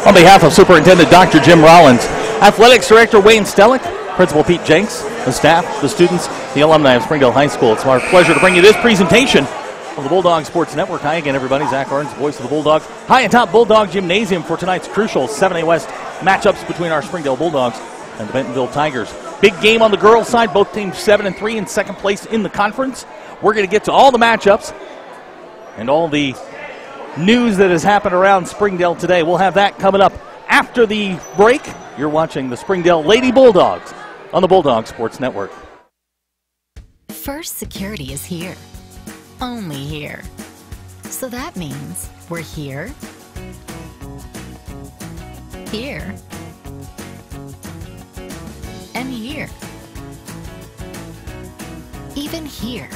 On behalf of Superintendent Dr. Jim Rollins, Athletics Director Wayne Stellick, Principal Pete Jenks, the staff, the students, the alumni of Springdale High School, it's our pleasure to bring you this presentation of the Bulldog Sports Network. Hi again, everybody. Zach Arns, voice of the Bulldogs. High atop Bulldog Gymnasium for tonight's crucial 7A West matchups between our Springdale Bulldogs and the Bentonville Tigers. Big game on the girls' side, both teams 7-3 in second place in the conference. We're going to get to all the matchups and all the news that has happened around Springdale today. We'll have that coming up after the break. You're watching the Springdale Lady Bulldogs on the Bulldog Sports Network. First Security is here. Only here. So that means we're here, here, and here. Even here.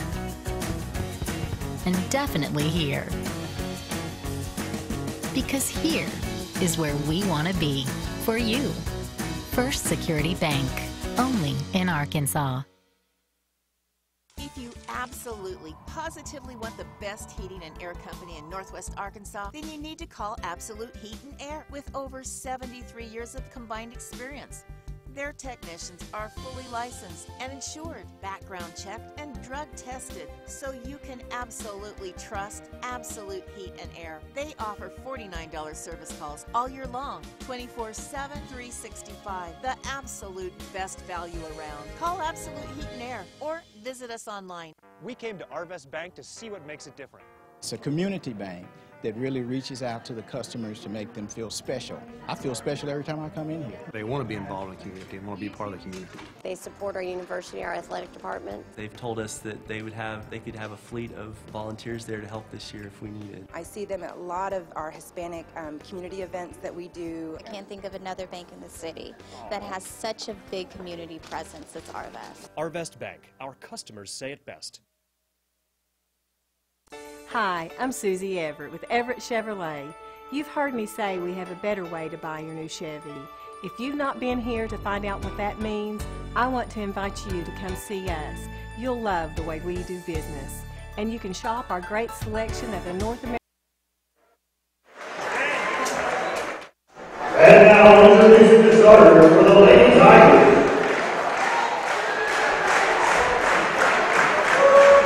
And definitely here. Because here is where we want to be for you. First Security Bank, only in Arkansas. If you absolutely, positively want the best heating and air company in Northwest Arkansas, then you need to call Absolute Heat and Air with over 73 years of combined experience. Their technicians are fully licensed and insured, background checked, and drug tested, so you can absolutely trust Absolute Heat and Air. They offer $49 service calls all year long, 24/7, 365. The absolute best value around. Call Absolute Heat and Air or visit us online. We came to HAR-BER Bank to see what makes it different. It's a community bank that really reaches out to the customers to make them feel special. I feel special every time I come in here. They want to be involved in the community and want to be part of the community. They support our university, our athletic department. They've told us that they could have a fleet of volunteers there to help this year if we needed. I see them at a lot of our Hispanic community events that we do. I can't think of another bank in the city that has such a big community presence as HAR-BER. HAR-BER Bank. Our customers say it best. Hi, I'm Susie Everett with Everett Chevrolet. You've heard me say we have a better way to buy your new Chevy. If you've not been here to find out what that means, I want to invite you to come see us. You'll love the way we do business. And you can shop our great selection of the North American. And now introducing the starters for the Lady Tigers.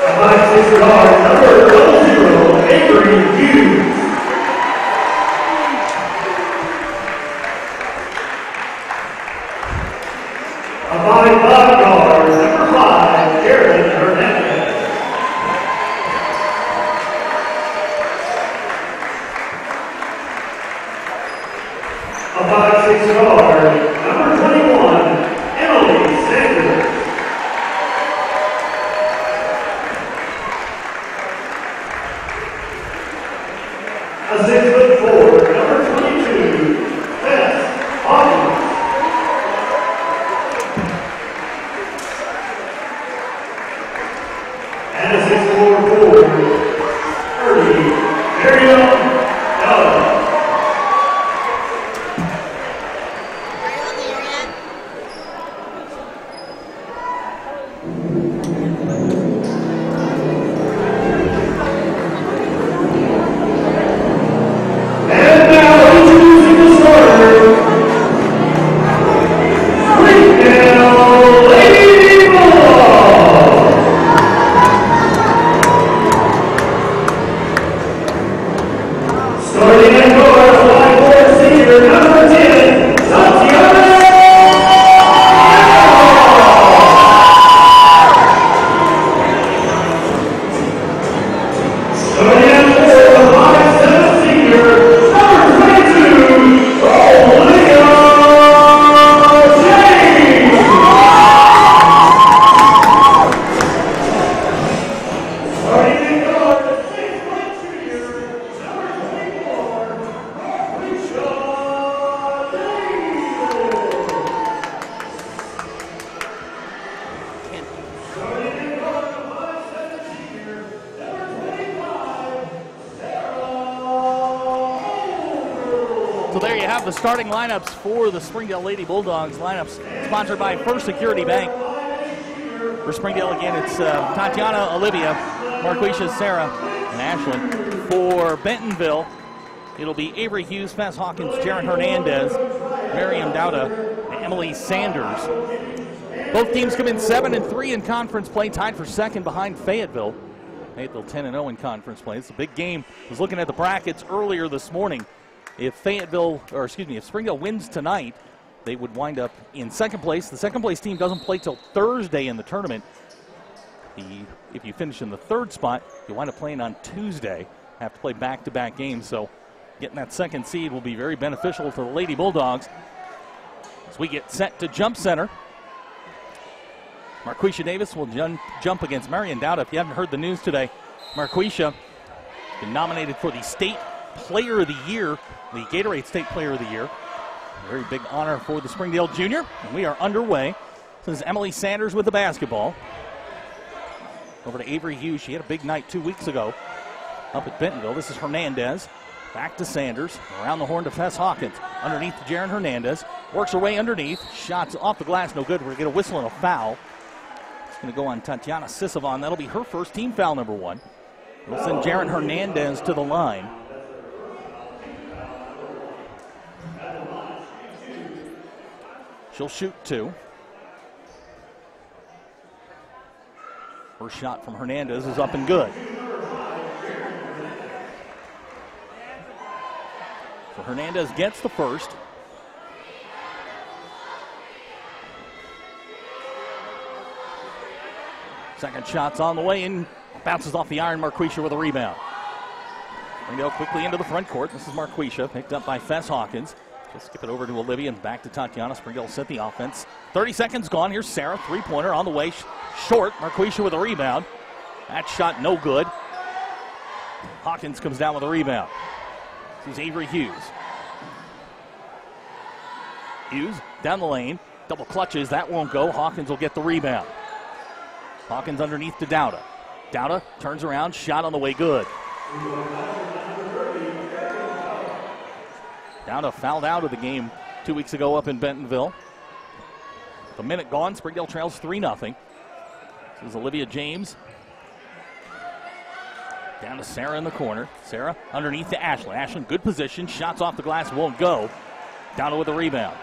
A 5'6" guard, number 00, Avery Hughes. A 5'5" guard, number 5, Jared Hernandez. A 5'6" guard, number 21, Emily Sanders. A 6'4", number 22, Beth Hawkins. And a 6'4" forward, 30, Miriam Dove. So there you have the starting lineups for the Springdale Lady Bulldogs. Lineups sponsored by First Security Bank. For Springdale again, it's Tatiana, Olivia, Marquisha, Sarah, and Ashlyn. For Bentonville, It'll be Avery Hughes, Fess Hawkins, Jaron Hernandez, Miriam Dowda, and Emily Sanders. Both teams come in 7-3 in conference play, tied for second behind Fayetteville. Fayetteville 10-0 in conference play. It's a big game. I was looking at the brackets earlier this morning. If Springdale wins tonight, they would wind up in second place. The second place team doesn't play till Thursday in the tournament. If you finish in the third spot, you wind up playing on Tuesday. Have to play back-to-back games, so getting that second seed will be very beneficial to the Lady Bulldogs. As we get set to jump center, Marquisha Davis will jump against Marion Dowda. If you haven't heard the news today, Marquisha been nominated for the State Player of the Year, the Gatorade State Player of the Year. A very big honor for the Springdale Junior. And we are underway. This is Emily Sanders with the basketball. Over to Avery Hughes. She had a big night 2 weeks ago up at Bentonville. This is Hernandez. Back to Sanders. Around the horn to Fess Hawkins. Underneath to Jaron Hernandez. Works her way underneath. Shots off the glass. No good. We're going to get a whistle and a foul. It's going to go on Tatiana Sisovan. That'll be her first team foul, number 1. We'll send Jaron Hernandez to the line. She'll shoot 2. First shot from Hernandez is up and good. So Hernandez gets the first. Second shot's on the way and bounces off the iron. Marquisha with a rebound. Springdale quickly into the front court. This is Marquisha, picked up by Fess Hawkins. She'll skip it over to Olivia and back to Tatiana. Springdale set the offense. 30 seconds gone. Here's Sarah, three-pointer on the way. Short. Marquisha with a rebound. That shot no good. Hawkins comes down with a rebound. This is Avery Hughes. Hughes down the lane. Double clutches. That won't go. Hawkins will get the rebound. Hawkins underneath to Dowda. Dowda turns around. Shot on the way. Good. Dowda fouled out of the game 2 weeks ago up in Bentonville. With a minute gone, Springdale trails 3-0. This is Olivia James. Down to Sarah in the corner. Sarah underneath to Ashlyn. Ashlyn, good position. Shots off the glass, won't go. Dowda with a rebound.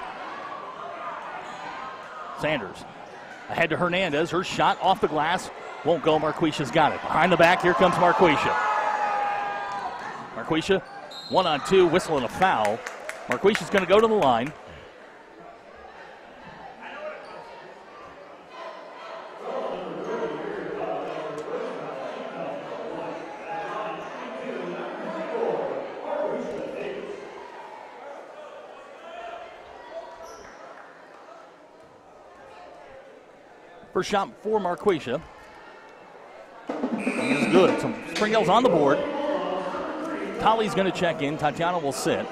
Sanders ahead to Hernandez. Her shot off the glass, won't go. Marquisha's got it. Behind the back, here comes Marquisha. Marquisha, 1-on-2, whistle and a foul. Marquisha's going to go to the line. First shot for Marquisha is good. So Springdale's on the board. Tolly's going to check in. Tatiana will sit.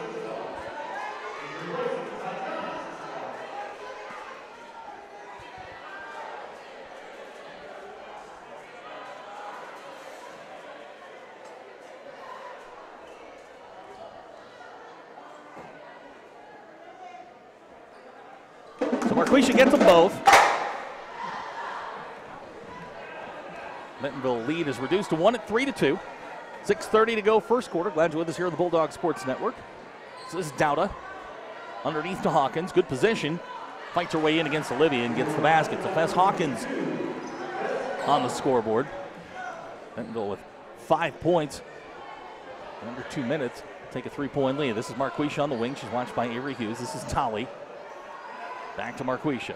So Marquisha gets them both. Bentonville lead is reduced to 1 at 3-2. 6:30 to go first quarter. Glad you're with us here on the Bulldog Sports Network. So this is Dowda. Underneath to Hawkins. Good position. Fights her way in against Olivia and gets the basket. So Fess Hawkins on the scoreboard. Bentonville with 5 points. Under 2 minutes. Take a 3-point lead. This is Marquisha on the wing. She's watched by Avery Hughes. This is Tolly. Back to Marquisha.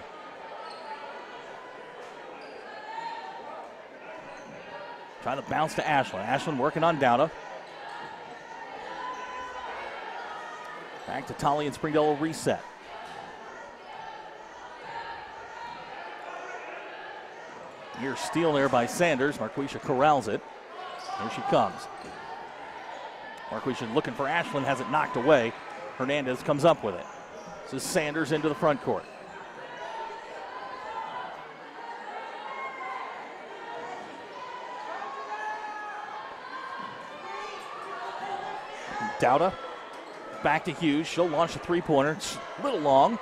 Trying to bounce to Ashlyn. Ashlyn working on Dowda. Back to Tolly and Springdale will reset. Near steal there by Sanders. Marquisha corrals it. Here she comes. Marquisha looking for Ashlyn, has it knocked away. Hernandez comes up with it. This is Sanders into the front court. Dowda back to Hughes. She'll launch a three-pointer. It's a little long.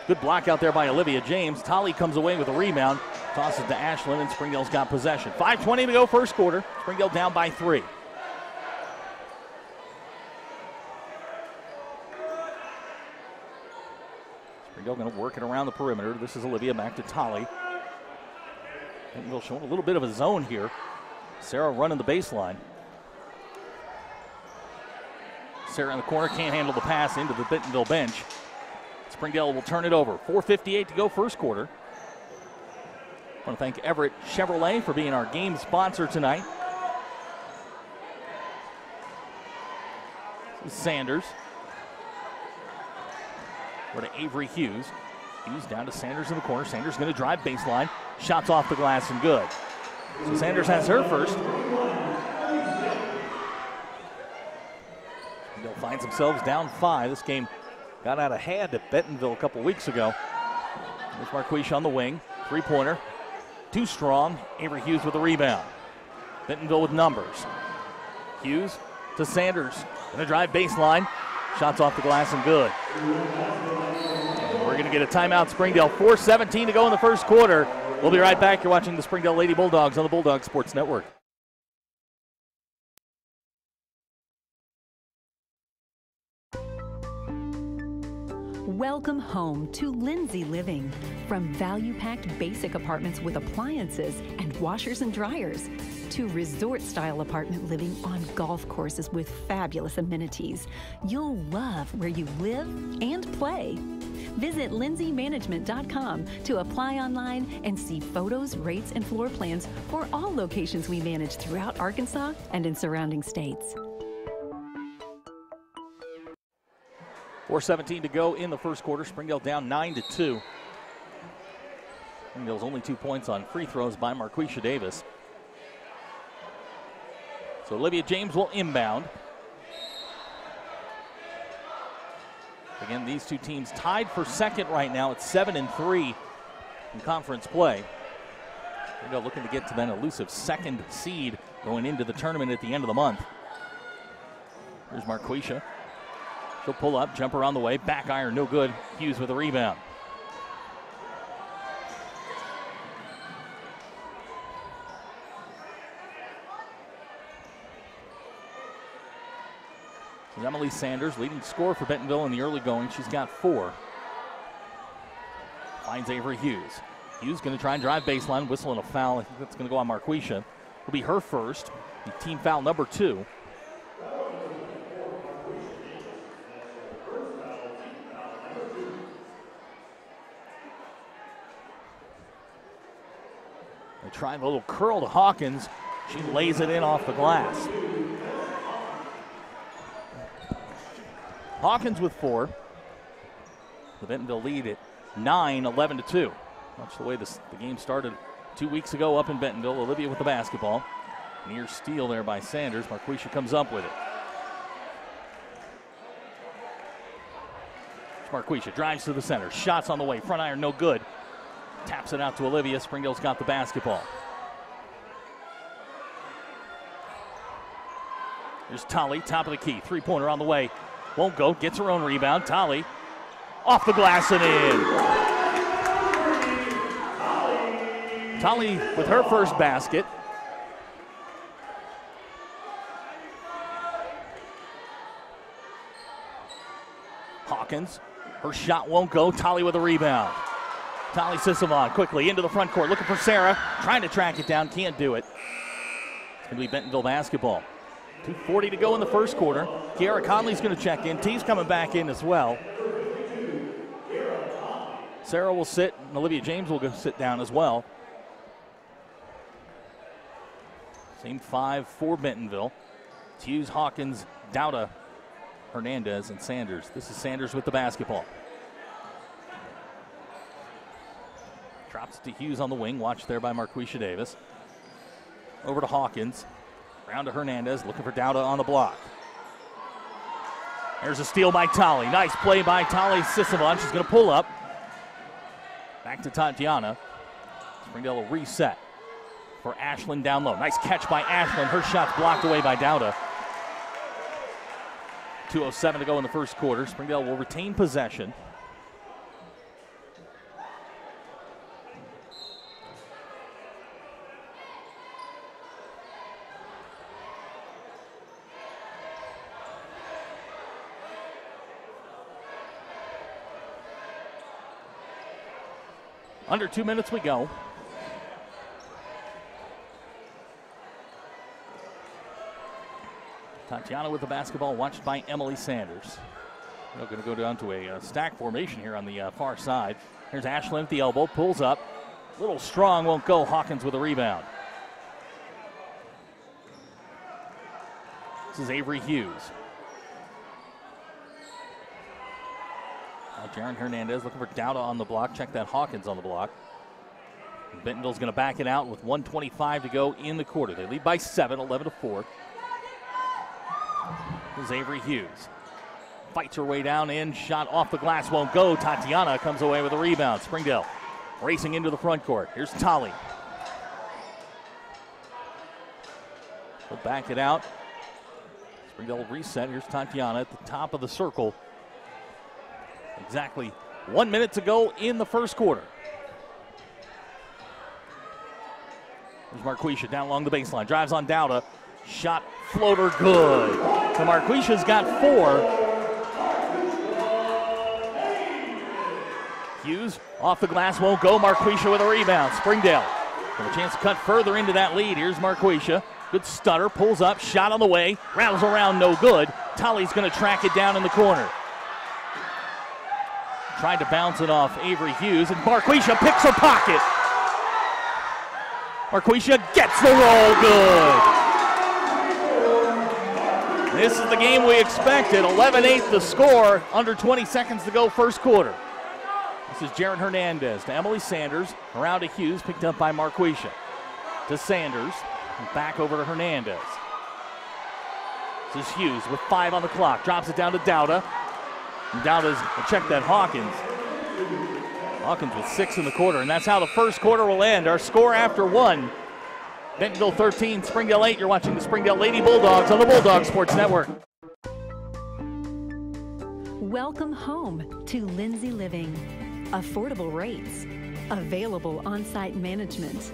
Good block out there by Olivia James. Tolly comes away with a rebound. Tosses to Ashlyn, and Springdale's got possession. 5:20 to go first quarter. Springdale down by 3. Springdale going to work it around the perimeter. This is Olivia back to Tolly. Bentonville showing a little bit of a zone here. Sarah running the baseline. Sarah in the corner can't handle the pass into the Bentonville bench. Springdale will turn it over. 4:58 to go first quarter. I want to thank Everett Chevrolet for being our game sponsor tonight. This is Sanders. Over to Avery Hughes. Hughes down to Sanders in the corner. Sanders going to drive baseline. Shots off the glass and good. So Sanders has her first. They'll find themselves down 5. This game got out of hand at Bentonville a couple weeks ago. There's Marquisha on the wing. Three-pointer. Too strong. Avery Hughes with a rebound. Bentonville with numbers. Hughes to Sanders. Going to drive baseline. Shots off the glass and good. And we're going to get a timeout, Springdale. 4:17 to go in the first quarter. We'll be right back. You're watching the Springdale Lady Bulldogs on the Bulldog Sports Network. Welcome home to Lindsay Living. From value-packed basic apartments with appliances and washers and dryers to resort-style apartment living on golf courses with fabulous amenities, you'll love where you live and play. Visit lindsaymanagement.com to apply online and see photos, rates, and floor plans for all locations we manage throughout Arkansas and in surrounding states. 4:17 to go in the first quarter. Springdale down 9-2. Springdale's only 2 points on free throws by Marquisha Davis. So Olivia James will inbound. Again, these two teams tied for second right now at 7-3 in conference play. Springdale looking to get to that elusive second seed going into the tournament at the end of the month. Here's Marquisha. She'll pull up, jumper on the way, back iron, no good. Hughes with a rebound. This is Emily Sanders, leading scorer for Bentonville in the early going. She's got 4. Finds Avery Hughes. Hughes going to try and drive baseline, whistling a foul. I think that's going to go on Marquisha. It'll be her first, team foul number 2. They try a little curl to Hawkins. She lays it in off the glass. Hawkins with 4. The Bentonville lead at 9-11-2. Much the way the game started 2 weeks ago up in Bentonville. Olivia with the basketball. Near steal there by Sanders. Marquisha comes up with it. Marquisha drives to the center. Shots on the way. Front iron no good. Taps it out to Olivia. Springdale's got the basketball. Here's Tolly, top of the key. Three-pointer on the way. Won't go. Gets her own rebound. Tolly off the glass and in. Tolly with her first basket. Hawkins. Her shot won't go. Tolly with a rebound. Tolly Sisavon quickly into the front court, looking for Sarah, trying to track it down, can't do it. It's going to be Bentonville basketball. 2:40 to go in the first quarter. Kiara Conley's going to check in. T's coming back in as well. Sarah will sit, and Olivia James will go sit down as well. Same 5 for Bentonville. It's Hughes, Hawkins, Dowda, Hernandez, and Sanders. This is Sanders with the basketball. Drops it to Hughes on the wing. Watched there by Marquisha Davis. Over to Hawkins. Round to Hernandez. Looking for Dowda on the block. There's a steal by Tolly. Nice play by Tolly Sisavon. She's going to pull up. Back to Tatiana. Springdale will reset for Ashlyn down low. Nice catch by Ashlyn. Her shot's blocked away by Dowda. 2:07 to go in the first quarter. Springdale will retain possession. Under 2 minutes we go. Tatiana with the basketball, watched by Emily Sanders. We're going to go down to a stack formation here on the far side. Here's Ashlyn at the elbow, pulls up. Little strong, won't go. Hawkins with a rebound. This is Avery Hughes. Now Jaron Hernandez looking for Dowda on the block. Check that, Hawkins on the block. Bentonville's going to back it out with 1:25 to go in the quarter. They lead by 7, 11-4. This is Avery Hughes. Fights her way down in, shot off the glass, won't go. Tatiana comes away with a rebound. Springdale racing into the front court. Here's Tolly. They'll back it out. Springdale reset. Here's Tatiana at the top of the circle. Exactly 1 minute to go in the first quarter. There's Marquisha down along the baseline. Drives on Dowda. Shot, floater, good. So Marquisha's got 4. Hughes off the glass, won't go. Marquisha with a rebound. Springdale with a chance to cut further into that lead. Here's Marquisha. Good stutter, pulls up, shot on the way. Rattles around, no good. Tolly's going to track it down in the corner. Tried to bounce it off Avery Hughes, and Marquisha picks a pocket. Marquisha gets the roll, good. This is the game we expected. 11-8 the score, under 20 seconds to go first quarter. This is Jaron Hernandez to Emily Sanders, around to Hughes, picked up by Marquisha. To Sanders, and back over to Hernandez. This is Hughes with 5 on the clock, drops it down to Dowda. And Dowda's, check that, Hawkins. Hawkins with 6 in the quarter, and that's how the first quarter will end. Our score after 1. Bentonville 13, Springdale 8. You're watching the Springdale Lady Bulldogs on the Bulldog Sports Network. Welcome home to Lindsay Living. Affordable rates, available on-site management,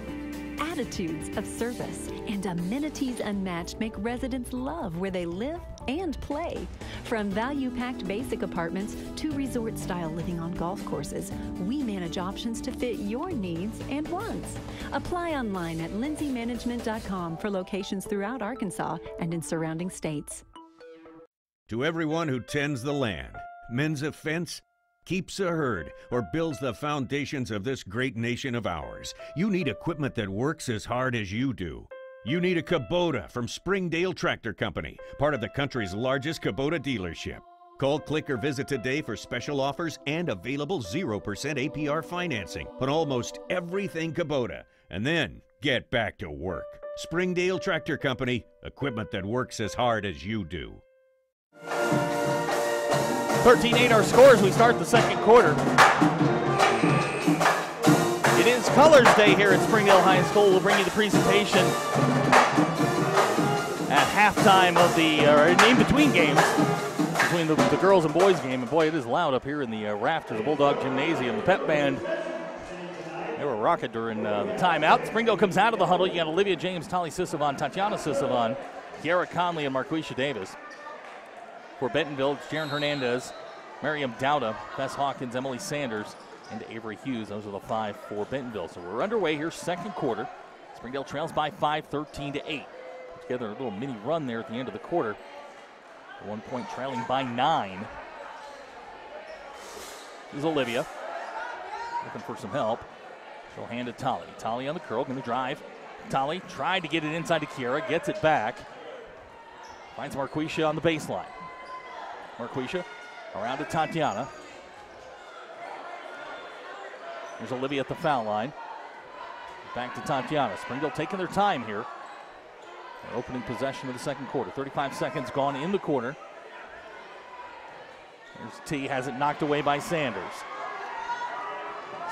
attitudes of service, and amenities unmatched make residents love where they live and play. From value-packed basic apartments to resort-style living on golf courses, we manage options to fit your needs and wants. Apply online at lindsaymanagement.com for locations throughout Arkansas and in surrounding states. To everyone who tends the land, mends a fence, keeps a herd, or builds the foundations of this great nation of ours, you need equipment that works as hard as you do. You need a Kubota from Springdale Tractor Company, part of the country's largest Kubota dealership. Call, click, or visit today for special offers and available 0% APR financing on almost everything Kubota. And then get back to work. Springdale Tractor Company, equipment that works as hard as you do. 13-8 our scores. We start the second quarter. It is Colors Day here at Springdale High School. We'll bring you the presentation at halftime of the, in between games, between the girls and boys game. And boy, it is loud up here in the rafters of the Bulldog Gymnasium. The pep band, they were rocking during the timeout. Springdale comes out of the huddle. You got Olivia James, Tali Sisavon, Tatiana Sisavon, Kiara Conley, and Marquisha Davis. For Bentonville, it's Jaron Hernandez, Miriam Dowda, Bess Hawkins, Emily Sanders, and Avery Hughes. Those are the 5 for Bentonville. So we're underway here, second quarter. Springdale trails by 5, 13-8. Put together a little mini run there at the end of the quarter. At 1 point trailing by 9. This is Olivia, looking for some help. She'll hand it to Tolly. Tolly on the curl, going to drive. Tolly tried to get it inside to Kiara, gets it back. Finds Marquisha on the baseline. Marquisha around to Tatiana. There's Olivia at the foul line. Back to Tatiana. Springdale taking their time here. Their opening possession of the second quarter. 35 seconds gone in the quarter. There's T, has it knocked away by Sanders.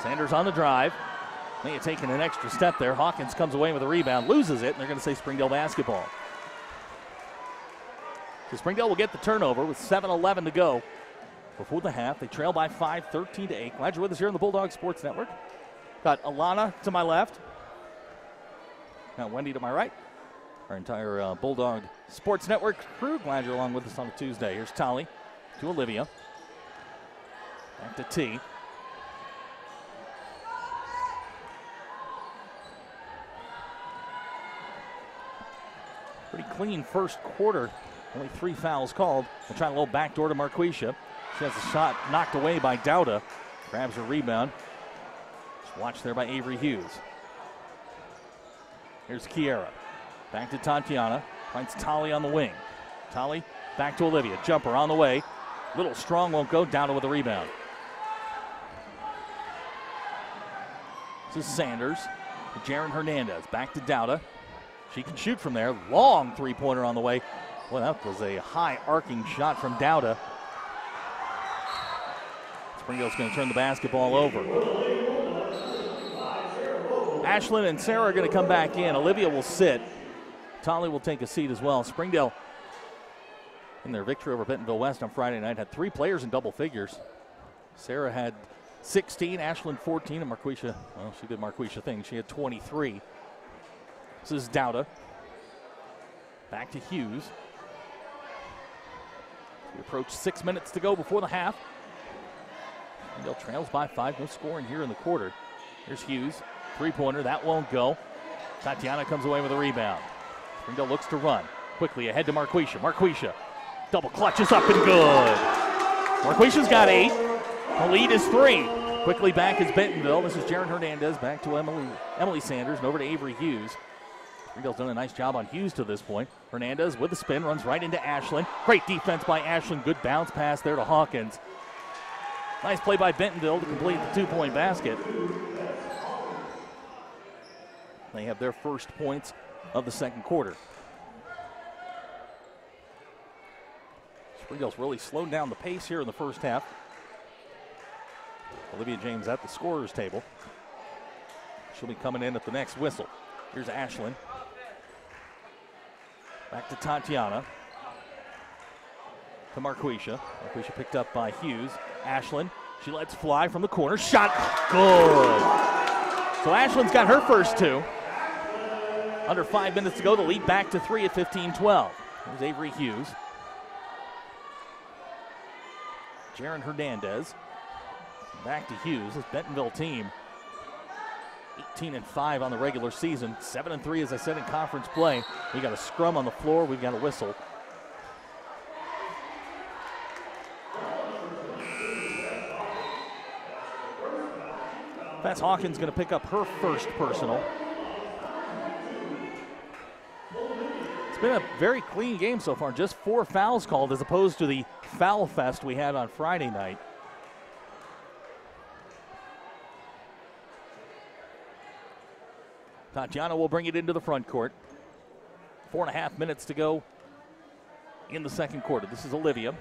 Sanders on the drive. May have taken an extra step there. Hawkins comes away with a rebound, loses it, and they're going to say Springdale basketball. So Springdale will get the turnover with 7:11 to go before the half. They trail by 5, 13-8. Glad you're with us here on the Bulldog Sports Network. Got Alana to my left. Got Wendy to my right. Our entire Bulldog Sports Network crew. Glad you're along with us on a Tuesday. Here's Tolly to Olivia. Back to T. Pretty clean first quarter. Only 3 fouls called. They'll try a little backdoor to Marquisha. She has a shot knocked away by Dowda. Grabs her rebound. Just watched there by Avery Hughes. Here's Kiera. Back to Tatiana. Finds Tolly on the wing. Tolly back to Olivia. Jumper on the way. Little strong, won't go. Dowda with the rebound. This is Sanders. Jaren Hernandez. Back to Dowda. She can shoot from there. Long three-pointer on the way. Well, that was a high arcing shot from Dowda. Springdale's going to turn the basketball over. Ashlyn and Sarah are going to come back in. Olivia will sit. Tolly will take a seat as well. Springdale, in their victory over Bentonville West on Friday night, had 3 players in double figures. Sarah had 16, Ashlyn 14, and Marquisha, well, she did Marquisha things. She had 23. This is Dowda. Back to Hughes. We approach 6 minutes to go before the half. Springdale trails by 5. No scoring here in the quarter. Here's Hughes. Three-pointer. That won't go. Tatiana comes away with a rebound. Springdale looks to run. Quickly ahead to Marquisha. Marquisha. Double clutches up and good. Marquisha's got 8. The lead is 3. Quickly back is Bentonville. This is Jaren Hernandez. Back to Emily Sanders and over to Avery Hughes. Springdale's done a nice job on Hughes to this point. Hernandez with the spin, runs right into Ashlyn. Great defense by Ashlyn. Good bounce pass there to Hawkins. Nice play by Bentonville to complete the 2-point basket. They have their first points of the second quarter. Springdale's really slowed down the pace here in the first half. Olivia James at the scorer's table. She'll be coming in at the next whistle. Here's Ashlyn. Back to Tatiana. To Marquisha. Marquisha picked up by Hughes. Ashlyn, she lets fly from the corner. Shot good. So Ashlyn's got her first 2. Under 5 minutes to go. The lead back to 3 at 15-12. There's Avery Hughes. Jaren Hernandez. Back to Hughes. This Bentonville team 18-5 on the regular season. 7-3, as I said, in conference play. We got a scrum on the floor. We've got a whistle. That's Hawkins going to pick up her first personal. It's been a very clean game so far. Just 4 fouls called as opposed to the foul fest we had on Friday night. Tatiana will bring it into the front court. 4.5 minutes to go in the second quarter. This is Olivia.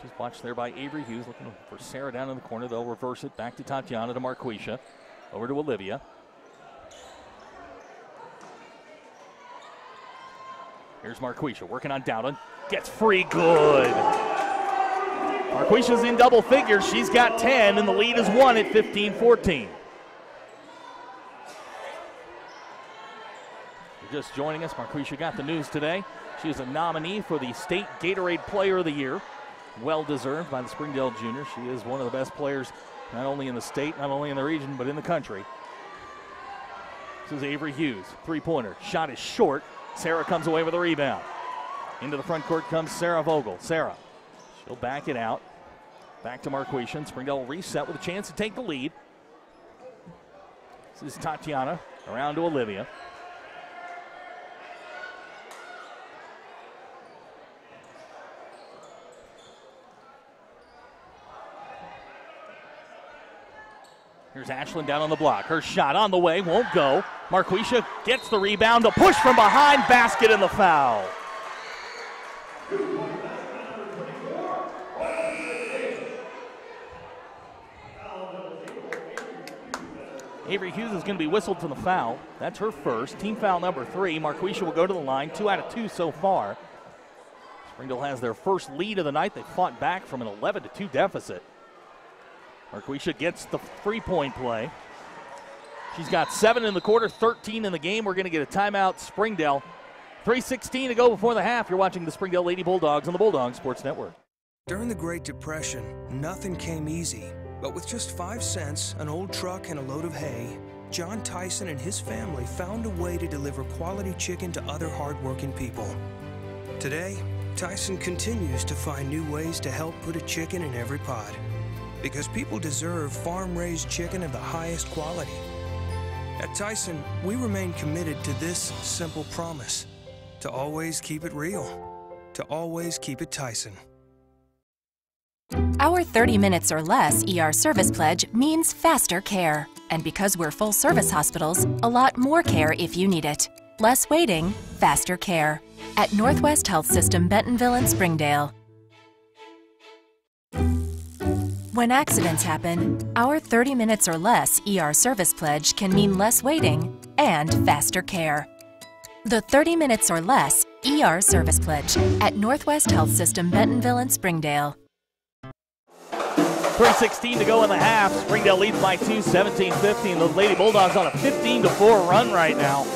She's watched there by Avery Hughes, looking for Sarah down in the corner. They'll reverse it back to Tatiana to Marquisha. Over to Olivia. Here's Marquisha working on Dowden. Gets free, good. Marquisha's in double figures. She's got 10, and the lead is 1 at 15-14. Just joining us, Marquisha got the news today. She is a nominee for the State Gatorade Player of the Year. Well deserved by the Springdale Juniors. She is one of the best players, not only in the state, not only in the region, but in the country. This is Avery Hughes, three-pointer. Shot is short. Sarah comes away with a rebound. Into the front court comes Sarah Vogel. Sarah, she'll back it out. Back to Marquisha, and Springdale will reset with a chance to take the lead. This is Tatiana, around to Olivia. Here's Ashlyn down on the block. Her shot on the way, won't go. Marquisha gets the rebound. The push from behind, basket and the foul. Avery Hughes is going to be whistled for the foul. That's her first. Team foul number 3. Marquisha will go to the line. 2 out of 2 so far. Springdale has their first lead of the night. They fought back from an 11-2 deficit. Marquisha gets the three-point play. She's got 7 in the quarter, 13 in the game. We're going to get a timeout, Springdale. 3:16 to go before the half. You're watching the Springdale Lady Bulldogs on the Bulldog Sports Network. During the Great Depression, nothing came easy. But with just 5 cents, an old truck, and a load of hay, John Tyson and his family found a way to deliver quality chicken to other hardworking people. Today, Tyson continues to find new ways to help put a chicken in every pot, because people deserve farm-raised chicken of the highest quality. At Tyson, we remain committed to this simple promise: to always keep it real, to always keep it Tyson. Our 30 minutes or less ER service pledge means faster care. And because we're full-service hospitals, a lot more care if you need it. Less waiting, faster care. At Northwest Health System, Bentonville and Springdale. When accidents happen, our 30 minutes or less ER service pledge can mean less waiting and faster care. The 30 minutes or less ER service pledge at Northwest Health System, Bentonville and Springdale. 3:16 to go in the half. Springdale leads by 2, 17-15. The Lady Bulldogs on a 15-4 run right now,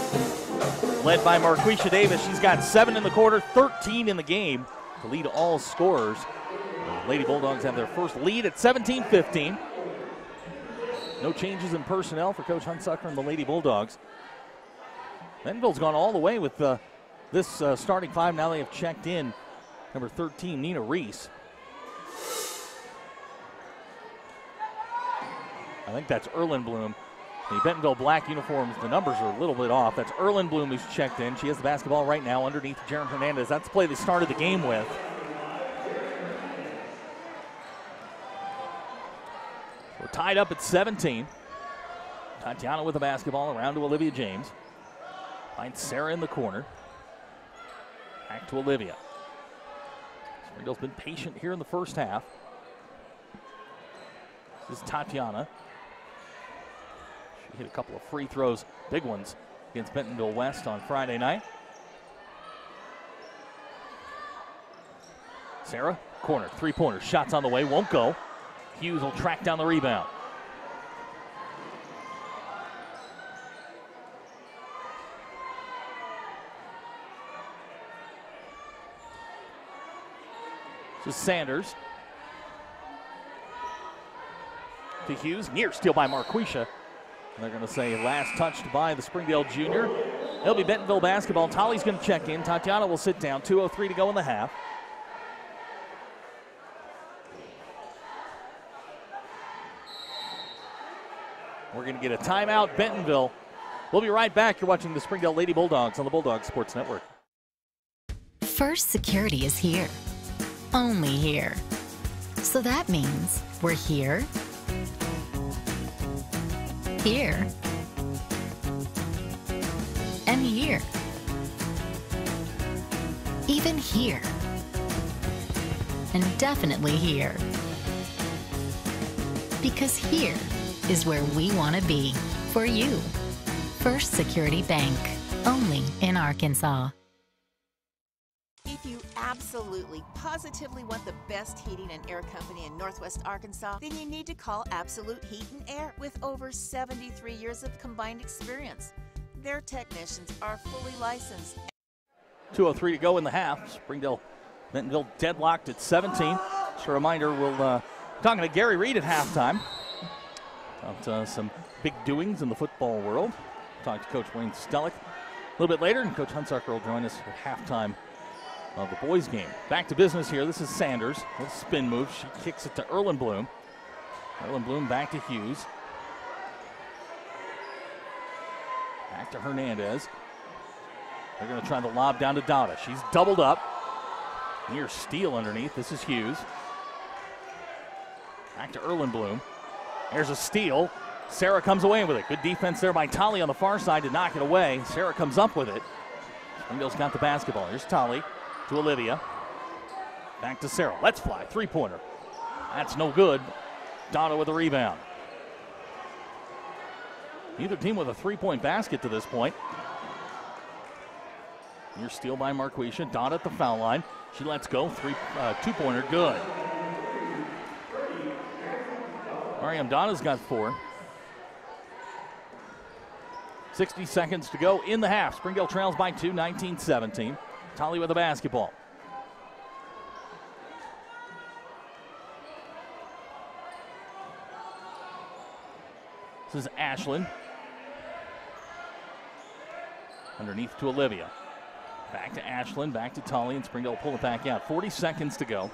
led by Marquisha Davis. She's got 7 in the quarter, 13 in the game to lead all scorers. The Lady Bulldogs have their first lead at 17-15. No changes in personnel for Coach Hunsucker and the Lady Bulldogs. Bentonville's gone all the way with this starting five. Now they have checked in number 13, Nina Reese. I think that's Erlin Bloom. The Bentonville black uniforms, the numbers are a little bit off. That's Erlin Bloom who's checked in. She has the basketball right now underneath Jaren Hernandez. That's the play they started the game with. We're tied up at 17. Tatiana with the basketball around to Olivia James. Finds Sarah in the corner. Back to Olivia. Springdale's been patient here in the first half. This is Tatiana. She hit a couple of free throws, big ones, against Bentonville West on Friday night. Sarah, corner, three-pointer, shots on the way, won't go. Hughes will track down the rebound. This is Sanders. To Hughes, near steal by Marquisha. And they're going to say last touched by the Springdale junior. It'll be Bentonville basketball. Tolly's going to check in. Tatiana will sit down. 2:03 to go in the half. We're going to get a timeout, Bentonville. We'll be right back. You're watching the Springdale Lady Bulldogs on the Bulldog Sports Network. First Security is here. Only here. So that means we're here, here, and here. Even here. And definitely here. Because here is where we want to be for you. First Security Bank, only in Arkansas. If you absolutely, positively want the best heating and air company in Northwest Arkansas, then you need to call Absolute Heat and Air with over 73 years of combined experience. Their technicians are fully licensed. 2:03 to go in the half. Springdale, Bentonville deadlocked at 17. Just a reminder, we'll talking to Gary Reed at halftime about some big doings in the football world. Talk to Coach Wayne Stellick a little bit later, and Coach Hunsucker will join us at halftime of the boys' game. Back to business here. This is Sanders with a spin move. She kicks it to Erlin Bloom. Erlin Bloom back to Hughes. Back to Hernandez. They're going to try the lob down to Dada. She's doubled up. Near steal underneath. This is Hughes. Back to Erlin Bloom. There's a steal. Sarah comes away with it. Good defense there by Tolly on the far side to knock it away. Sarah comes up with it. Springdale's got the basketball. Here's Tolly to Olivia. Back to Sarah. Let's fly. Three-pointer. That's no good. Dada with a rebound. Neither team with a three-point basket to this point. Near steal by Marquisha. Dada at the foul line. She lets go. Two-pointer. Good. Mariam Dada's got 4. 60 seconds to go in the half. Springdale trails by 2, 19-17. Tolly with the basketball. This is Ashlyn. Underneath to Olivia. Back to Ashlyn, back to Tully, and Springdale will pull it back out. 40 seconds to go.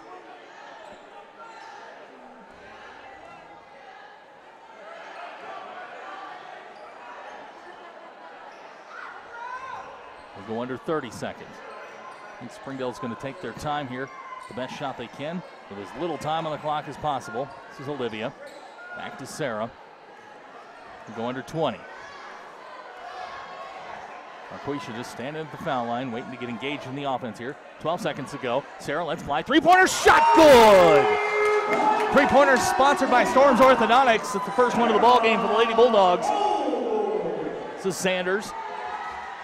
We'll go under 30 seconds. I think Springdale's going to take their time here. The best shot they can with as little time on the clock as possible. This is Olivia. Back to Sarah. We'll go under 20. Marquisha just standing at the foul line, waiting to get engaged in the offense here. 12 seconds to go. Sarah lets fly. Three-pointer shot, good! Three-pointer sponsored by Storms Orthodontics. It's the first one of the ball game for the Lady Bulldogs. This is Sanders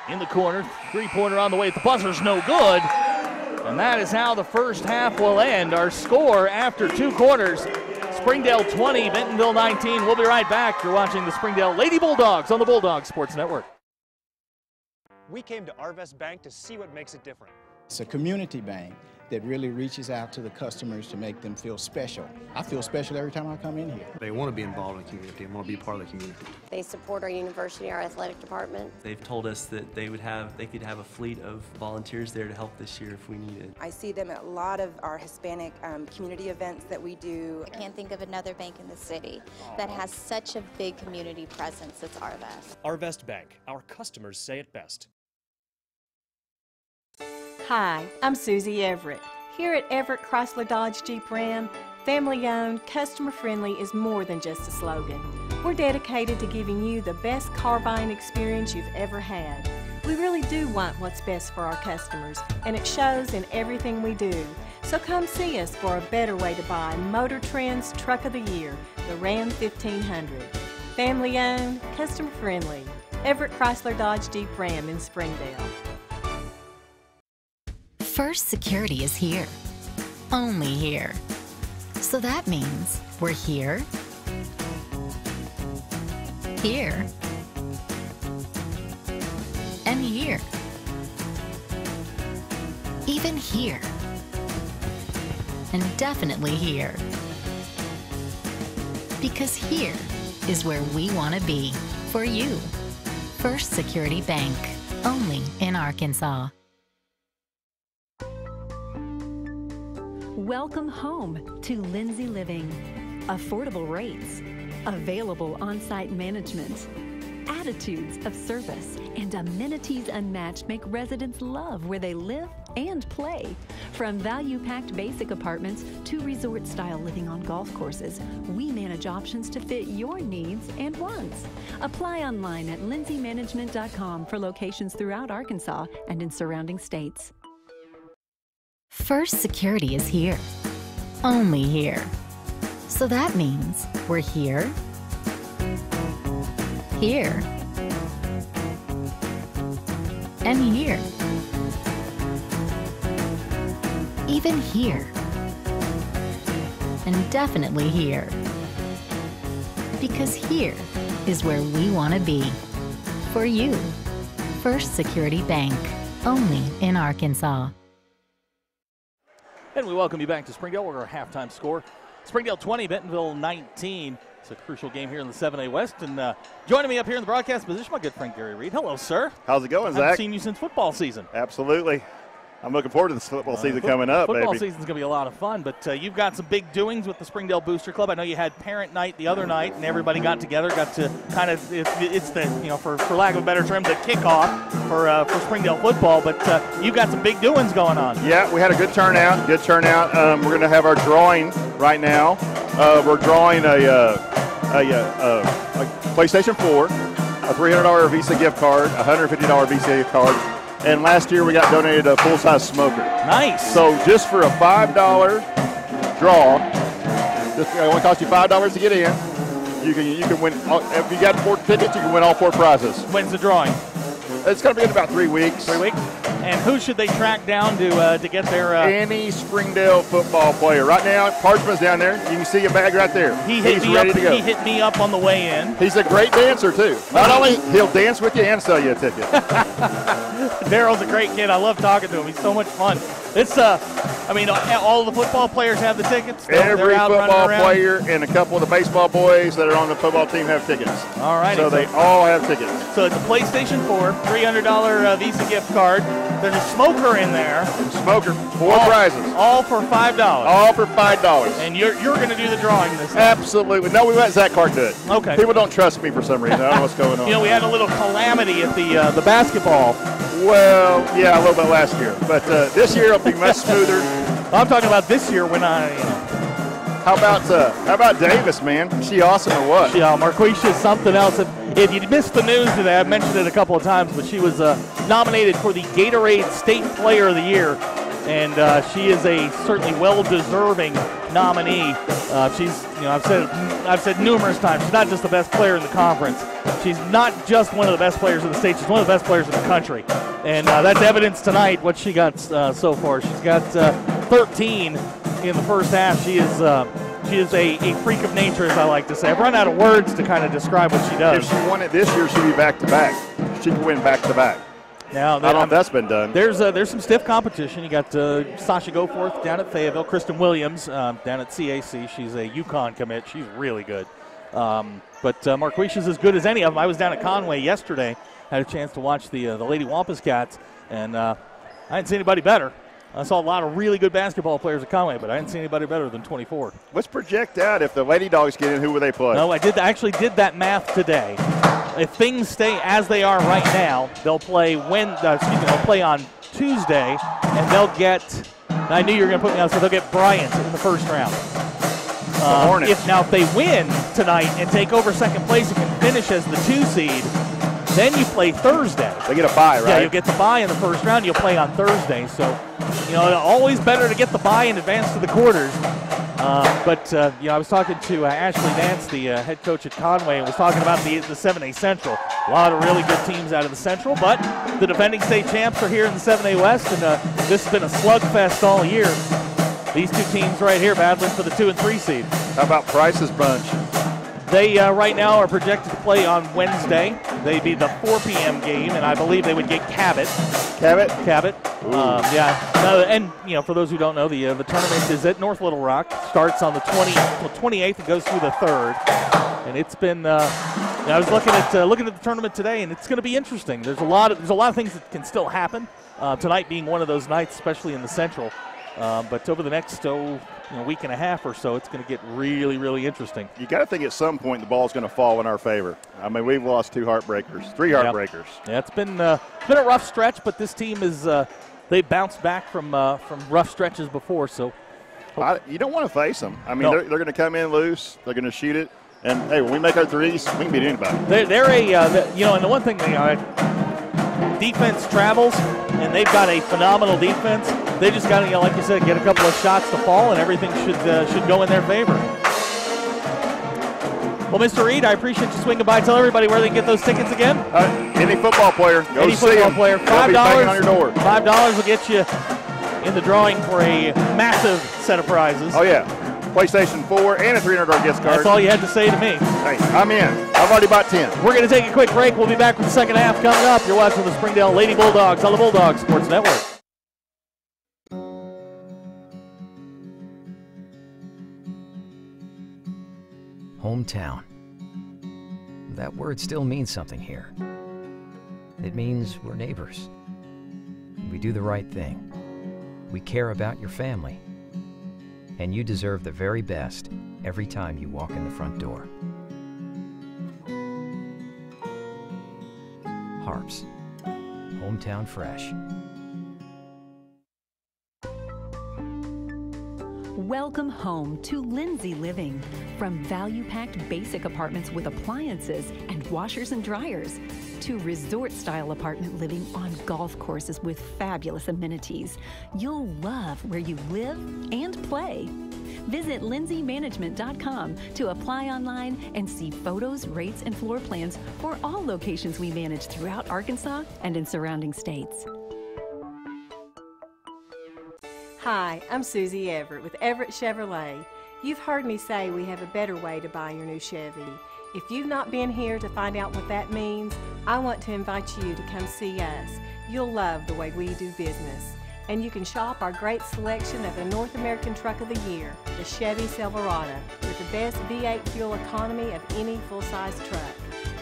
in the corner. Three-pointer on the way. The buzzer's no good. And that is how the first half will end. Our score after 2 quarters. Springdale 20, Bentonville 19. We'll be right back. You're watching the Springdale Lady Bulldogs on the Bulldog Sports Network. We came to Arvest Bank to see what makes it different. It's a community bank that really reaches out to the customers to make them feel special. I feel special every time I come in here. They want to be involved in the community and want to be part of the community. They support our university, our athletic department. They've told us that they could have a fleet of volunteers there to help this year if we need it. I see them at a lot of our Hispanic community events that we do. I can't think of another bank in the city that has such a big community presence as Arvest. Arvest Bank, our customers say it best. Hi, I'm Susie Everett. Here at Everett Chrysler Dodge Jeep Ram, family-owned, customer-friendly is more than just a slogan. We're dedicated to giving you the best car buying experience you've ever had. We really do want what's best for our customers, and it shows in everything we do. So come see us for a better way to buy Motor Trend's Truck of the Year, the Ram 1500. Family-owned, customer-friendly. Everett Chrysler Dodge Jeep Ram in Springdale. First Security is here. Only here. So that means we're here, here, and here. Even here. And definitely here. Because here is where we want to be for you. First Security Bank. Only in Arkansas. Welcome home to Lindsay Living. Affordable rates, available on-site management, attitudes of service, and amenities unmatched make residents love where they live and play. From value-packed basic apartments to resort-style living on golf courses, we manage options to fit your needs and wants. Apply online at lindsaymanagement.com for locations throughout Arkansas and in surrounding states. First Security is here. Only here. So that means we're here, here, and here. Even here. And definitely here. Because here is where we want to be. For you. First Security Bank. Only in Arkansas. And we welcome you back to Springdale. We're our halftime score. Springdale 20, Bentonville 19. It's a crucial game here in the 7A West. And joining me up here in the broadcast position, my good friend Gary Reed. Hello, sir. How's it going, Zach? I haven't seen you since football season. Absolutely. I'm looking forward to this football season coming up, Football baby. season's going to be a lot of fun, but you've got some big doings with the Springdale Booster Club. I know you had parent night the other night, and everybody got together, got to kind of, it's the, you know, for lack of a better term, the kickoff for Springdale football, but you've got some big doings going on. Yeah, we had a good turnout, We're going to have our drawing right now. We're drawing a PlayStation 4, a $300 Visa gift card, a $150 Visa gift card, and last year we got donated a full-size smoker. Nice. So just for a $5 draw, it only costs you $5 to get in. You can win. If you got 4 tickets, you can win all 4 prizes. When's the drawing? It's going to be in about 3 weeks. 3 weeks. And who should they track down to get their? Any Springdale football player. Right now, Parchman's down there. You can see a bag right there. He's ready to go. He hit me up on the way in. He's a great dancer too. Not only he'll dance with you and sell you a ticket. Daryl's a great kid. I love talking to him. He's so much fun. It's I mean, all the football players have the tickets. Every out football player and a couple of the baseball boys that are on the football team have tickets. All right. So they all have tickets. So it's a PlayStation 4, $300 Visa gift card. There's a smoker in there. Smoker, 4 prizes. All for $5. All for $5. And you're going to do the drawing this time. Absolutely. No, we let Zach Clark do it. Okay. People don't trust me for some reason. I don't know what's going on. You know, we had a little calamity at the basketball. Well, yeah, a little bit last year. But this year it'll be much smoother. I'm talking about this year when How about Davis, man? Is she awesome or what? Yeah, Marquisha is something else. If you missed the news today, I've mentioned it a couple of times, but she was nominated for the Gatorade State Player of the Year, and she is a certainly well-deserving nominee. She's, I've said numerous times, she's not just the best player in the conference. She's not just one of the best players in the state. She's one of the best players in the country, and that's evidence tonight. What she got so far, she's got 13 in the first half. She is a freak of nature, as I like to say. I've run out of words to kind of describe what she does. If she won it this year, she'd be back-to-back. She could win back-to-back. Now, I don't know if that's been done. There's some stiff competition. You got Sasha Goforth down at Fayetteville, Kristen Williams down at CAC. She's a UConn commit. She's really good. But Marquisha's as good as any of them. I was down at Conway yesterday, had a chance to watch the Lady Wampus Cats, and I didn't see anybody better. I saw a lot of really good basketball players at Conway, but I didn't see anybody better than 24. Let's project out. If the Lady Dogs get in, who will they play? No, I actually did that math today. If things stay as they are right now, they'll play they'll play on Tuesday, and they'll get. I knew you were going to put me on, so they'll get Bryant in the first round. If they win tonight and take over second place and can finish as the 2 seed, then you play Thursday. They get a bye, right? Yeah, you'll get the bye in the first round. You'll play on Thursday. So, always better to get the bye in advance to the quarters. I was talking to Ashley Nance, the head coach at Conway, and was talking about the 7A Central. A lot of really good teams out of the Central, but the defending state champs are here in the 7A West, and this has been a slugfest all year. These two teams right here battling for the 2 and 3 seed. How about Price's bunch? They right now are projected to play on Wednesday. They'd be the 4 p.m. game, and I believe they would get Cabot. Cabot? Cabot. For those who don't know, the tournament is at North Little Rock. Starts on the 28th and goes through the 3rd. And it's been. I was looking at the tournament today, and it's going to be interesting. There's a lot of things that can still happen. Tonight being one of those nights, especially in the Central. But over the next week and a half or so, it's going to get really, really interesting. You got to think at some point the ball's going to fall in our favor. I mean, we've lost 2 heartbreakers, 3 heartbreakers. Yeah, it's been a rough stretch, but this team is they bounced back from rough stretches before. So you don't want to face them. I mean, they're going to come in loose. They're going to shoot it, and hey, when we make our threes, we can beat anybody. And the one thing defense travels, and they've got a phenomenal defense. They just got to, like you said, get a couple of shots to fall, and everything should go in their favor. Well, Mr. Reed, I appreciate you swinging by. Tell everybody where they can get those tickets again. Any football player, go any see football them. player, $5 on your door. $5 will get you in the drawing for a massive set of prizes. Oh yeah, PlayStation 4 and a $300 gift card. That's all you had to say to me. Hey, I'm in. I've already bought 10. We're going to take a quick break. We'll be back with the second half coming up. You're watching the Springdale Lady Bulldogs on the Bulldog Sports Network. Hometown. That word still means something here. It means we're neighbors. We do the right thing. We care about your family. And you deserve the very best every time you walk in the front door. HAR-BER. Hometown Fresh. Welcome home to Lindsay Living. From value-packed basic apartments with appliances and washers and dryers to resort-style apartment living on golf courses with fabulous amenities, you'll love where you live and play. Visit lindsaymanagement.com to apply online and see photos, rates, and floor plans for all locations we manage throughout Arkansas and in surrounding states. Hi, I'm Susie Everett with Everett Chevrolet. You've heard me say we have a better way to buy your new Chevy. If you've not been here to find out what that means, I want to invite you to come see us. You'll love the way we do business. And you can shop our great selection of the North American Truck of the Year, the Chevy Silverado, with the best V8 fuel economy of any full-size truck.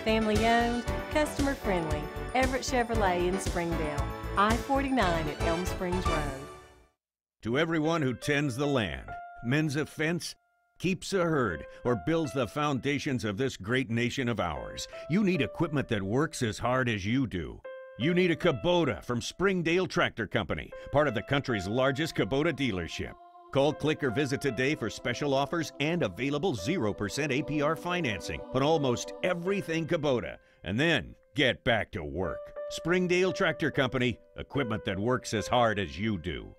Family owned, customer friendly, Everett Chevrolet in Springdale, I-49 at Elm Springs Road. To everyone who tends the land, mends a fence, keeps a herd, or builds the foundations of this great nation of ours, you need equipment that works as hard as you do. You need a Kubota from Springdale Tractor Company, part of the country's largest Kubota dealership. Call, click, or visit today for special offers and available 0% APR financing on almost everything Kubota. And then get back to work. Springdale Tractor Company, equipment that works as hard as you do.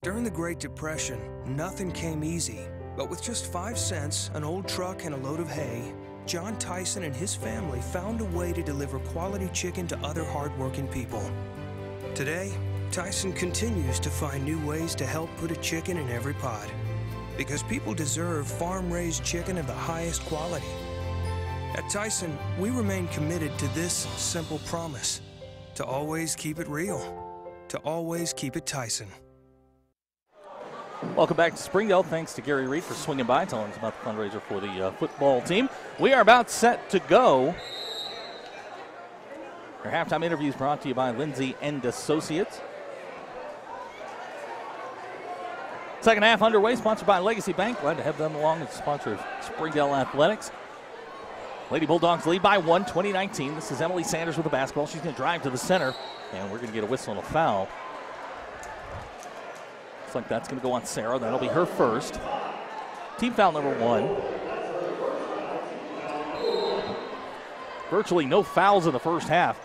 During the Great Depression, nothing came easy. But with just 5 cents, an old truck, and a load of hay, John Tyson and his family found a way to deliver quality chicken to other hardworking people. Today, Tyson continues to find new ways to help put a chicken in every pot. Because people deserve farm-raised chicken of the highest quality. At Tyson, we remain committed to this simple promise: to always keep it real, to always keep it Tyson. Welcome back to Springdale. Thanks to Gary Reed for swinging by, telling us about the fundraiser for the football team. We are about set to go. Our halftime interview is brought to you by Lindsay and Associates. Second half underway, sponsored by Legacy Bank. Glad to have them along as a sponsor of Springdale Athletics. Lady Bulldogs lead by 1, 2019. This is Emily Sanders with the basketball. She's going to drive to the center, and we're going to get a whistle and a foul. Looks like that's going to go on Sarah. That'll be her first. Team foul number 1. Virtually no fouls in the first half.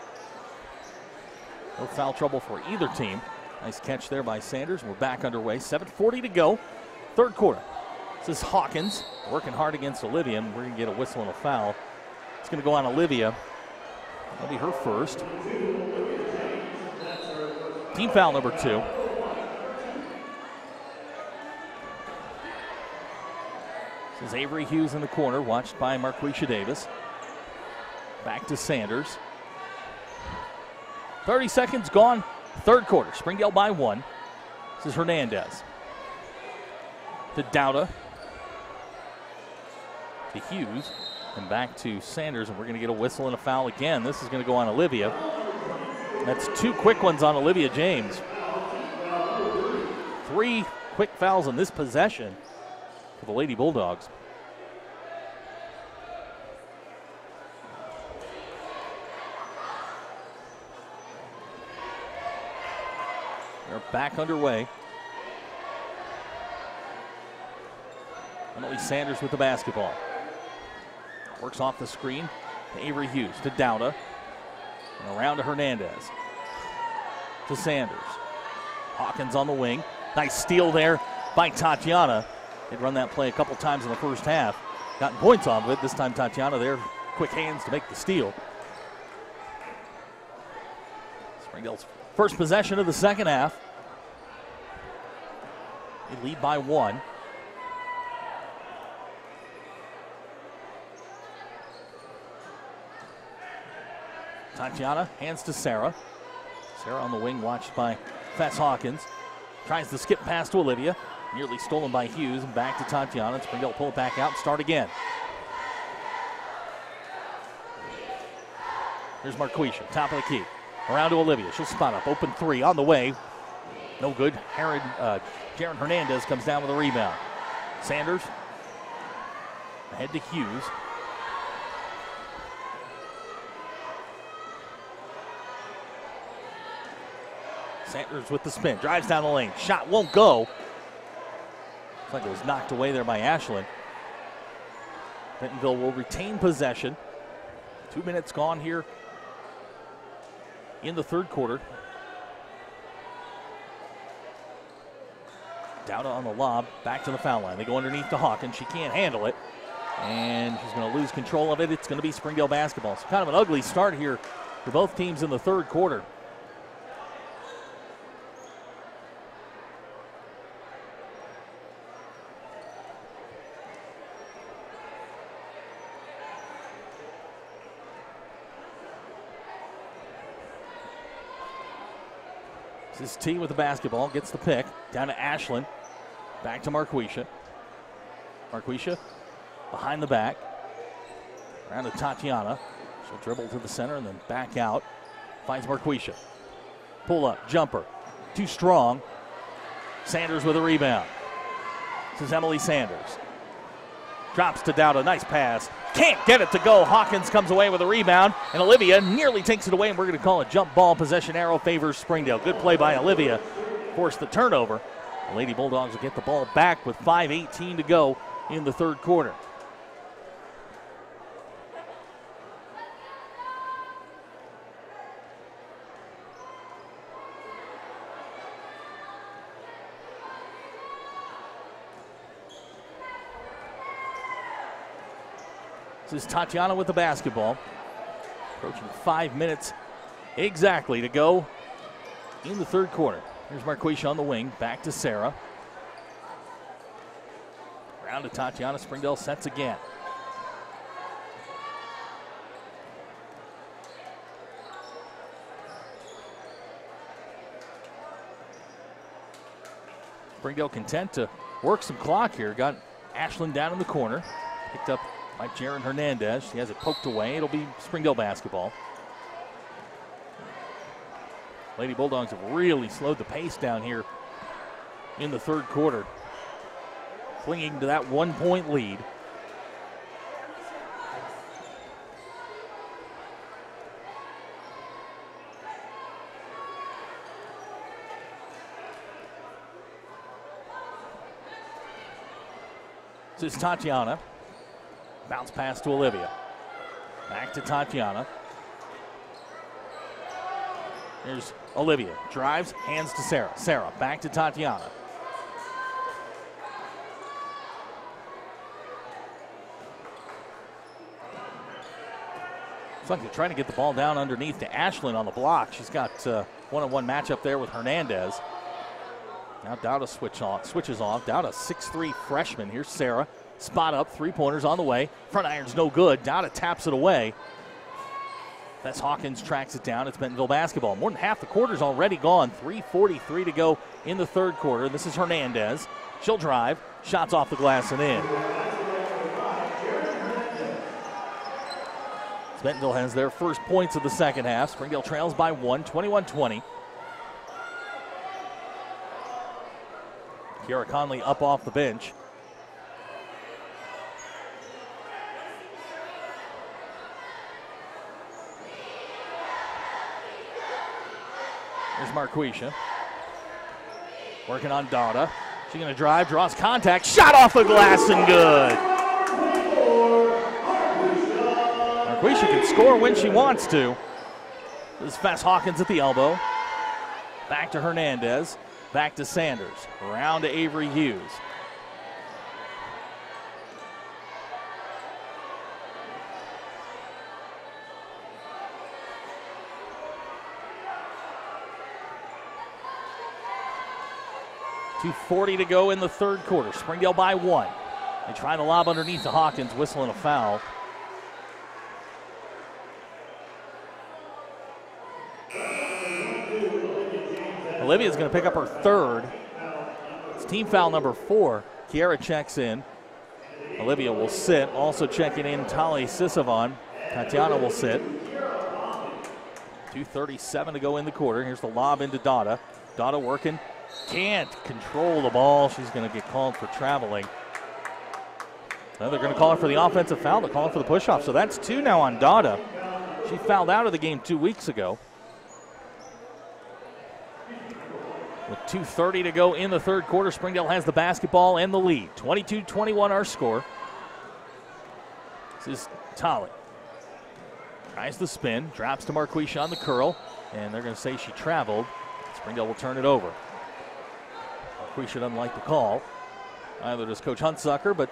No foul trouble for either team. Nice catch there by Sanders. We're back underway. 7:40 to go. Third quarter. This is Hawkins working hard against Olivia, and we're going to get a whistle and a foul. It's going to go on Olivia. That'll be her first. Team foul number 2. This is Avery Hughes in the corner, watched by Marquisha Davis. Back to Sanders. 30 seconds gone. Third quarter. Springdale by 1. This is Hernandez. To Dowda. To Hughes. And back to Sanders, and we're going to get a whistle and a foul again. This is going to go on Olivia. That's 2 quick ones on Olivia James. 3 quick fouls in this possession for the Lady Bulldogs. They're back underway. Emily Sanders with the basketball. Works off the screen to Avery Hughes, to Dowda. And around to Hernandez. To Sanders. Hawkins on the wing. Nice steal there by Tatiana. They'd run that play a couple times in the first half. Gotten points off of it. This time Tatiana there. Quick hands to make the steal. Springdale's first possession of the second half. They lead by 1. Tatiana hands to Sarah. Sarah on the wing, watched by Fess Hawkins. Tries to skip pass to Olivia. Nearly stolen by Hughes, and back to Tatiana. Springdale pull it back out and start again. Here's Marquisha, top of the key. Around to Olivia. She'll spot up. Open 3 on the way. No good. Jaron Hernandez comes down with a rebound. Sanders ahead to Hughes. Sanders with the spin. Drives down the lane. Shot won't go. Looks like it was knocked away there by Ashland. Bentonville will retain possession. 2 minutes gone here in the third quarter. Dowda on the lob, back to the foul line. They go underneath to Hawkins. She can't handle it, and she's going to lose control of it. It's going to be Springdale basketball. So kind of an ugly start here for both teams in the third quarter. This is T with the basketball, gets the pick, down to Ashlyn, back to Marquisha. Marquisha behind the back, around to Tatiana. She'll dribble to the center and then back out. Finds Marquisha. Pull up, jumper, too strong. Sanders with a rebound. This is Emily Sanders. Drops to Dowda, nice pass. Can't get it to go. Hawkins comes away with a rebound, and Olivia nearly takes it away, and we're going to call a jump ball. Possession arrow favors Springdale. Good play by Olivia. Forced the turnover. The Lady Bulldogs will get the ball back with 5:18 to go in the third quarter. This is Tatiana with the basketball. Approaching 5 minutes exactly to go in the third quarter. Here's Marquisha on the wing. Back to Sarah. Round to Tatiana. Springdale sets again. Springdale content to work some clock here. Got Ashlyn down in the corner. Picked up by Jaren Hernandez. She has it poked away. It'll be Springdale basketball. Lady Bulldogs have really slowed the pace down here in the third quarter, clinging to that 1 point lead. This is Tatiana. Bounce pass to Olivia. Back to Tatiana. Here's Olivia. Drives, hands to Sarah. Sarah, back to Tatiana. It's like they're trying to get the ball down underneath to Ashlyn on the block. She's got one-on-one matchup there with Hernandez. Now Dowda switches off. Dowda, 6'3" freshman. Here's Sarah. Spot up, three-pointers on the way. Front iron's no good. Dowda taps it away. That's Hawkins tracks it down. It's Bentonville basketball. More than half the quarter's already gone. 3:43 to go in the third quarter. This is Hernandez. She'll drive. Shots off the glass and in. Bentonville has their first points of the second half. Springdale trails by 1, 21-20. Kiara Conley up off the bench. Here's Marquisha. Working on Dowda. She's going to drive, draws contact. Shot off the glass and good. Marquisha can score when she wants to. This is Fess Hawkins at the elbow. Back to Hernandez. Back to Sanders. Around to Avery Hughes. .240 to go in the third quarter. Springdale by 1. They try the lob underneath to Hawkins, whistling a foul. Olivia's going to pick up her third. It's team foul number 4. Kiara checks in. Olivia will sit. Also checking in Tali Sisavan. Tatiana will sit. 2:37 to go in the quarter. Here's the lob into Dowda. Dowda working. Can't control the ball. She's going to get called for traveling. Now they're going to call her for the offensive foul. They're calling for the push-off. So that's 2 now on Dowda. She fouled out of the game 2 weeks ago. With 2:30 to go in the third quarter, Springdale has the basketball and the lead. 22-21 our score. This is Tali. Tries the spin, drops to Marquisha on the curl, and they're going to say she traveled. Springdale will turn it over. Marquisha doesn't like the call. Either does Coach Huntzucker, but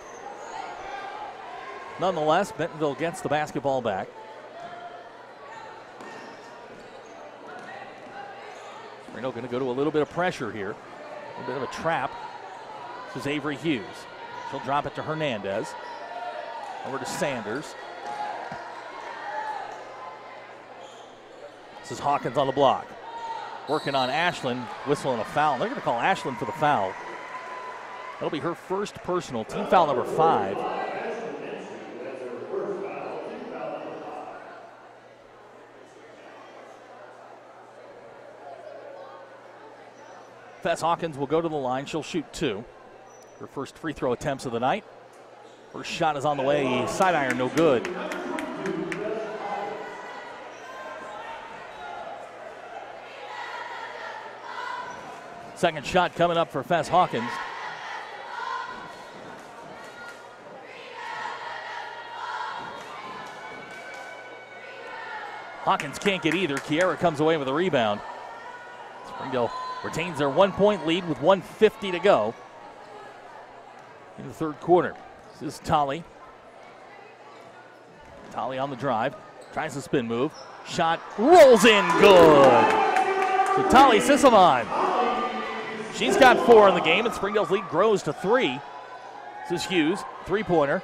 nonetheless, Bentonville gets the basketball back. Springdale going to go to a little bit of pressure here. A little bit of a trap. This is Avery Hughes. She'll drop it to Hernandez. Over to Sanders. This is Hawkins on the block. working on Ashlyn, whistling a foul. They're going to call Ashlyn for the foul. That'll be her first personal, team foul number 5. Fess Hawkins will go to the line. She'll shoot 2. Her first free throw attempts of the night. First shot is on the way. Side iron, no good. Second shot coming up for Fess Hawkins. Hawkins can't get either. Kiera comes away with a rebound. Springdale retains their 1-point lead with 1:50 to go in the third quarter. This is Tolly. Tolly on the drive. Tries the spin move. Shot rolls in good. So Tolly Sisselman. She's got 4 in the game, and Springdale's lead grows to 3. This is Hughes. 3-pointer.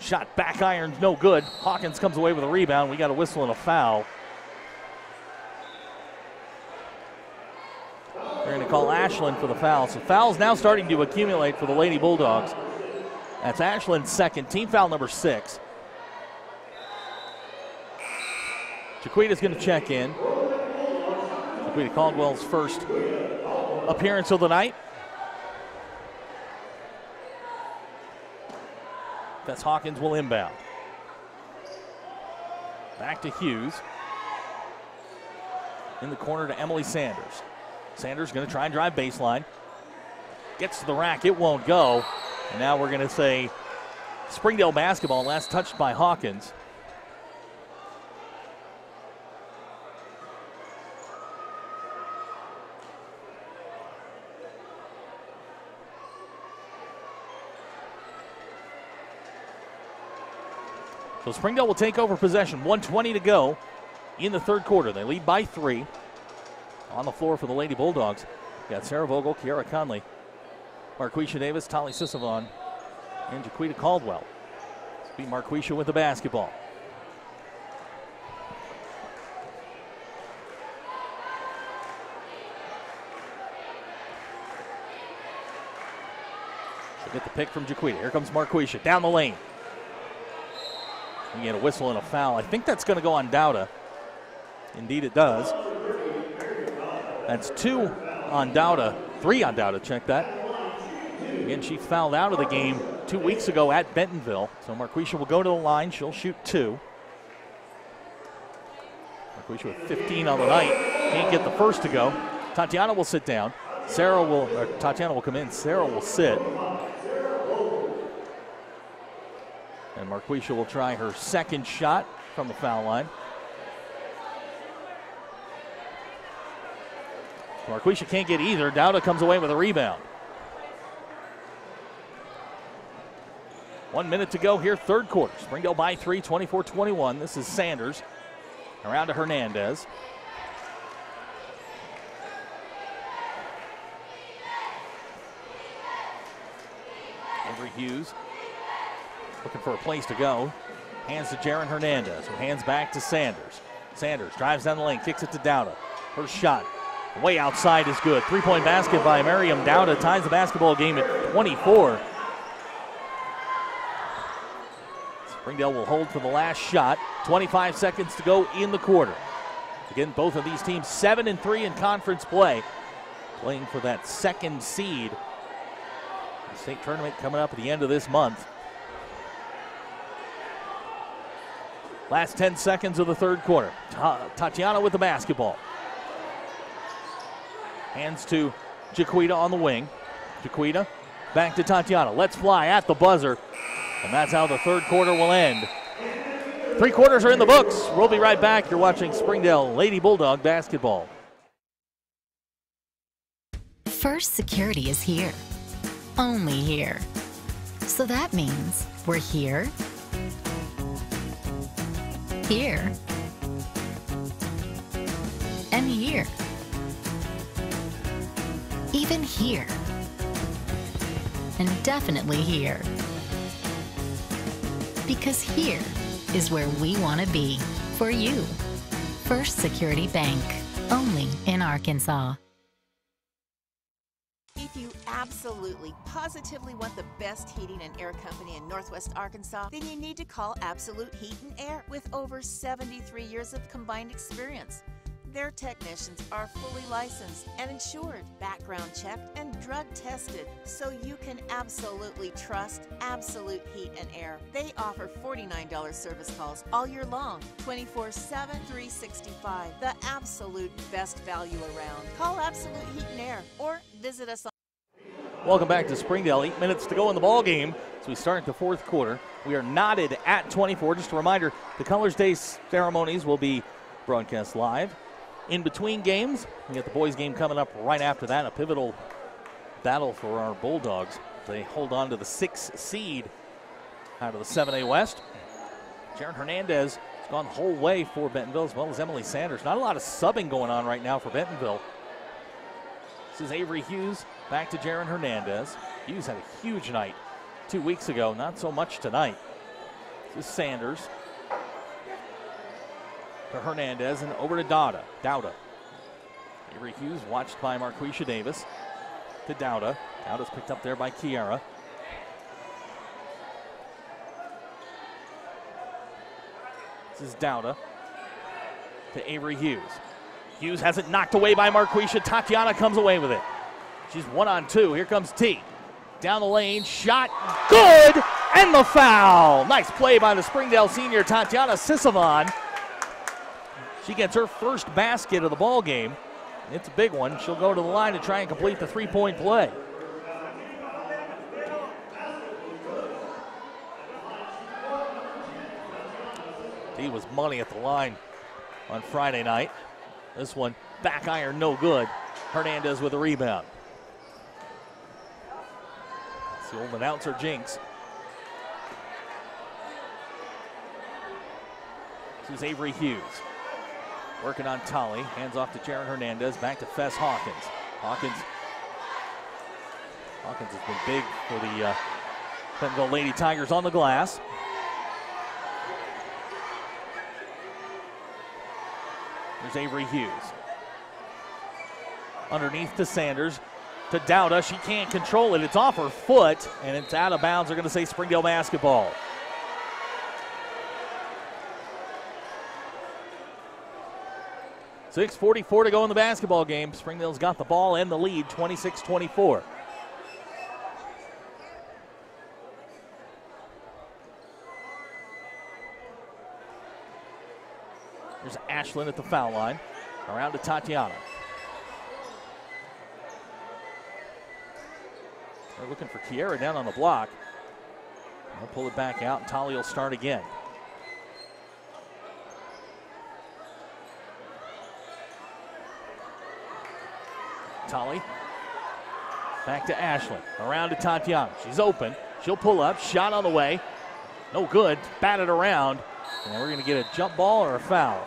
Shot back irons, no good. Hawkins comes away with a rebound. We got a whistle and a foul. They're going to call Ashlyn for the foul. So fouls now starting to accumulate for the Lady Bulldogs. That's Ashlyn's second, team foul number 6. Jaquita's going to check in. Jaquita Caldwell's first appearance of the night. Fess Hawkins will inbound. Back to Hughes. In the corner to Emily Sanders. Sanders going to try and drive baseline. Gets to the rack, it won't go. And now we're going to say Springdale basketball, last touched by Hawkins. So Springdale will take over possession. 1:20 to go in the third quarter. They lead by 3. On the floor for the Lady Bulldogs, we got Sarah Vogel, Kiara Conley, Marquisha Davis, Tolly Sisselman, and Jaquita Caldwell. This will be Marquisha with the basketball. She'll get the pick from Jaquita. Here comes Marquisha down the lane. We get a whistle and a foul. I think that's going to go on Dowda. Indeed it does. That's 2 on Dowda, 3 on Dowda, check that. Again, she fouled out of the game 2 weeks ago at Bentonville. So Marquisha will go to the line, she'll shoot 2. Marquisha with 15 on the night, can't get the first to go. Tatiana will sit down. Tatiana will come in, Sarah will sit. And Marquisha will try her second shot from the foul line. Marquisha can't get either. Dowda comes away with a rebound. 1 minute to go here, third quarter. Springdale by 3, 24-21. This is Sanders. Around to Hernandez. Avery Hughes looking for a place to go. Hands to Jaron Hernandez, who hands back to Sanders. Sanders drives down the lane, kicks it to Dowda. First shot. Way outside is good. 3-point basket by Miriam Dowda ties the basketball game at 24. Springdale will hold for the last shot. 25 seconds to go in the quarter. Again, both of these teams 7-3 in conference play. Playing for that second seed. The state tournament coming up at the end of this month. Last 10 seconds of the third quarter. Tatiana with the basketball. Hands to Jaquita on the wing. Jaquita back to Tatiana. Let's fly at the buzzer. And that's how the third quarter will end. 3 quarters are in the books. We'll be right back. You're watching Springdale Lady Bulldog basketball. First Security is here. Only here. So that means we're here. Here. And here. Even here. And definitely here. Because here is where we want to be for you. First Security Bank. only in Arkansas. If you absolutely, positively want the best heating and air company in Northwest Arkansas, then you need to call Absolute Heat and Air with over 73 years of combined experience. Their technicians are fully licensed and insured, background checked, and drug tested, so you can absolutely trust Absolute Heat and Air. They offer $49 service calls all year long, 24/7, 365. The absolute best value around. Call Absolute Heat and Air or visit us on. Welcome back to Springdale. 8 minutes to go in the ball game as we start the fourth quarter. We are knotted at 24. Just a reminder, the Colors Day ceremonies will be broadcast live. In between games, we got the boys game coming up right after that, a pivotal battle for our Bulldogs. They hold on to the 6th seed out of the 7A West. Jaron Hernandez has gone the whole way for Bentonville, as well as Emily Sanders. Not a lot of subbing going on right now for Bentonville. This is Avery Hughes back to Jaron Hernandez. Hughes had a huge night 2 weeks ago, not so much tonight. This is Sanders to Hernandez and over to Dowda. Avery Hughes watched by Marquisha Davis to Dowda. Dowda's picked up there by Kiara. This is Dowda to Avery Hughes. Hughes has it knocked away by Marquisha. Tatiana comes away with it. She's 1-on-2. Here comes T. Down the lane, shot, good, and the foul. Nice play by the Springdale senior Tatiana Sisavan. She gets her first basket of the ball game. It's a big one. She'll go to the line to try and complete the three-point play. T was money at the line on Friday night. This one, back iron, no good. Hernandez with a rebound. That's the old announcer jinx. This is Avery Hughes. Working on Tolly, hands off to Jaron Hernandez, back to Fess Hawkins. Hawkins has been big for the Bentonville Lady Tigers on the glass. There's Avery Hughes. Underneath to Sanders, to Dowda. She can't control it. It's off her foot, and it's out of bounds. They're going to say Springdale basketball. .6:44 to go in the basketball game. Springdale's got the ball and the lead, 26-24. There's Ashlyn at the foul line. Around to Tatiana. They're looking for Kiera down on the block. They'll pull it back out, and Tolly will start again. Tolly back to Ashlyn. Around to Tatiana. She's open. She'll pull up. Shot on the way. No good. Batted around. And we're going to get a jump ball or a foul.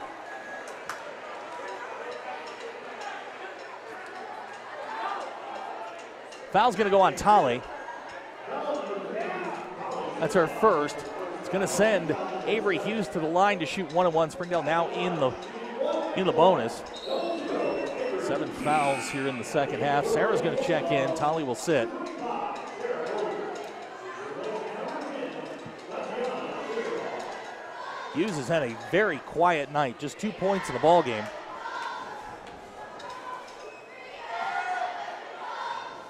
Foul's going to go on Tolly. That's her first. It's going to send Avery Hughes to the line to shoot 1-on-1. Springdale now in the bonus. 7 fouls here in the second half. Sarah's going to check in. Tolly will sit. Hughes has had a very quiet night. Just 2 points in the ball game.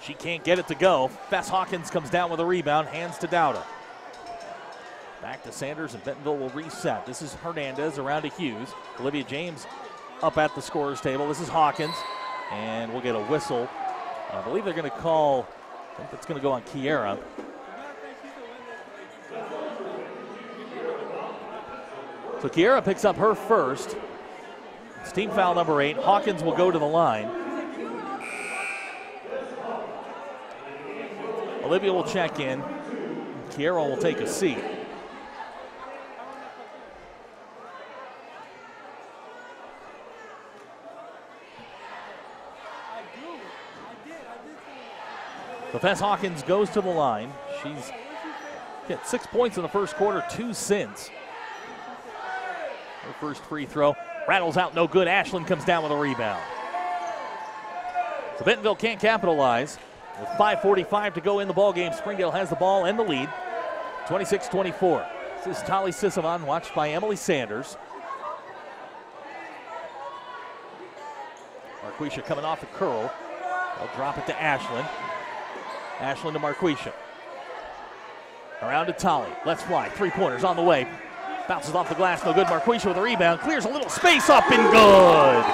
She can't get it to go. Fess Hawkins comes down with a rebound. Hands to Dowda. Back to Sanders, and Bentonville will reset. This is Hernandez around to Hughes. Olivia James up at the scorer's table. This is Hawkins, and we'll get a whistle. I believe they're going to call, I think that's going to go on Kiera. So Kiera picks up her first. It's team foul number 8. Hawkins will go to the line. Olivia will check in. Kiera will take a seat. So Fess Hawkins goes to the line. She's hit 6 points in the first quarter, 2 since. Her first free throw Rattles out, no good. Ashland comes down with a rebound. So Bentonville can't capitalize. With 5:45 to go in the ball game, Springdale has the ball and the lead, 26-24. This is Tali Sisavon, watched by Emily Sanders. Marquisha coming off the curl. They'll drop it to Ashland. Ashland to Marquisha. Around to Tali. Let's fly. Three-pointers on the way. Bounces off the glass, no good. Marquisha with a rebound. Clears a little space up and good.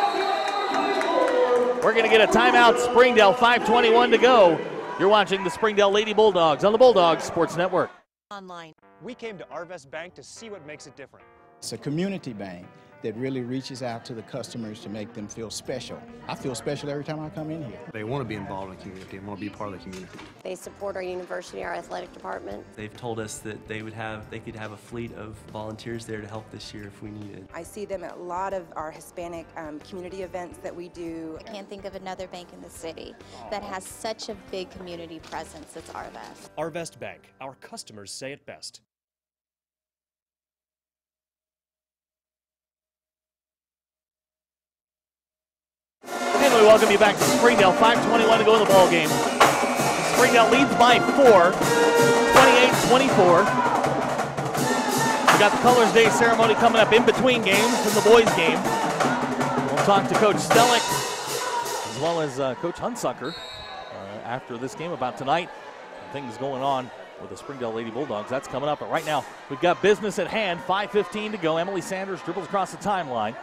We're going to get a timeout. Springdale, 5:21 to go. You're watching the Springdale Lady Bulldogs on the Bulldogs Sports Network. Online. We came to Arvest Bank to see what makes it different. It's a community bank that really reaches out to the customers to make them feel special. I feel special every time I come in here. They want to be involved in the community and want to be part of the community. They support our university, our athletic department. They've told us that they could have a fleet of volunteers there to help this year if we needed. I see them at a lot of our Hispanic community events that we do. I can't think of another bank in the city that has such a big community presence as Arvest. Arvest Bank, our customers say it best. And we welcome you back to Springdale. 5:21 to go in the ball game. Springdale leads by 4, 28-24. We got the Colors Day ceremony coming up in between games in the boys' game. We'll talk to Coach Stellick as well as Coach Hunsucker after this game about tonight. Things going on with the Springdale Lady Bulldogs. That's coming up. But right now, we've got business at hand. 5:15 to go. Emily Sanders dribbles across the timeline.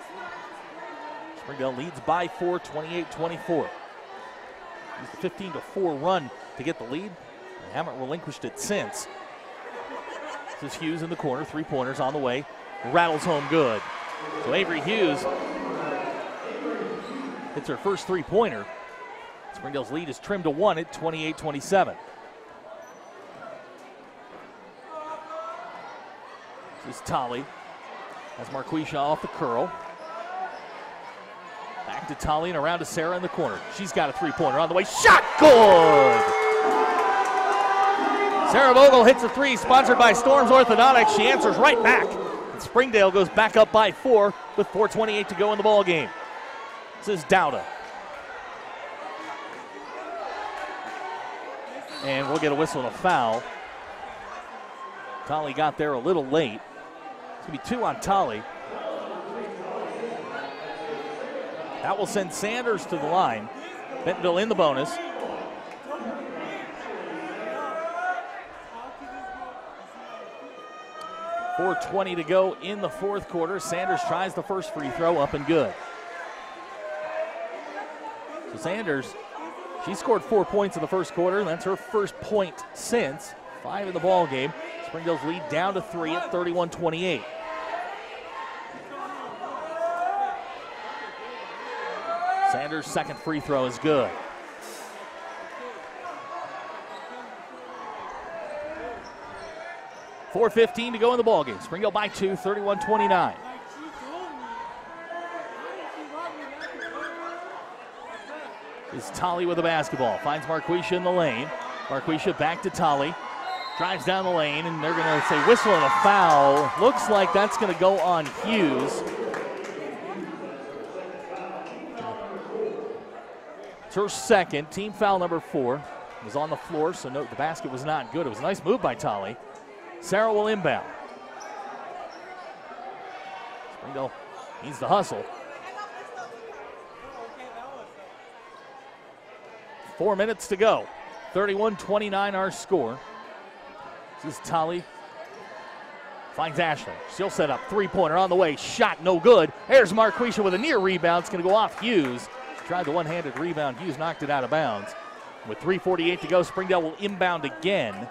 Springdale leads by 4, 28-24. Used the 15-4 run to get the lead. They haven't relinquished it since. This is Hughes in the corner, three-pointers on the way. Rattles home good. So Avery Hughes hits her first three-pointer. Springdale's lead is trimmed to 1 at 28-27. This is Tali. Has Marquisha off the curl. Back to Tali and around to Sarah in the corner. She's got a three-pointer on the way. Shot good! Sarah Vogel hits a three, sponsored by Storms Orthodontics. She answers right back. And Springdale goes back up by 4 with 4:28 to go in the ball game. This is Dowda. And we'll get a whistle and a foul. Tali got there a little late. It's going to be 2 on Tali. That will send Sanders to the line. Bentonville in the bonus. .420 to go in the fourth quarter. Sanders tries the first free throw, up and good. So Sanders, she scored 4 points in the first quarter, and that's her first point since. 5 in the ball game. Springdale's lead down to 3 at 31-28. Sanders' second free throw is good. .415 to go in the ballgame. Springdale by 2, 31-29. Is Tali with the basketball. Finds Marquisha in the lane. Marquisha back to Tali. Drives down the lane, and they're going to say whistle and a foul. Looks like that's going to go on Hughes. It's her second. Team foul number 4. Was on the floor, so note the basket was not good. It was a nice move by Tali. Sarah will inbound. Springdale needs to hustle. 4 minutes to go. 31-29 our score. This is Tali. Finds Ashland. She'll set up. Three-pointer on the way. Shot no good. There's Marquisha with a near rebound. It's going to go off Hughes. Tried the one-handed rebound. Hughes knocked it out of bounds. With 3:48 to go, Springdale will inbound again.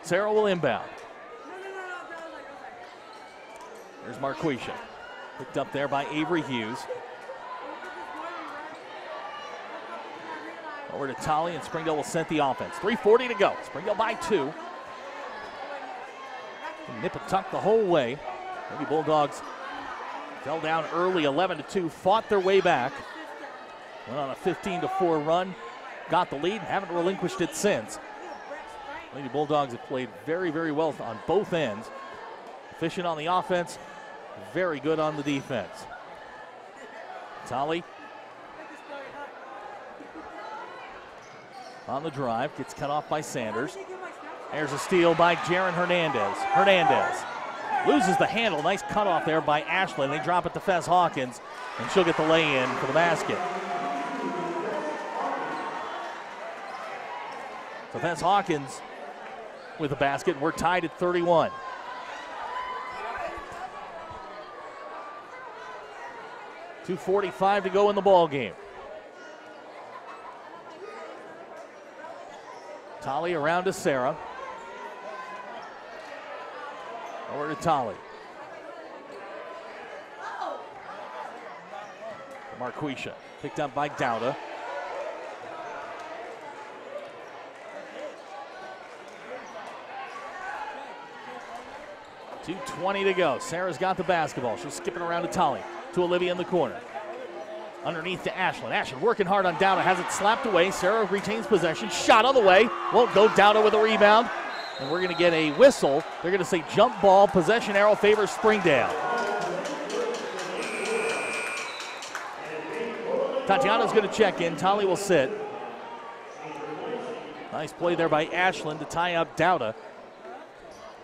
Sarah will inbound. There's Marquisha. Picked up there by Avery Hughes. Over to Tali, and Springdale will set the offense. 3:40 to go. Springdale by 2. Nip and tuck the whole way. Maybe Bulldogs fell down early, 11-2, fought their way back. Went on a 15-4 run, got the lead, and haven't relinquished it since. Lady Bulldogs have played very, very well on both ends. Efficient on the offense, very good on the defense. Tolly on the drive, gets cut off by Sanders. There's a steal by Jaron Hernandez. Hernandez loses the handle. Nice cutoff there by Ashland. They drop it to Fess Hawkins, and she'll get the lay-in for the basket. So Fess Hawkins with the basket, and we're tied at 31. .245 to go in the ball game. Tolly around to Sarah. Over to Tolly. Marquisha picked up by Dowda. .220 to go. Sarah's got the basketball. She's skipping around to Tolly. To Olivia in the corner. Underneath to Ashland. Ashland working hard on Dowda. Has it slapped away. Sarah retains possession. Shot on the way. Won't go. Dowda with a rebound. And we're going to get a whistle. They're going to say jump ball. Possession arrow favors Springdale. Tatiana's going to check in. Tolly will sit. Nice play there by Ashland to tie up Dowda.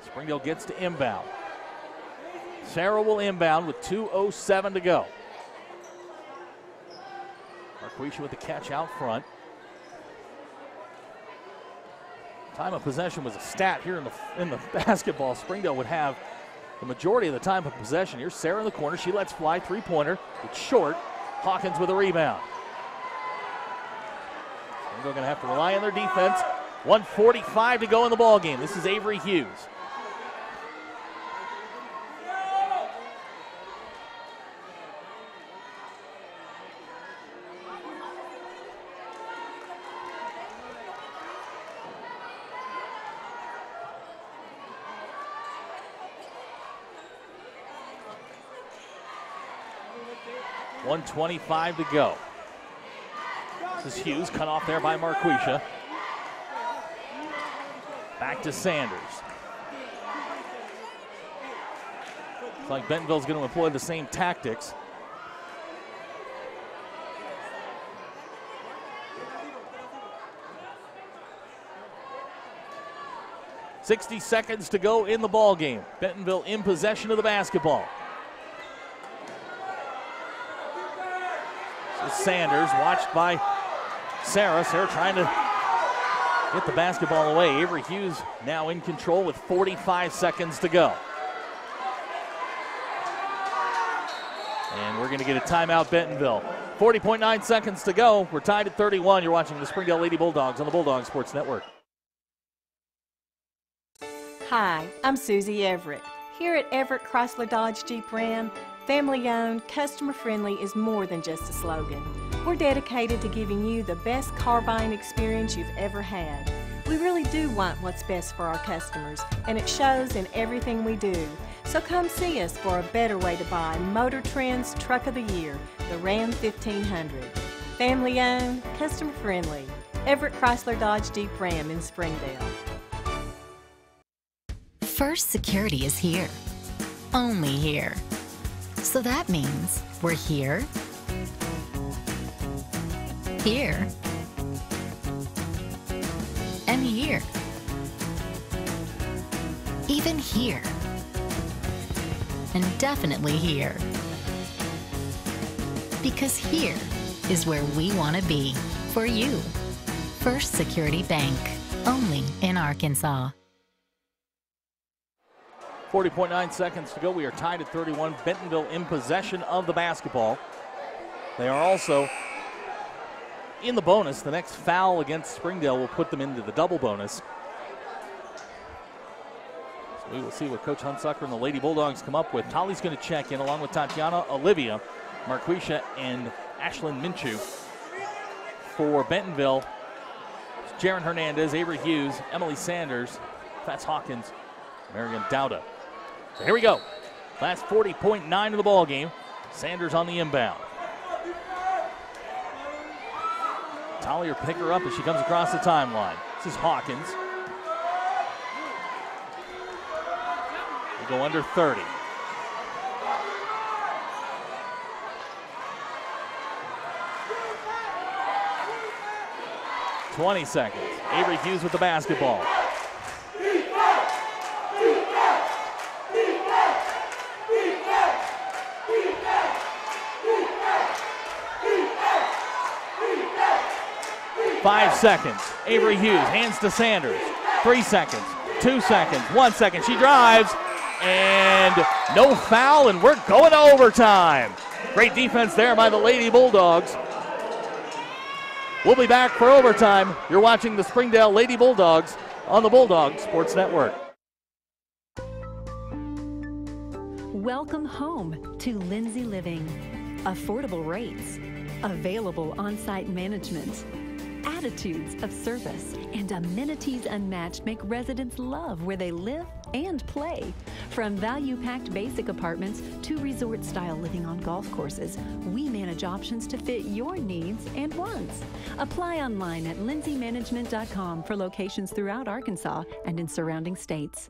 Springdale gets to inbound. Sarah will inbound with 2:07 to go. Marquisha with the catch out front. Time of possession was a stat here in the basketball. Springdale would have the majority of the time of possession. Here's Sarah in the corner. She lets fly, three-pointer. It's short. Hawkins with a rebound. Springdale going to have to rely on their defense. 1:45 to go in the ball game. This is Avery Hughes. .125 to go. This is Hughes, cut off there by Marquisha. Back to Sanders. Looks like Bentonville's going to employ the same tactics. .60 seconds to go in the ball game. Bentonville in possession of the basketball. Sanders, watched by Sarah. Sarah trying to get the basketball away. Avery Hughes now in control with 45 seconds to go. And we're going to get a timeout, Bentonville. 40.9 seconds to go. We're tied at 31. You're watching the Springdale Lady Bulldogs on the Bulldog Sports Network. Hi, I'm Susie Everett. Here at Everett Chrysler Dodge Jeep Ram, family-owned, customer-friendly is more than just a slogan. We're dedicated to giving you the best car buying experience you've ever had. We really do want what's best for our customers, and it shows in everything we do. So come see us for a better way to buy Motor Trend's Truck of the Year, the Ram 1500. Family-owned, customer-friendly. Everett Chrysler Dodge Jeep Ram in Springdale. First Security is here. Only here. So that means we're here, here, and here. Even here. And definitely here. Because here is where we want to be for you. First Security Bank, only in Arkansas. 40.9 seconds to go. We are tied at 31. Bentonville in possession of the basketball. They are also in the bonus. The next foul against Springdale will put them into the double bonus. So we will see what Coach Hunsucker and the Lady Bulldogs come up with. Tolly's going to check in along with Tatiana, Olivia, Marquisha, and Ashlyn Minshew. For Bentonville, it's Jaron Hernandez, Avery Hughes, Emily Sanders, Fats Hawkins, Marion Dowda. So here we go. Last 40.9 of the ball game. Sanders on the inbound. Tolly will pick her up as she comes across the timeline. This is Hawkins. go under 30. "20 seconds. Avery Hughes with the basketball. "5 seconds. Avery Hughes hands to Sanders. 3 seconds, 2 seconds, 1 second. She drives, and no foul, and we're going to overtime. Great defense there by the Lady Bulldogs. We'll be back for overtime. You're watching the Springdale Lady Bulldogs on the Bulldog Sports Network. Welcome home to Lindsay Living. Affordable rates, available on-site management, attitudes of service, and amenities unmatched make residents love where they live and play. From value-packed basic apartments to resort-style living on golf courses, we manage options to fit your needs and wants. Apply online at lindsaymanagement.com for locations throughout Arkansas and in surrounding states.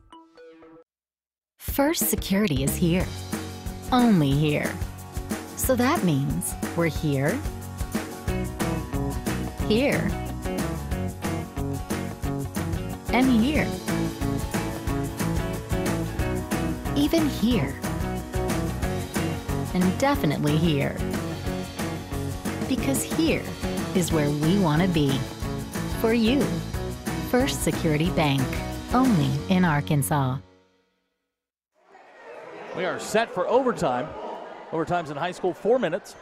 First Security is here. Only here. So that means we're here, here, and here. Even here. And definitely here. Because here is where we want to be. For you. First Security Bank. Only in Arkansas. We are set for overtime. Overtime's in high school, 4 minutes.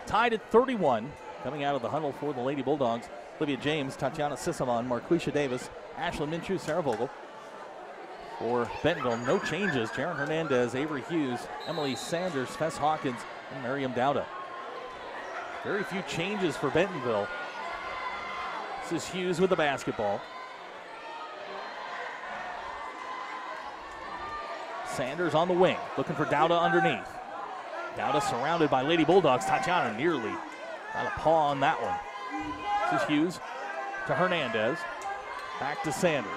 Tied at 31. Coming out of the huddle for the Lady Bulldogs, Olivia James, Tatiana Sissamon, Marquisha Davis, Ashlyn Minshew, Sarah Vogel. For Bentonville, no changes. Jaron Hernandez, Avery Hughes, Emily Sanders, Fess Hawkins, and Miriam Dowda. Very few changes for Bentonville. This is Hughes with the basketball. Sanders on the wing, looking for Dowda underneath. Dowda surrounded by Lady Bulldogs. Tatiana nearly got a paw on that one. This is Hughes to Hernandez. Back to Sanders.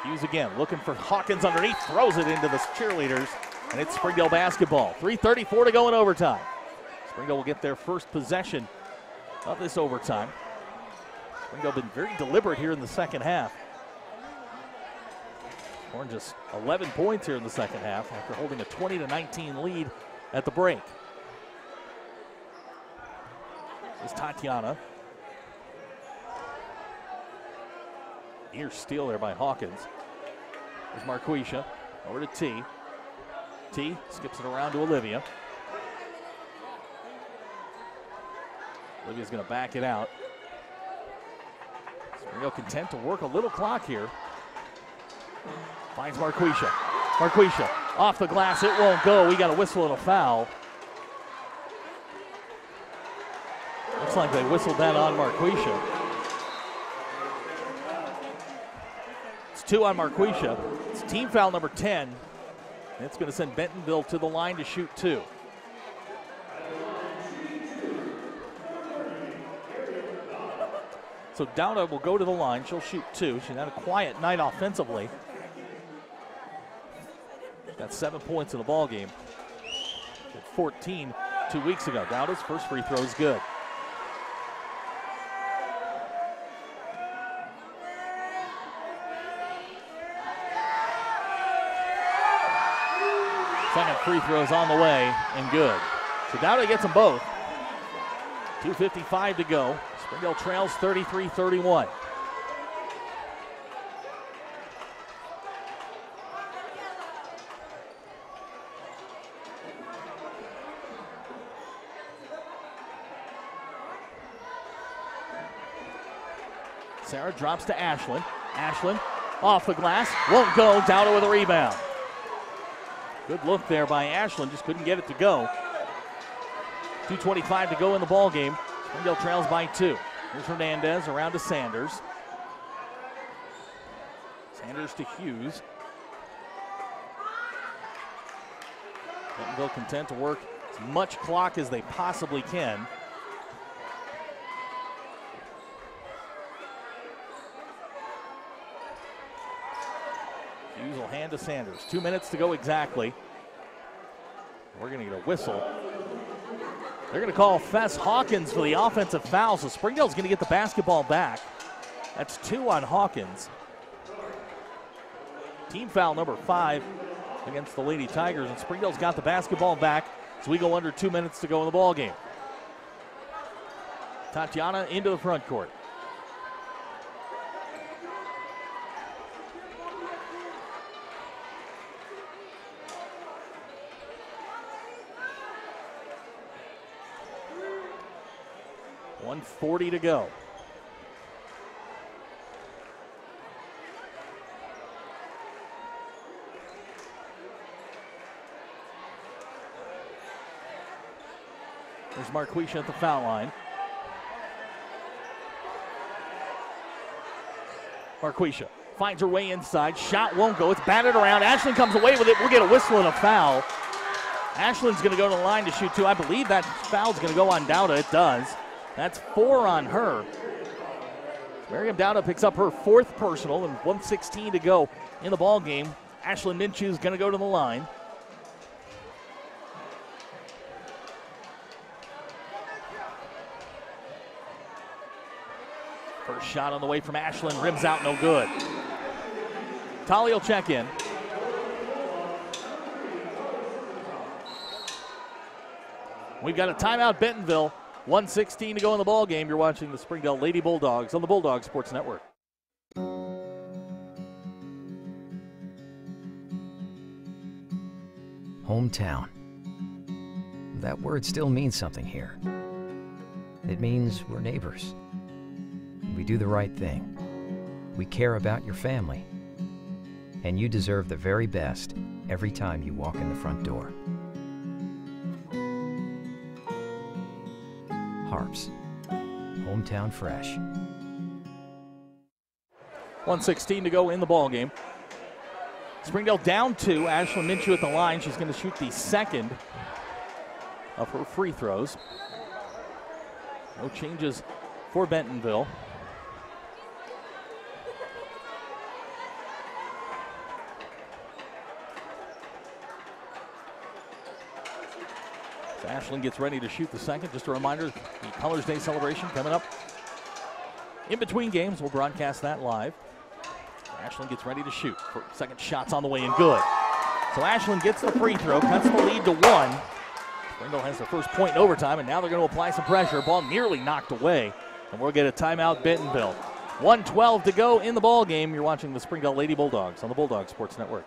Hughes again, looking for Hawkins underneath. Throws it into the cheerleaders, and it's Springdale basketball. 3:34 to go in overtime. Springdale will get their first possession of this overtime. Springdale been very deliberate here in the second half. Scoring just 11 points here in the second half after holding a 20-19 lead at the break. This is Tatiana. Near steal there by Hawkins. There's Marquisha. Over to T. T skips it around to Olivia. Olivia's going to back it out. Springdale content to work a little clock here. Finds Marquisha. Marquisha off the glass. It won't go. We got a whistle and a foul. Looks like they whistled that on Marquisha. It's 2 on Marquisha. It's team foul number 10. And it's going to send Bentonville to the line to shoot 2. So Dowda will go to the line. She'll shoot 2. She's had a quiet night offensively. Got 7 points in the ball game. 14 2 weeks ago. Dowda's first free throw is good. Second free throw is on the way and good. So Dowda gets them both. 2:55 to go. Springdale trails 33-31. Sarah drops to Ashlyn. Ashlyn off the glass, won't go. Dowda with a rebound. Good look there by Ashlyn, just couldn't get it to go. 2:25 to go in the ball game. Springdale trails by 2. Here's Hernandez around to Sanders. Sanders to Hughes. Bentonville content to work as much clock as they possibly can. Hughes will will hand to Sanders. 2 minutes to go exactly. We're going to get a whistle. They're going to call Fess Hawkins for the offensive foul, so Springdale's going to get the basketball back. That's 2 on Hawkins. Team foul number 5 against the Lady Tigers, and Springdale's got the basketball back as we go under 2 minutes to go in the ball game. Tatiana into the front court. .140 to go. There's Marquisha at the foul line. Marquisha finds her way inside. Shot won't go. It's batted around. Ashland comes away with it. We'll get a whistle and a foul. Ashland's going to go to the line to shoot 2. I believe that foul's going to go on Dowda. It does. That's 4 on her. Miriam Dowda picks up her 4th personal, and 1:16 to go in the ball game. Ashland Minshew is going to go to the line. First shot on the way from Ashland, rims out, no good. Tolly will check in. We've got a timeout, Bentonville. 1:16 to go in the ball game. You're watching the Springdale Lady Bulldogs on the Bulldog Sports Network. Hometown. That word still means something here. It means we're neighbors. We do the right thing. We care about your family. And you deserve the very best every time you walk in the front door. HAR-BER. Hometown fresh. 1:16 to go in the ball game. Springdale down 2. Ashland Minshew at the line. She's going to shoot the 2nd of her free throws. No changes for Bentonville. So Ashland gets ready to shoot the 2nd. Just a reminder, the Colors Day celebration coming up in between games. We'll broadcast that live. Ashland gets ready to shoot. 2nd shot's on the way and good. So Ashland gets the free throw, cuts the lead to 1. Springdale has their first point in overtime, and now they're going to apply some pressure. Ball nearly knocked away, and we'll get a timeout, Bentonville. 1:12 to go in the ball game. You're watching the Springdale Lady Bulldogs on the Bulldog Sports Network.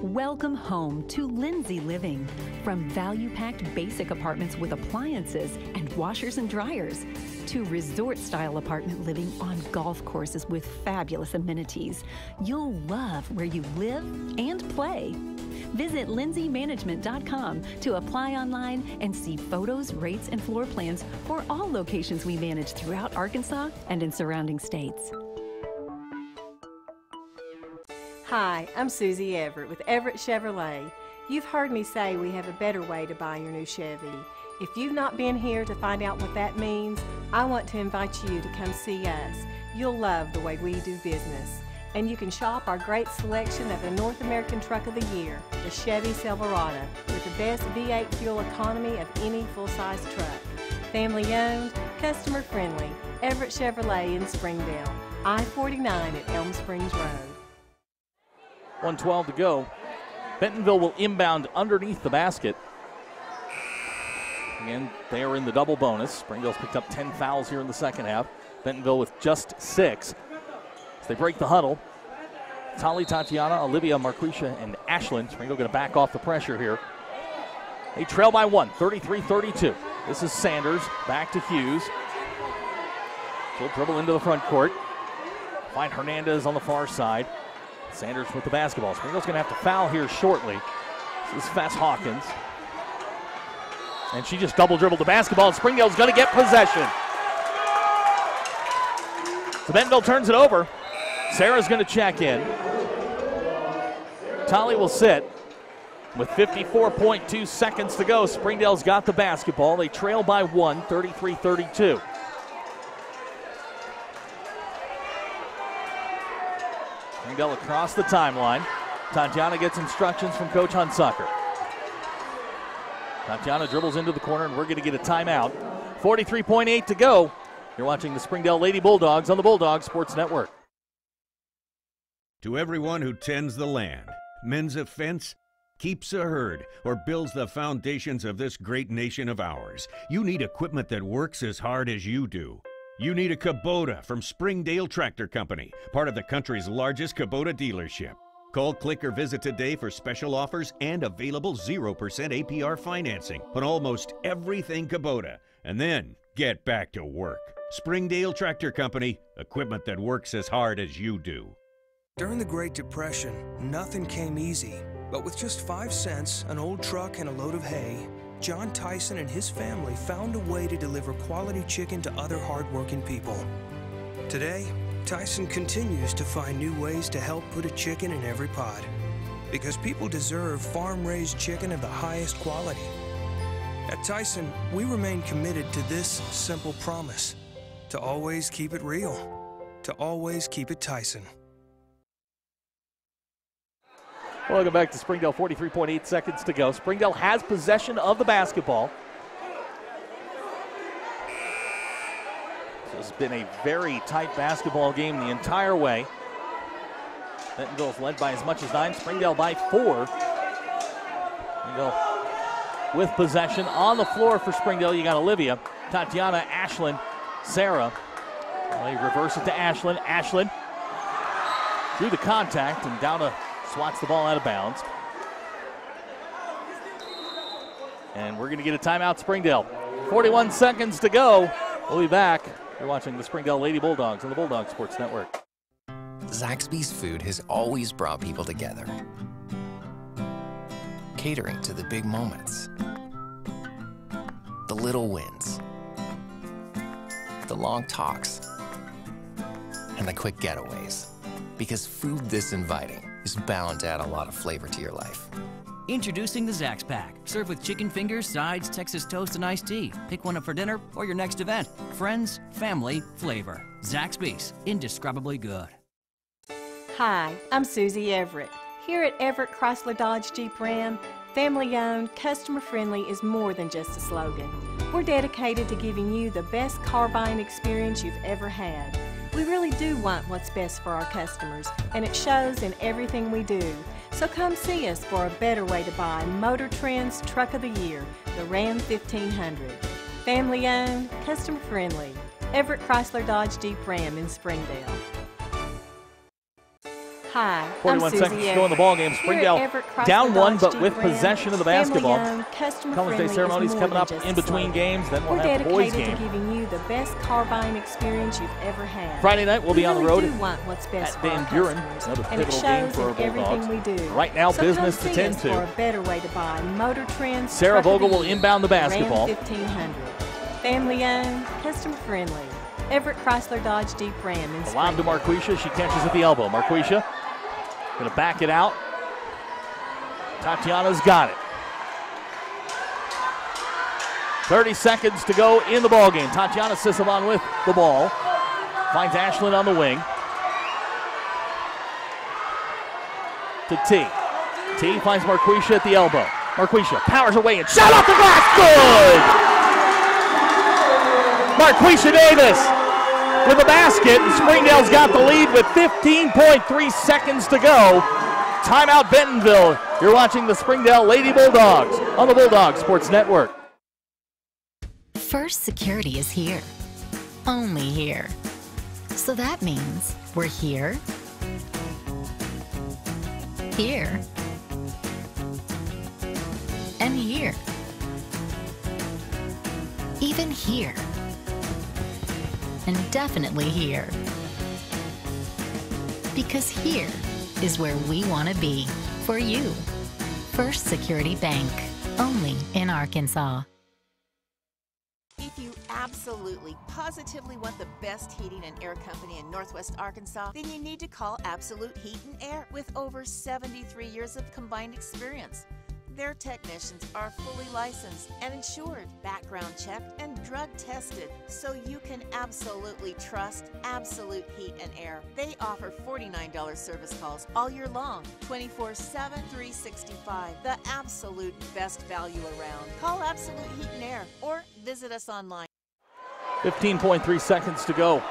Welcome home to Lindsay Living. From value-packed basic apartments with appliances and washers and dryers to resort-style apartment living on golf courses with fabulous amenities, you'll love where you live and play. Visit lindsaymanagement.com to apply online and see photos, rates, and floor plans for all locations we manage throughout Arkansas and in surrounding states. Hi, I'm Susie Everett with Everett Chevrolet. You've heard me say we have a better way to buy your new Chevy. If you've not been here to find out what that means, I want to invite you to come see us. You'll love the way we do business. And you can shop our great selection of the North American Truck of the Year, the Chevy Silverado, with the best V8 fuel economy of any full-size truck. Family owned, customer friendly, Everett Chevrolet in Springdale, I-49 at Elm Springs Road. 1:12 to go. Bentonville will inbound underneath the basket. Again, they are in the double bonus. Springdale's picked up 10 fouls here in the second half. Bentonville with just 6. As they break the huddle, Tali, Tatiana, Olivia, Marquisha, and Ashland. Springdale going to back off the pressure here. They trail by 1, 33-32. This is Sanders, back to Hughes. She'll dribble into the front court. Find Hernandez on the far side. Sanders with the basketball. Springdale's going to have to foul here shortly. This is Fess Hawkins. And she just double dribbled the basketball, and Springdale's going to get possession. So Bentonville turns it over. Sarah's going to check in. Tolly will sit. With 54.2 seconds to go, Springdale's got the basketball. They trail by 1, 33-32. Springdale across the timeline. Tatiana gets instructions from Coach Hunsucker. Tatiana dribbles into the corner, and we're going to get a timeout. 43.8 to go. You're watching the Springdale Lady Bulldogs on the Bulldog Sports Network. To everyone who tends the land, mends a fence, keeps a herd, or builds the foundations of this great nation of ours, you need equipment that works as hard as you do. You need a Kubota from Springdale Tractor Company, part of the country's largest Kubota dealership. Call, click, or visit today for special offers and available 0% APR financing on almost everything Kubota. And then get back to work. Springdale Tractor Company, equipment that works as hard as you do. During the Great Depression, nothing came easy. But with just 5 cents, an old truck, and a load of hay, John Tyson and his family found a way to deliver quality chicken to other hardworking people. Today, Tyson continues to find new ways to help put a chicken in every pot. Because people deserve farm-raised chicken of the highest quality. At Tyson, we remain committed to this simple promise: to always keep it real, to always keep it Tyson. Welcome back to Springdale, 43.8 seconds to go. Springdale has possession of the basketball. This has been a very tight basketball game the entire way. Bentonville's led by as much as 9, Springdale by 4. Springdale with possession on the floor for Springdale. You got Olivia, Tatiana, Ashlyn, Sarah. They reverse it to Ashlyn. Ashlyn through the contact and down to swats the ball out of bounds. And we're going to get a timeout, Springdale. 41 seconds to go. We'll be back. You're watching the Springdale Lady Bulldogs on the Bulldog Sports Network. Zaxby's food has always brought people together. Catering to the big moments, the little wins, the long talks, and the quick getaways. Because food this inviting is bound to add a lot of flavor to your life. Introducing the Zax Pack. Served with chicken fingers, sides, Texas toast, and iced tea. Pick one up for dinner or your next event. Friends, family, flavor. Zaxby's, indescribably good. Hi, I'm Susie Everett. Here at Everett Chrysler Dodge Jeep Ram, family-owned, customer-friendly is more than just a slogan. We're dedicated to giving you the best car buying experience you've ever had. We really do want what's best for our customers, and it shows in everything we do. So come see us for a better way to buy Motor Trend's Truck of the Year, the Ram 1500. Family-owned, customer-friendly. Everett Chrysler Dodge Jeep Ram in Springdale. Hi, 41 seconds to go in the ball game. Springdale down 1, but with possession of the basketball. College Day ceremonies coming up in between games. Then we'll have the boys game. We're dedicated to giving you the best car buying experience you've ever had. Friday night we'll be on the road at Van Buren. Another pivotal game for our Bulldogs. Right now, business to tend to. For a better way to buy Motor Trend's Sarah Vogel will inbound the basketball. Ram 1500. Family-owned, customer-friendly. Everett Chrysler Dodge Jeep Ram in The lob to Marquisha. She catches at the elbow. Marquisha going to back it out. Tatiana's got it. 30 seconds to go in the ball game. Tatiana Sisavon with the ball. Finds Ashlyn on the wing. To T. T finds Marquisha at the elbow. Marquisha powers away and shot off the glass. Good! Marquisha Davis with a basket, and Springdale's got the lead with 15.3 seconds to go. Timeout Bentonville. You're watching the Springdale Lady Bulldogs on the Bulldog Sports Network. First Security is here. Only here. So that means we're here, here, and here. Even here. And definitely here. Because here is where we want to be for you. First Security Bank, only in Arkansas. If you absolutely, positively want the best heating and air company in Northwest Arkansas, then you need to call Absolute Heat and Air with over 73 years of combined experience. Their technicians are fully licensed and insured, background checked, and drug tested, so you can absolutely trust Absolute Heat and Air. They offer $49 service calls all year long, 24/7, 365. The absolute best value around. Call Absolute Heat and Air or visit us online. 15.3 seconds to go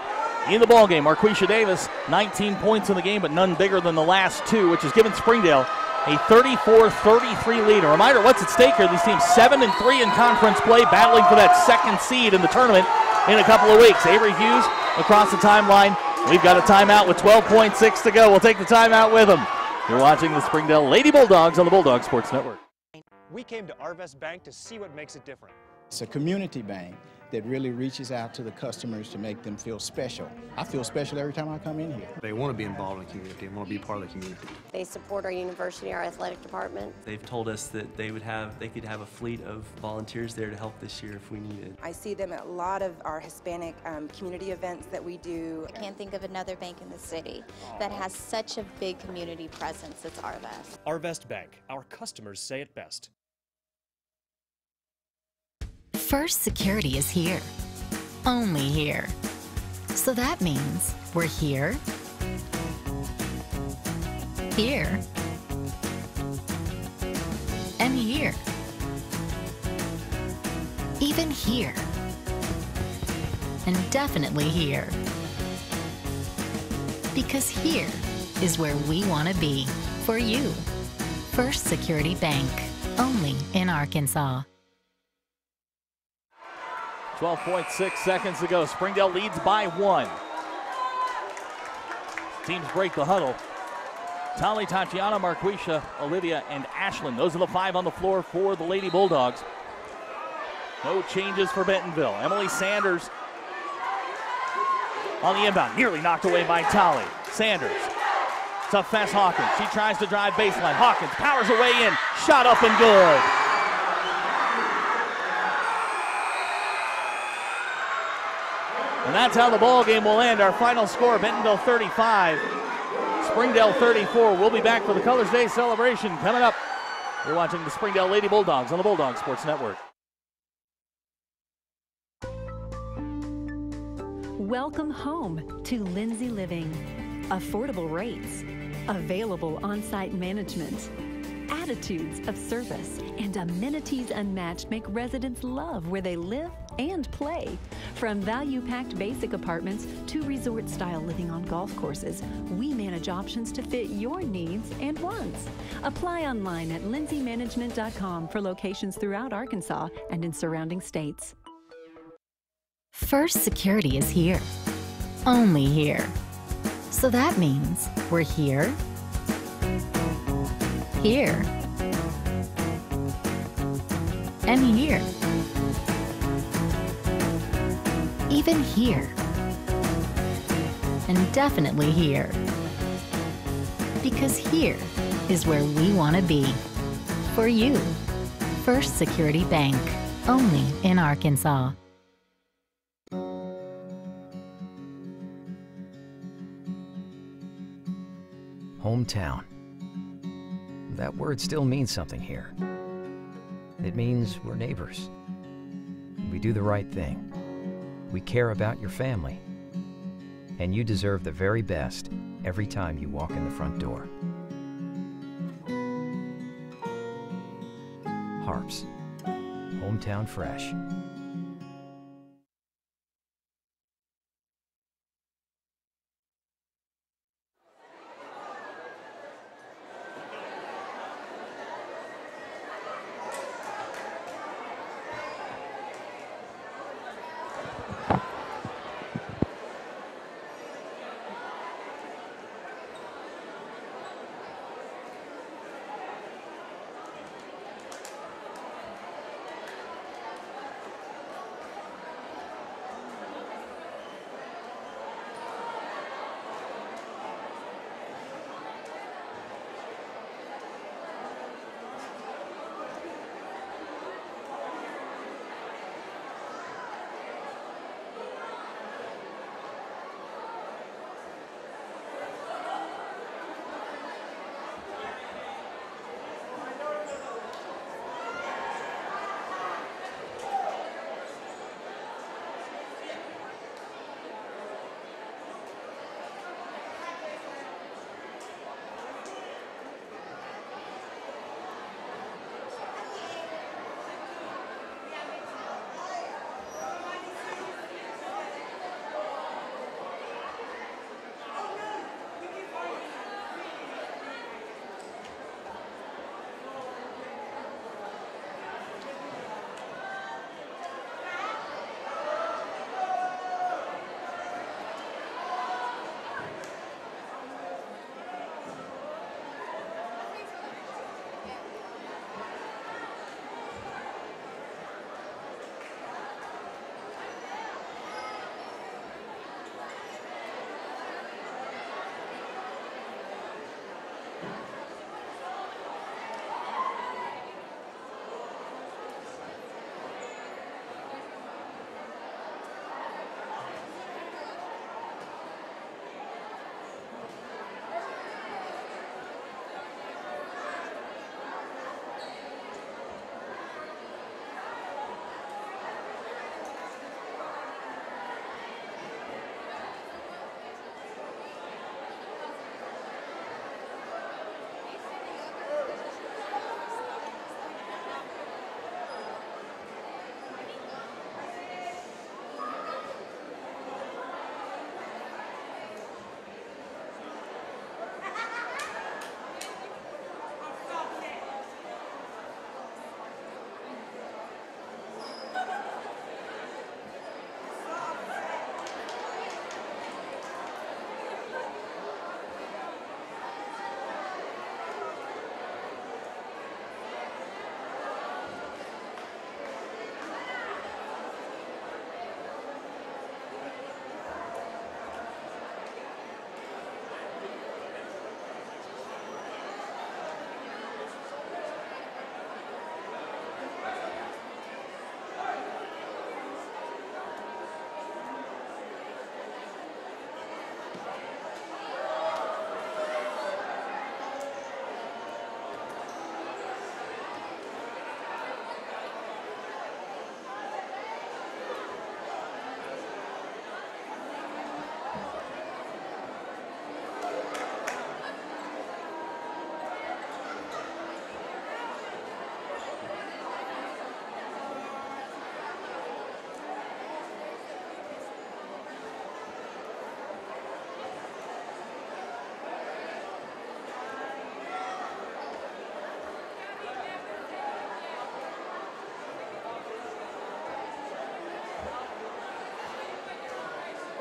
in the ballgame. Marquisha Davis, 19 points in the game, but none bigger than the last two, which has given Springdale a 34-33 lead. A reminder, what's at stake here? These teams 7-3 in conference play, battling for that second seed in the tournament in a couple of weeks. Avery Hughes across the timeline. We've got a timeout with 12.6 to go. We'll take the timeout with them. You're watching the Springdale Lady Bulldogs on the Bulldog Sports Network. We came to Arvest Bank to see what makes it different. It's a community bank that really reaches out to the customers to make them feel special. I feel special every time I come in here. They want to be involved in the community and want to be part of the community. They support our university, our athletic department. They've told us that they could have a fleet of volunteers there to help this year if we needed. I see them at a lot of our Hispanic community events that we do. I can't think of another bank in the city that has such a big community presence. It's Arvest. Arvest Bank. Our customers say it best. First Security is here. Only here. So that means we're here, here, and here. Even here. And definitely here. Because here is where we want to be for you. First Security Bank. Only in Arkansas. 12.6 seconds to go. Springdale leads by 1. Teams break the huddle. Tali, Tatiana, Marquisha, Olivia, and Ashlyn. Those are the 5 on the floor for the Lady Bulldogs. No changes for Bentonville. Emily Sanders on the inbound. Nearly knocked away by Tali. Sanders. Tough pass Hawkins. She tries to drive baseline. Hawkins powers away in. Shot up and good. And that's how the ball game will end. Our final score, Bentonville 35, Springdale 34. We'll be back for the Colors Day celebration coming up. You're watching the Springdale Lady Bulldogs on the Bulldog Sports Network. Welcome home to Lindsay Living. Affordable rates, available on-site management, attitudes of service, and amenities unmatched make residents love where they live and play. From value-packed basic apartments to resort-style living on golf courses, we manage options to fit your needs and wants. Apply online at lindsaymanagement.com for locations throughout Arkansas and in surrounding states. First Security is here. Only here. So that means we're here, here, and here. Even here. And definitely here. Because here is where we want to be. For you. First Security Bank. Only in Arkansas. Hometown. That word still means something here. It means we're neighbors. We do the right thing. We care about your family. And you deserve the very best every time you walk in the front door. HAR-BER. Hometown Fresh.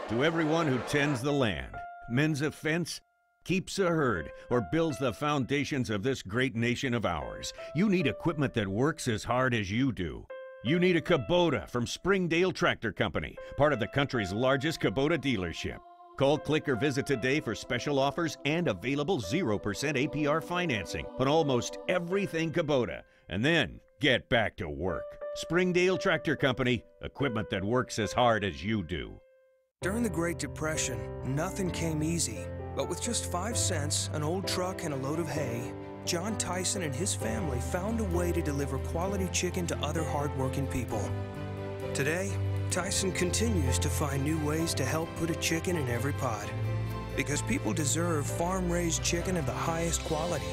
To everyone who tends the land, mends a fence, keeps a herd, or builds the foundations of this great nation of ours, you need equipment that works as hard as you do. You need a Kubota from Springdale Tractor Company, part of the country's largest Kubota dealership. Call, click, or visit today for special offers and available 0% APR financing on almost everything Kubota. And then get back to work. Springdale Tractor Company, equipment that works as hard as you do. During the Great Depression, nothing came easy. But with just 5 cents, an old truck, and a load of hay, John Tyson and his family found a way to deliver quality chicken to other hardworking people. Today, Tyson continues to find new ways to help put a chicken in every pot. Because people deserve farm-raised chicken of the highest quality.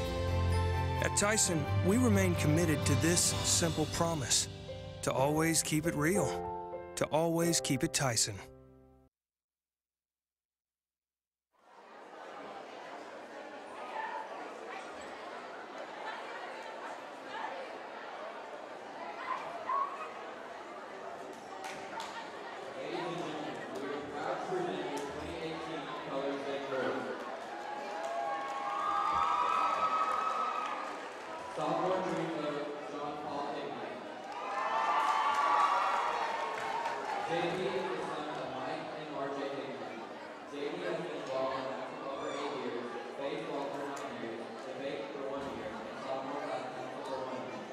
At Tyson, we remain committed to this simple promise: to always keep it real, to always keep it Tyson. Sophomore dream coach, John Paul Higley. JD is the son of Mike and RJ Higley. JD has been involved in basketball for 8 years, baseball for 9 years, debate for 1 year, and sophomore class council for 1 year.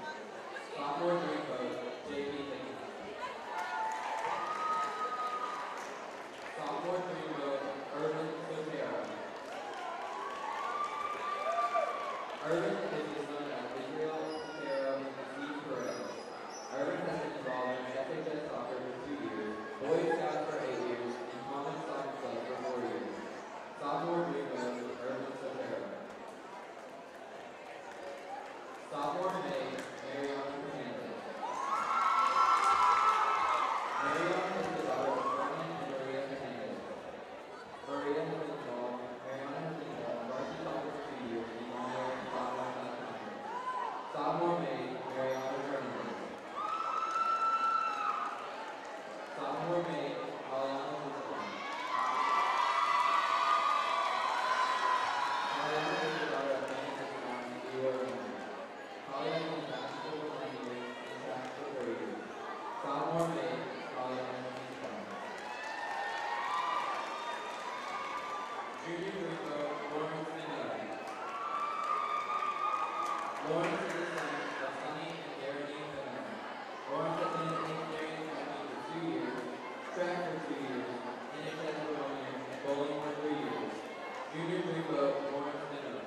Sophomore dream coach, JD Higley. Sophomore dream coach, Urban Sotero. Urban is the son of Urban has been involved in SHS soccer for 2 years, Boy Scouts for 8 years, and Common Soccer Club for 4 years. Sophomore dream coach, Urban Sotero. Sophomore May, Mariana Fernandez. Mariana is the daughter of Herman and Maria Fernandez. Maria has been involved, Mariana has been involved in varsity soccer for 2 years, and Mondo and sophomore class country. Sophomore May, Mariana Fernandez. Sophomore May, Aliana Lisbon. Aliana is the daughter of Benny Lisbon and Leroy Roman. Aliana is basketball for 9 years and track for 4 years. Sophomore May, Aliana Lisbon. Junior dream coach, Lawrence Minelli. Lawrence is the son of Sonny and Darren Minelli. Lawrence has been an engineering company for 2 years, track for 2 years, NHS for 1 year, and bowling for 3 years. Junior dream coach, Lawrence Minelli.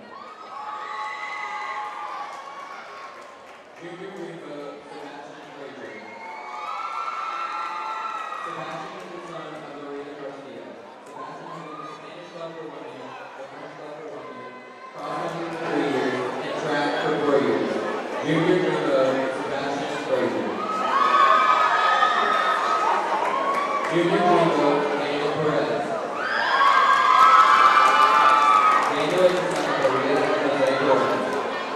Junior dream coach, Sebastian Frazier. Sebastian is the son of Lorena Garcia. Sebastian has been in the Spanish club for 1 year, the French club for 1 year, cross country for 3 years, and track for 4 years. Junior dream coach, Sebastian Frazier. Junior dream coach, Daniel Perez. Daniel is the son of Maria and Jose Torres.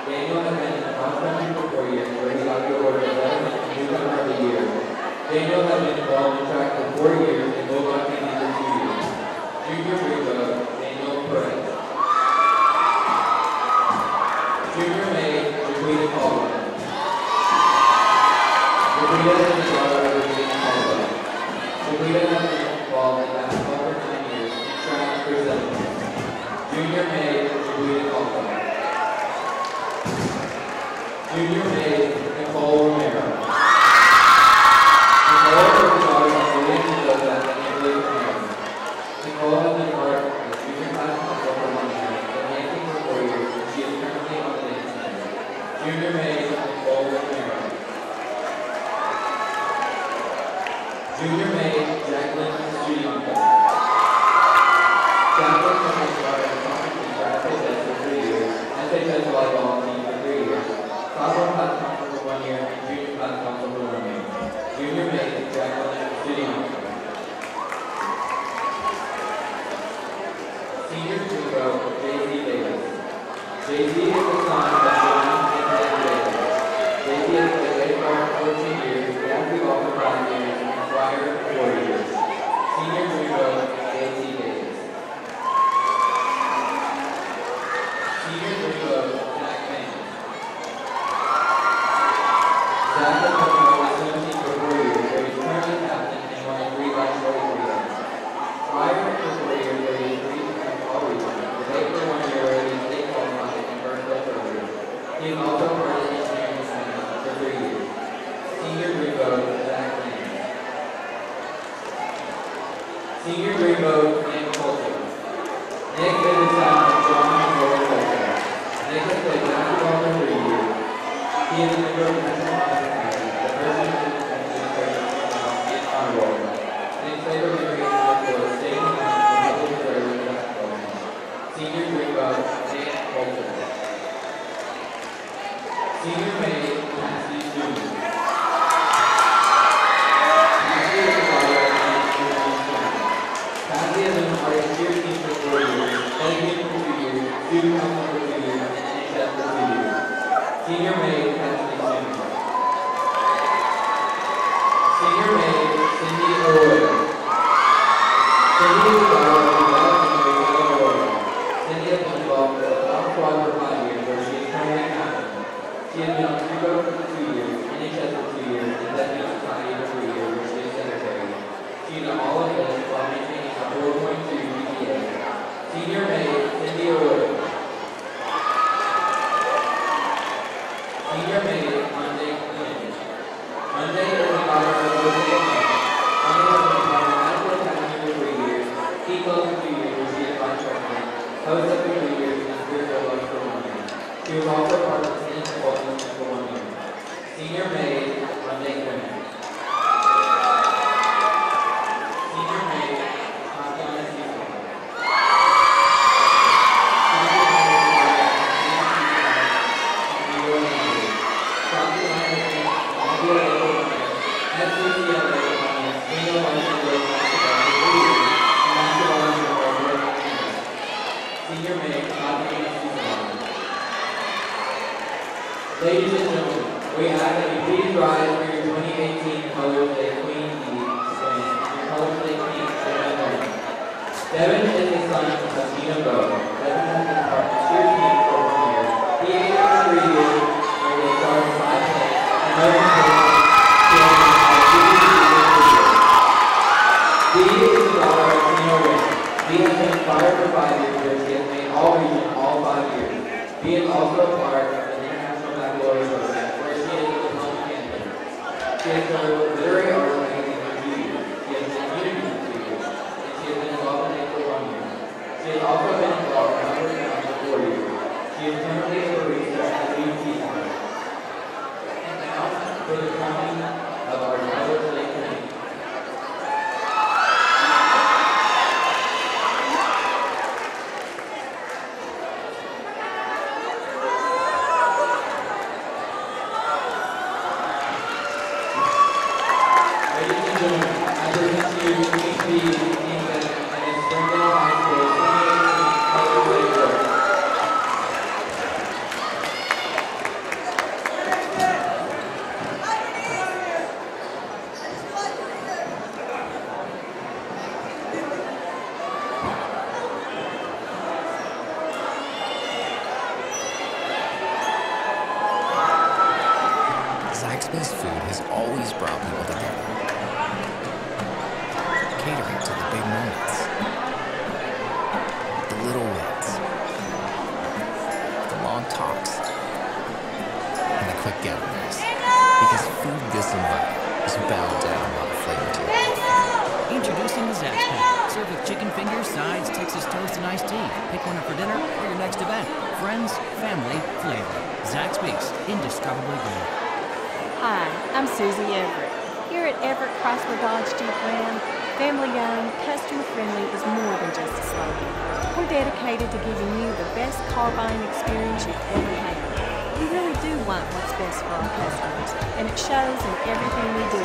Daniel has been in the cross country for 4 years, where he got the award of 11th and newcomer of the year. Daniel has been involved in track for 4 years and Bogart Candy for 2 years. Junior dream coach, Daniel Perez. Junior May, Jaquita Caldwell. Jaquita is the daughter of Jaquita Caldwell. Jaquita has been involved in basketball for 9 years and track for 7 years. Junior May, Jaquita Caldwell. Junior May, Nicole Romero. Nicole is the daughter of William Mendoza and Emily Romero. Nicole has been part of the junior class council for 1 year, the dancing for 4 years, and she is currently on the dance team. Junior May, Nicole Romero. Junior May, Jacqueline Studianko. Jacqueline has been part of the soccer team for SHS for 3 years, SHS volleyball team for 3 years, sophomore class council for 1 year, and junior class council for 1 year. Junior May, Jacqueline Studianko. Senior dream coach, J.C. Davis. J.C. is the son of John and Ted Davis. J.C. has been baseball for 14 years, basketball for 5 years, and choir for 4 years. Senior dream coach, He is also part of the engineering team for 3 years. Senior Greenbow, Zach Lane. Senior Greenbow, Nick Colton. Nick is the son of John and Laura Colton. Nick has played basketball for 3 years. He is a member of the National Honor Society, the first student in honor roll. Nick's favorite memory is of course staying in line for public reserve and basketball games. Senior Greenbow, Nick Colton. Senior maid, Nancy Jr. Nancy is the daughter of Nancy Jr. Nancy has been a part of the cheer team for 4 years, dedicated for 2 years, student council for 2 years, and NHS for 2 years. Senior maid, Nancy Jr. Senior maid, Cindy Arroyo. Cindy is the daughter of Cindy Arroyo. Cindy has been involved with the top squad for 5 years, where she is currently captain. She has been on Springdale for 2 years, NHS for 2 years, and Bentonville Society for 3 years, where she is secretary. She is all of this while maintaining a 4.2 GPA. Senior maid, Cindy Arroyo. Senior maid, Monday Quinn. Monday is the daughter of Monday Quinn. Monday has been part of Medical Academy for 3 years, ECO for 2 years, where she is vice president, host for 3 years, and spiritual love for 1 year. She was also part of the Senate Department for 1 year. Senior maid, Monday Quinn. Senior maid, Tatiana Cecil. Ladies and gentlemen, we ask that you please rise for your 2018 Colors Day Queen Bee swing. Your Colors Day Queen, Devin is the son of Tina Bowe. Devin has been part of the cheer team for 1 year. He is for 3 years, where they started 5 plays, and most importantly, he has been part of GPC for 3 years. Dee is the daughter of Tina Wynn. Dee has been inspired for 5 years, where she has made all region all 5 years. Dee is also part of program, where she is a diploma candidate. She has done literary arts magazine for 2 years. She has been community for 2 years, and she has been involved in it for 1 year. She has also been involved in other towns for 4 years. She is currently a barista at the BT Farm. And now for the crowning of our Colors Day Queen. Zaxby's food has always brought people together, catering to the big moments, the little wins, the long talks, and the quick getaways. Because food this inviting is bound to have a lot of flavor to it. Introducing the Zax Pack. Served with chicken fingers, sides, Texas toast, and iced tea. Pick one up for dinner or your next event. Friends, family, flavor. Zaxby's, indescribably good. Hi, I'm Susie Everett. Here at Everett Chrysler Dodge Jeep Ram, family-owned, customer-friendly is more than just a slogan. We're dedicated to giving you the best car buying experience you've ever had. We really do want what's best for our customers, and it shows in everything we do.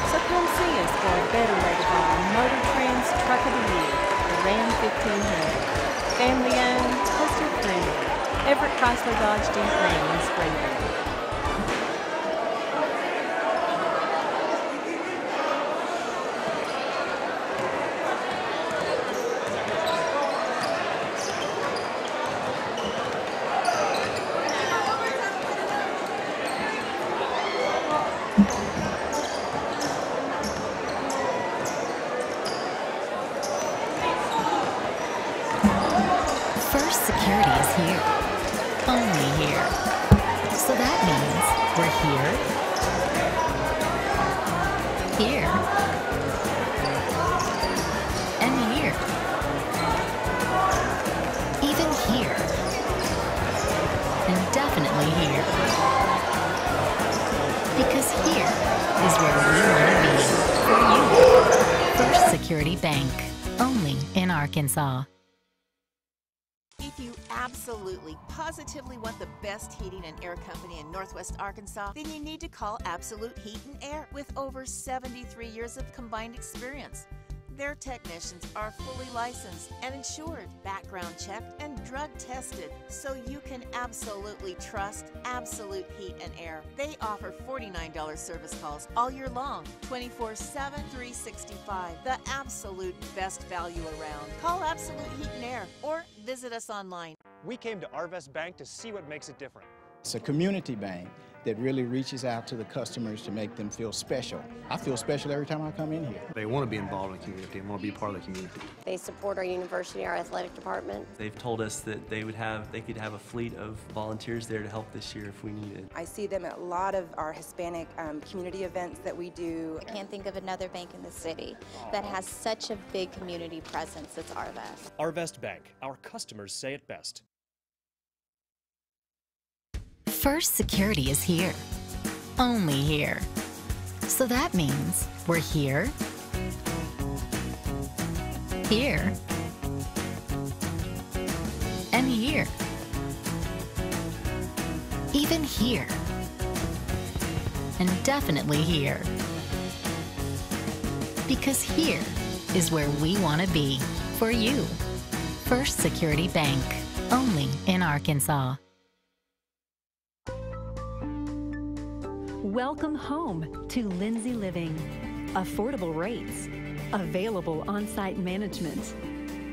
So come see us for a better way to buy Motor Trend's Truck of the Year, the Ram 1500. Family-owned, customer-friendly, Everett Chrysler Dodge Jeep Ram in Springdale. First Security is here. Only here. So that means we're here, and here. Even here. And definitely here. Because here is where we want to be for you. First Security Bank, only in Arkansas. If you absolutely, positively want the best heating and air company in Northwest Arkansas, then you need to call Absolute Heat and Air with over 73 years of combined experience. Their technicians are fully licensed and insured, background checked, and drug tested, so you can absolutely trust Absolute Heat and Air. They offer $49 service calls all year long, 24/7, 365. The absolute best value around. Call Absolute Heat and Air or visit us online. We came to Arvest Bank to see what makes it different. It's a community bank that really reaches out to the customers to make them feel special. I feel special every time I come in here. They want to be involved in the community and want to be part of the community. They support our university, our athletic department. They've told us that they could have a fleet of volunteers there to help this year if we need it. I see them at a lot of our Hispanic community events that we do. I can't think of another bank in the city that has such a big community presence as Arvest. Arvest Bank, our customers say it best. First Security is here, only here. So that means we're here, and here. Even here. And definitely here. Because here is where we want to be for you. First Security Bank, only in Arkansas. Welcome home to Lindsay Living. Affordable rates, available on-site management,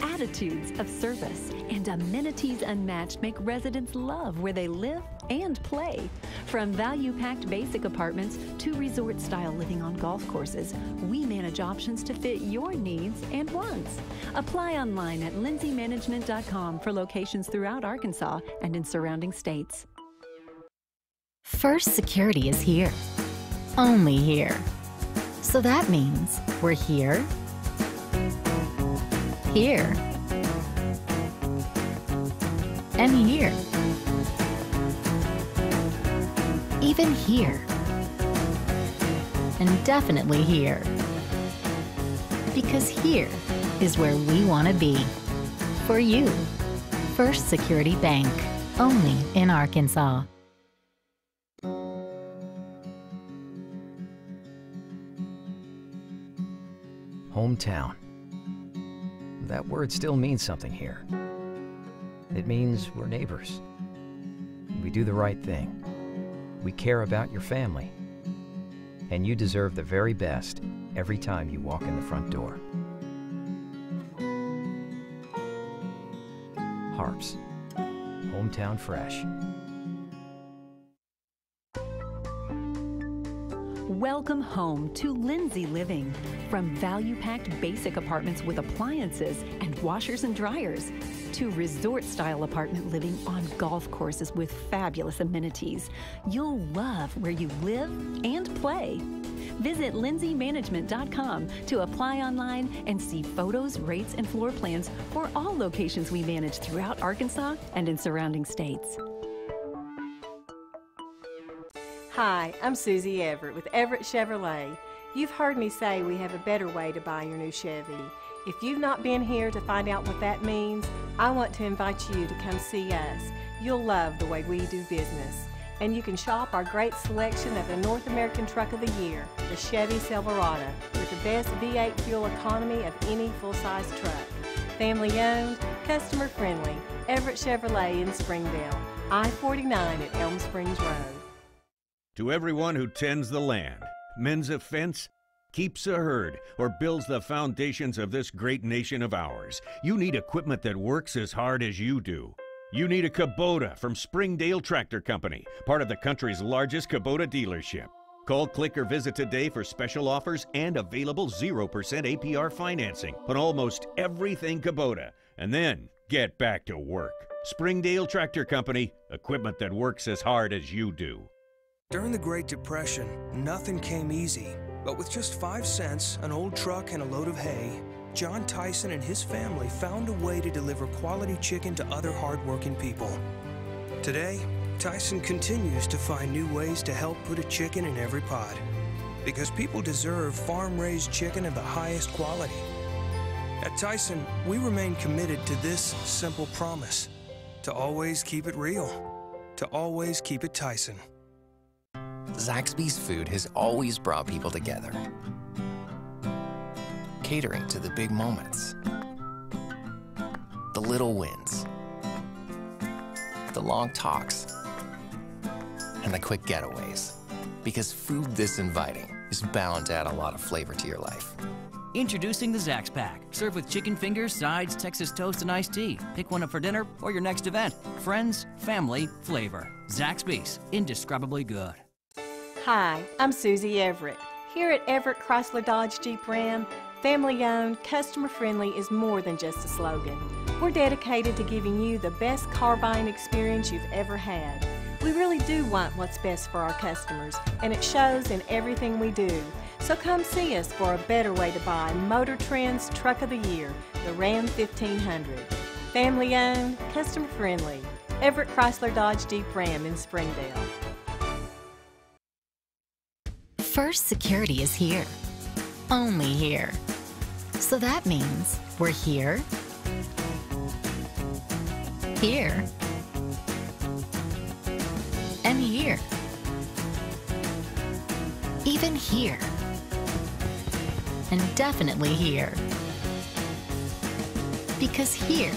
attitudes of service, and amenities unmatched make residents love where they live and play. From value-packed basic apartments to resort-style living on golf courses, we manage options to fit your needs and wants. Apply online at lindsaymanagement.com for locations throughout Arkansas and in surrounding states. First Security is here, only here. So that means we're here, and here. Even here. And definitely here. Because here is where we want to be for you. First Security Bank, only in Arkansas. Hometown. That word still means something here. It means we're neighbors. We do the right thing. We care about your family. And you deserve the very best every time you walk in the front door. HAR-BER. Hometown Fresh. Welcome home to Lindsay Living. From value-packed basic apartments with appliances and washers and dryers to resort-style apartment living on golf courses with fabulous amenities, you'll love where you live and play. Visit lindsaymanagement.com to apply online and see photos, rates, and floor plans for all locations we manage throughout Arkansas and in surrounding states. Hi, I'm Susie Everett with Everett Chevrolet. You've heard me say we have a better way to buy your new Chevy. If you've not been here to find out what that means, I want to invite you to come see us. You'll love the way we do business. And you can shop our great selection of the North American Truck of the Year, the Chevy Silverado, with the best V8 fuel economy of any full-size truck. Family owned, customer friendly, Everett Chevrolet in Springdale, I-49 at Elm Springs Road. To everyone who tends the land, mends a fence, keeps a herd, or builds the foundations of this great nation of ours, you need equipment that works as hard as you do. You need a Kubota from Springdale Tractor Company, part of the country's largest Kubota dealership. Call, click, or visit today for special offers and available 0% APR financing on almost everything Kubota. And then get back to work. Springdale Tractor Company, equipment that works as hard as you do. During the Great Depression, nothing came easy. But with just 5 cents, an old truck, and a load of hay, John Tyson and his family found a way to deliver quality chicken to other hardworking people. Today, Tyson continues to find new ways to help put a chicken in every pot. Because people deserve farm-raised chicken of the highest quality. At Tyson, we remain committed to this simple promise: to always keep it real, to always keep it Tyson. Zaxby's food has always brought people together, catering to the big moments, the little wins, the long talks, and the quick getaways. Because food this inviting is bound to add a lot of flavor to your life. Introducing the Zax Pack. Served with chicken fingers, sides, Texas toast, and iced tea. Pick one up for dinner or your next event. Friends, family, flavor. Zaxby's. Indescribably good. Hi, I'm Susie Everett. Here at Everett Chrysler Dodge Jeep Ram, family-owned, customer-friendly is more than just a slogan. We're dedicated to giving you the best car buying experience you've ever had. We really do want what's best for our customers, and it shows in everything we do. So come see us for a better way to buy Motor Trend's Truck of the Year, the Ram 1500. Family-owned, customer-friendly. Everett Chrysler Dodge Jeep Ram in Springdale. First Security is here. Only here. So that means we're here, here, and here. Even here. And definitely here. Because here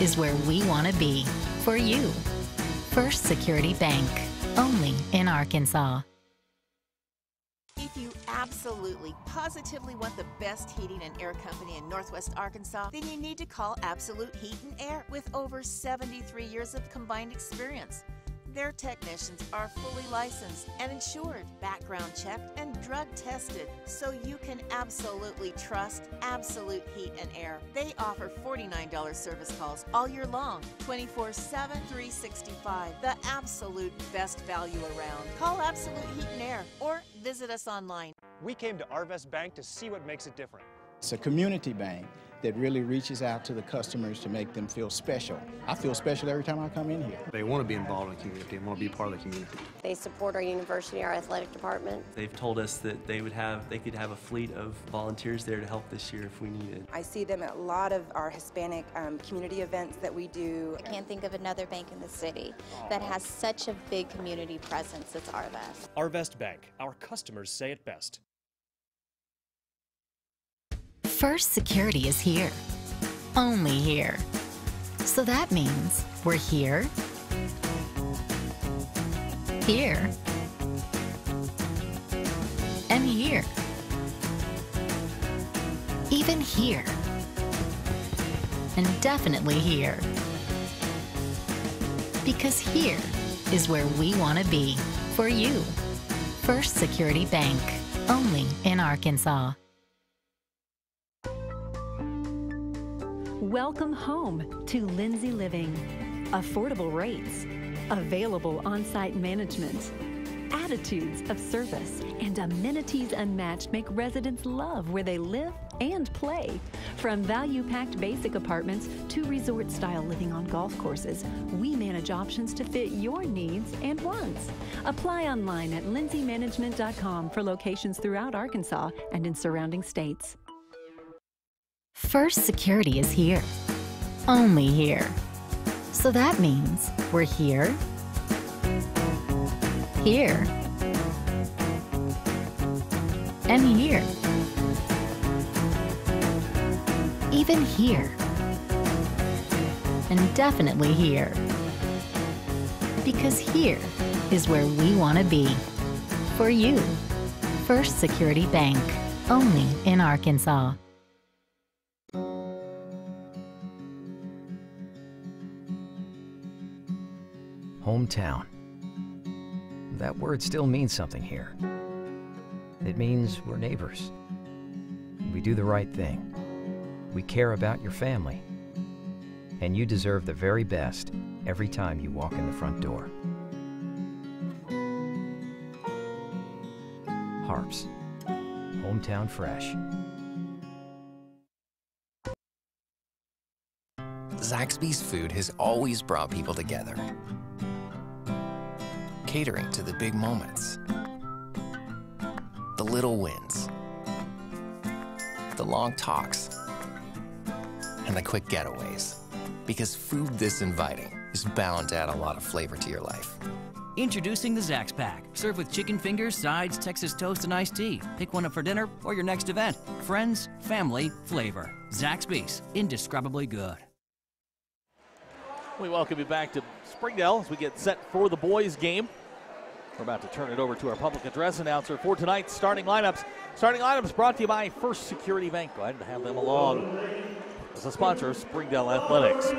is where we want to be for you. First Security Bank. Only in Arkansas. If you absolutely, positively want the best heating and air company in Northwest Arkansas, then you need to call Absolute Heat and Air with over 73 years of combined experience. Their technicians are fully licensed and insured, background checked, and drug tested, so you can absolutely trust Absolute Heat and Air. They offer $49 service calls all year long, 24/7, 365. The absolute best value around. Call Absolute Heat and Air or visit us online. We came to Arvest Bank to see what makes it different. It's a community bank that really reaches out to the customers to make them feel special. I feel special every time I come in here. They want to be involved in the community and want to be part of the community. They support our university, our athletic department. They've told us that they could have a fleet of volunteers there to help this year if we needed. I see them at a lot of our Hispanic community events that we do. I can't think of another bank in the city that has such a big community presence as Arvest. Arvest Bank. Our customers say it best. First Security is here. Only here. So that means we're here, here, and here. Even here. And definitely here. Because here is where we want to be for you. First Security Bank. Only in Arkansas. Welcome home to Lindsay Living. Affordable rates, available on-site management, attitudes of service, and amenities unmatched make residents love where they live and play. From value-packed basic apartments to resort-style living on golf courses, we manage options to fit your needs and wants. Apply online at lindsaymanagement.com for locations throughout Arkansas and in surrounding states. First Security is here. Only here. So that means we're here, here, and here. Even here. And definitely here. Because here is where we want to be for you. First Security Bank. Only in Arkansas. Hometown. That word still means something here. It means we're neighbors. We do the right thing. We care about your family. And you deserve the very best every time you walk in the front door. HAR-BER, hometown fresh. Zaxby's food has always brought people together, catering to the big moments, the little wins, the long talks, and the quick getaways. Because food this inviting is bound to add a lot of flavor to your life. Introducing the Zax Pack. Serve with chicken fingers, sides, Texas toast, and iced tea. Pick one up for dinner or your next event. Friends, family, flavor. Zaxby's, indescribably good. We welcome you back to Springdale as we get set for the boys' game. We're about to turn it over to our public address announcer for tonight's starting lineups. Starting lineups brought to you by First Security Bank. Glad to have them along as a sponsor of Springdale Athletics.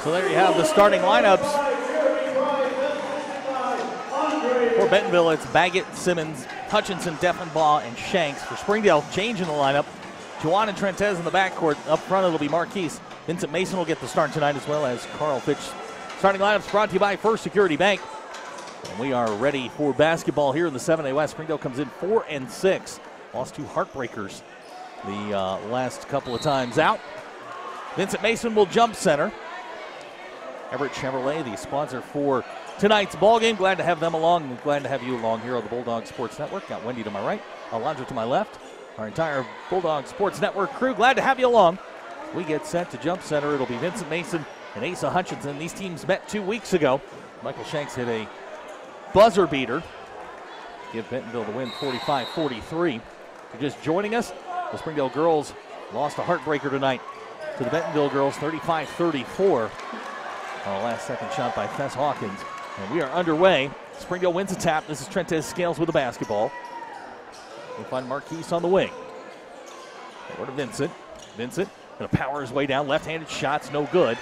So there you have the starting lineups. For Bentonville, it's Baggett, Simmons, Hutchinson, Deffenbaugh, and Shanks. For Springdale, changing the lineup. Juwan and Trentez in the backcourt. Up front, it'll be Marquise. Vincent Mason will get the start tonight, as well as Carl Fitch. Starting lineups brought to you by First Security Bank. And we are ready for basketball here in the 7A West. Springdale comes in 4-6. Lost two heartbreakers the last couple of times out. Vincent Mason will jump center. Everett Chevrolet, the sponsor for tonight's ball game. Glad to have them along. And glad to have you along here on the Bulldog Sports Network. Got Wendy to my right, Alondra to my left. Our entire Bulldog Sports Network crew. Glad to have you along. We get set to jump center. It'll be Vincent Mason and Asa Hutchinson. These teams met 2 weeks ago. Michael Shanks hit a buzzer beater. Give Bentonville the win 45-43. If you're just joining us, the Springdale girls lost a heartbreaker tonight to the Bentonville girls 35-34. On a last-second shot by Fess Hawkins. And we are underway. Springdale wins a tap. This is Trentez Scales with the basketball. We'll find Marquise on the wing. Over to Vincent. Vincent going to power his way down. Left-handed shots, no good.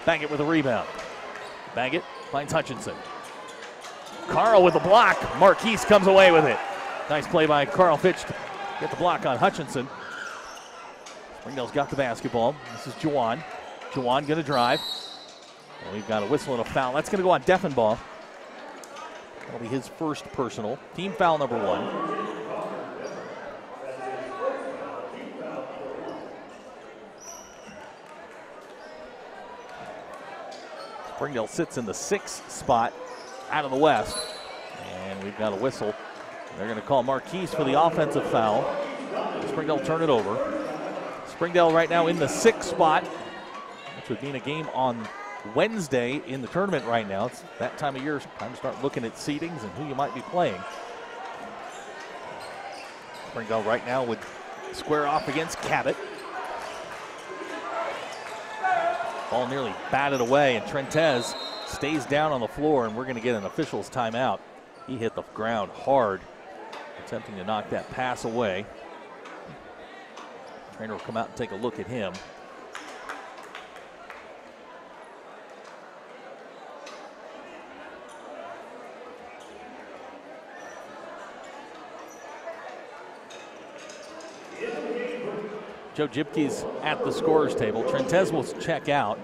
Baggett with a rebound. Baggett finds Hutchinson. Carl with the block. Marquise comes away with it. Nice play by Carl Fitch to get the block on Hutchinson. Springdale's got the basketball. This is Juwan. Juwan going to drive. And we've got a whistle and a foul. That's going to go on Deffenbaugh. That'll be his first personal. Team foul number 1. Springdale sits in the 6th spot out of the West. And we've got a whistle. They're going to call Marquise for the offensive foul. Springdale turn it over. Springdale right now in the 6th spot, which would mean a game on Wednesday in the tournament right now. It's that time of year, time to start looking at seedings and who you might be playing. Springdale right now would square off against Cabot. Ball nearly batted away, and Trentez stays down on the floor, and we're going to get an official's timeout. He hit the ground hard, attempting to knock that pass away. Trainer will come out and take a look at him. Joe Jibke's at the scorer's table. Trentez will check out.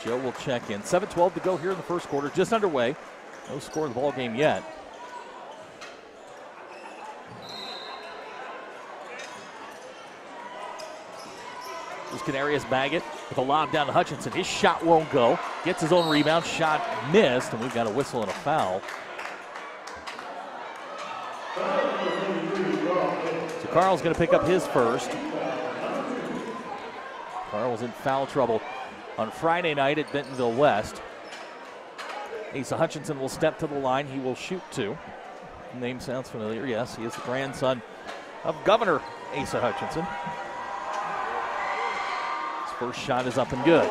Joe will check in. 7:12 to go here in the first quarter, just underway. No score in the ball game yet. This Canarius Baggett with a lob down to Hutchinson. His shot won't go. Gets his own rebound. Shot missed, and we've got a whistle and a foul. So Carl's going to pick up his first. Carl was in foul trouble on Friday night at Bentonville West. Asa Hutchinson will step to the line. He will shoot 2. Name sounds familiar. Yes, he is the grandson of Governor Asa Hutchinson. His first shot is up and good.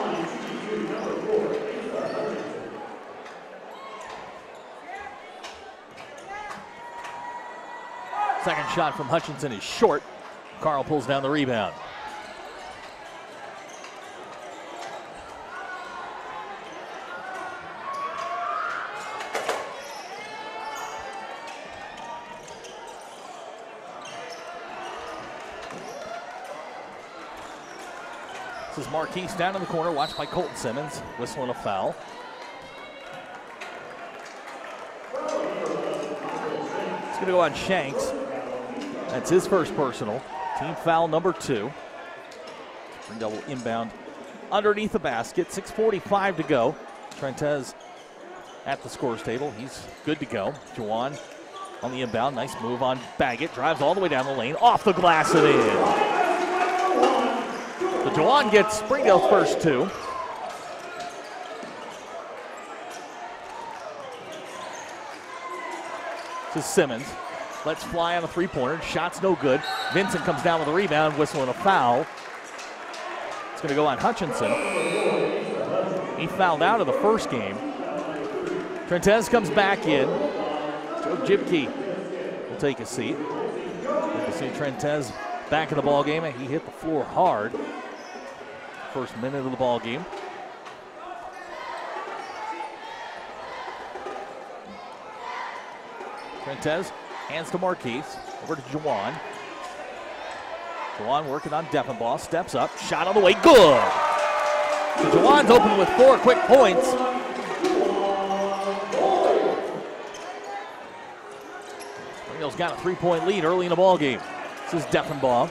Second shot from Hutchinson is short. Carl pulls down the rebound. This is Marquise down in the corner, watched by Colton Simmons. Whistle and a foul. It's going to go on Shanks. That's his first personal. Team foul number 2. Springdale will inbound underneath the basket. 6:45 to go. Trentez at the scorer's table. He's good to go. Juwan on the inbound. Nice move on Baggett. Drives all the way down the lane. Off the glass and in. So Juwan gets Springdale's first 2. This is Simmons. Let's fly on a 3-pointer. Shot's no good. Vincent comes down with a rebound, whistle and a foul. It's going to go on Hutchinson. He fouled out of the first game. Trentez comes back in. Joe Jibke will take a seat. Good to see Trentez back in the ball game. He hit the floor hard. First minute of the ball game. Trentez hands to Marquise. Over to Juwan. Juwan working on Deffenbaugh. Steps up. Shot on the way. Good. So Juwan's open with 4 quick points. Springdale's got a 3-point lead early in the ball game. This is Deffenbaugh.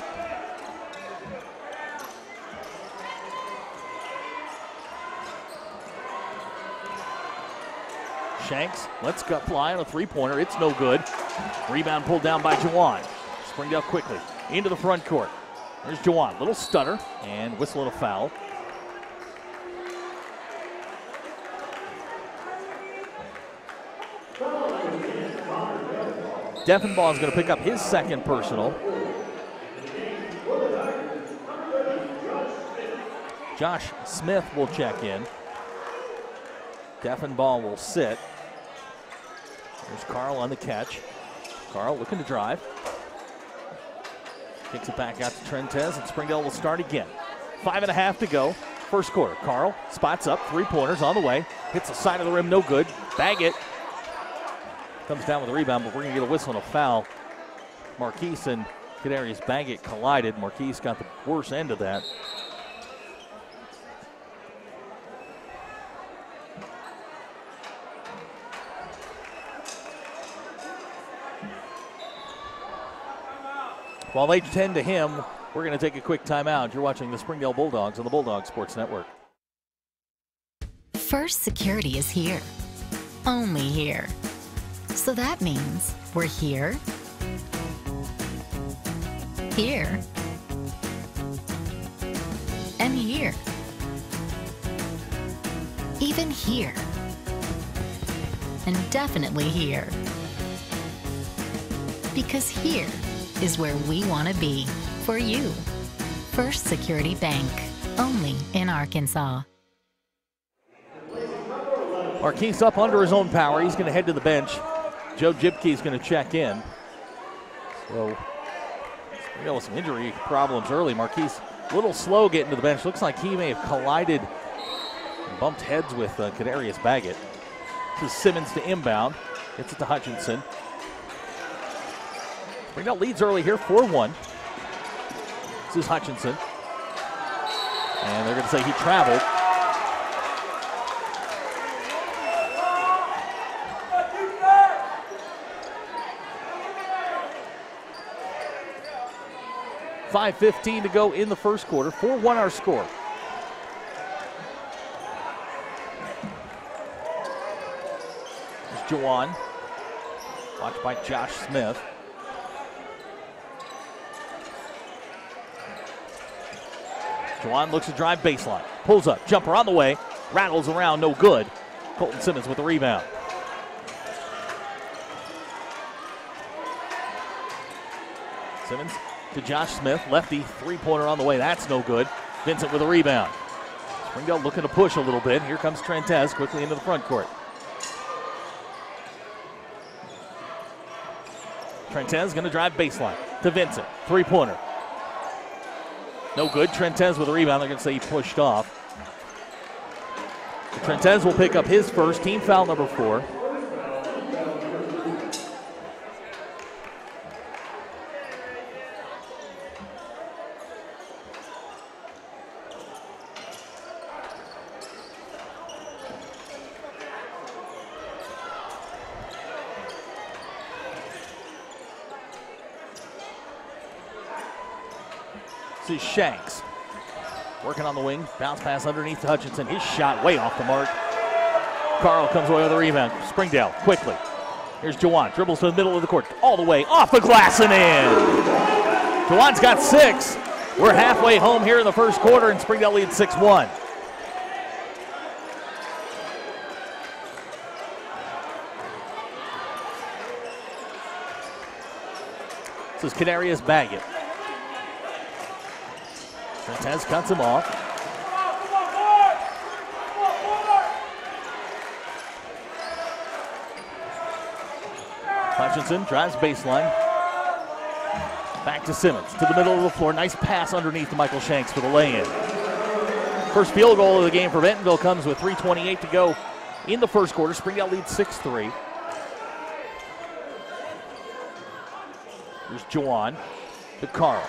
Shanks, let's go fly on a 3-pointer. It's no good. Rebound pulled down by Juwan. Springdale quickly into the front court. There's Juwan. Little stutter and whistle and a foul. Deffenbaugh is going to pick up his second personal. Josh Smith will check in. Deffenbaugh will sit. There's Carl on the catch. Carl looking to drive. Kicks it back out to Trentez, and Springdale will start again. 5.5 to go. First quarter. Carl spots up. 3-pointers on the way. Hits the side of the rim. No good. Baggett comes down with a rebound, but we're going to get a whistle and a foul. Marquise and Kadarius Baggett collided. Marquise got the worst end of that. While they tend to him, we're going to take a quick timeout. You're watching the Springdale Bulldogs on the Bulldog Sports Network. First Security is here. Only here. So that means we're here, here, and here. Even here. And definitely here. Because here is where we want to be for you. First Security Bank, only in Arkansas. Marquise up under his own power. He's going to head to the bench. Joe Jibke's going to check in. So, with some injury problems early. Marquise a little slow getting to the bench. Looks like he may have collided and bumped heads with Kadarius Baggett. This is Simmons to inbound. Gets it to Hutchinson. Springdale leads early here, 4-1. This is Hutchinson. And they're going to say he traveled. .5:15 to go in the first quarter. 4-1 our score. There's Jawan. Watched by Josh Smith. Jawan looks to drive baseline. Pulls up. Jumper on the way. Rattles around. No good. Colton Simmons with the rebound. Simmons to Josh Smith. Lefty three-pointer on the way. That's no good. Vincent with a rebound. Springdale looking to push a little bit. Here comes Trentez quickly into the front court. Trentez going to drive baseline to Vincent. Three-pointer. No good. Trentez with a rebound. They're going to say he pushed off. Trentez will pick up his first, team foul number 4. This is Shanks. Working on the wing. Bounce pass underneath to Hutchinson. His shot way off the mark. Carl comes away with a rebound. Springdale quickly. Here's Jawan. Dribbles to the middle of the court. All the way off the glass and in. Jawan's got 6. We're halfway home here in the first quarter, and Springdale leads 6-1. This is Kadarius Baggett. Trentez cuts him off. Hutchinson drives baseline. Back to Simmons, to the middle of the floor. Nice pass underneath to Michael Shanks for the lay-in. First field goal of the game for Bentonville comes with 3:28 to go in the first quarter. Springdale leads 6-3. Here's Jawan to Carl.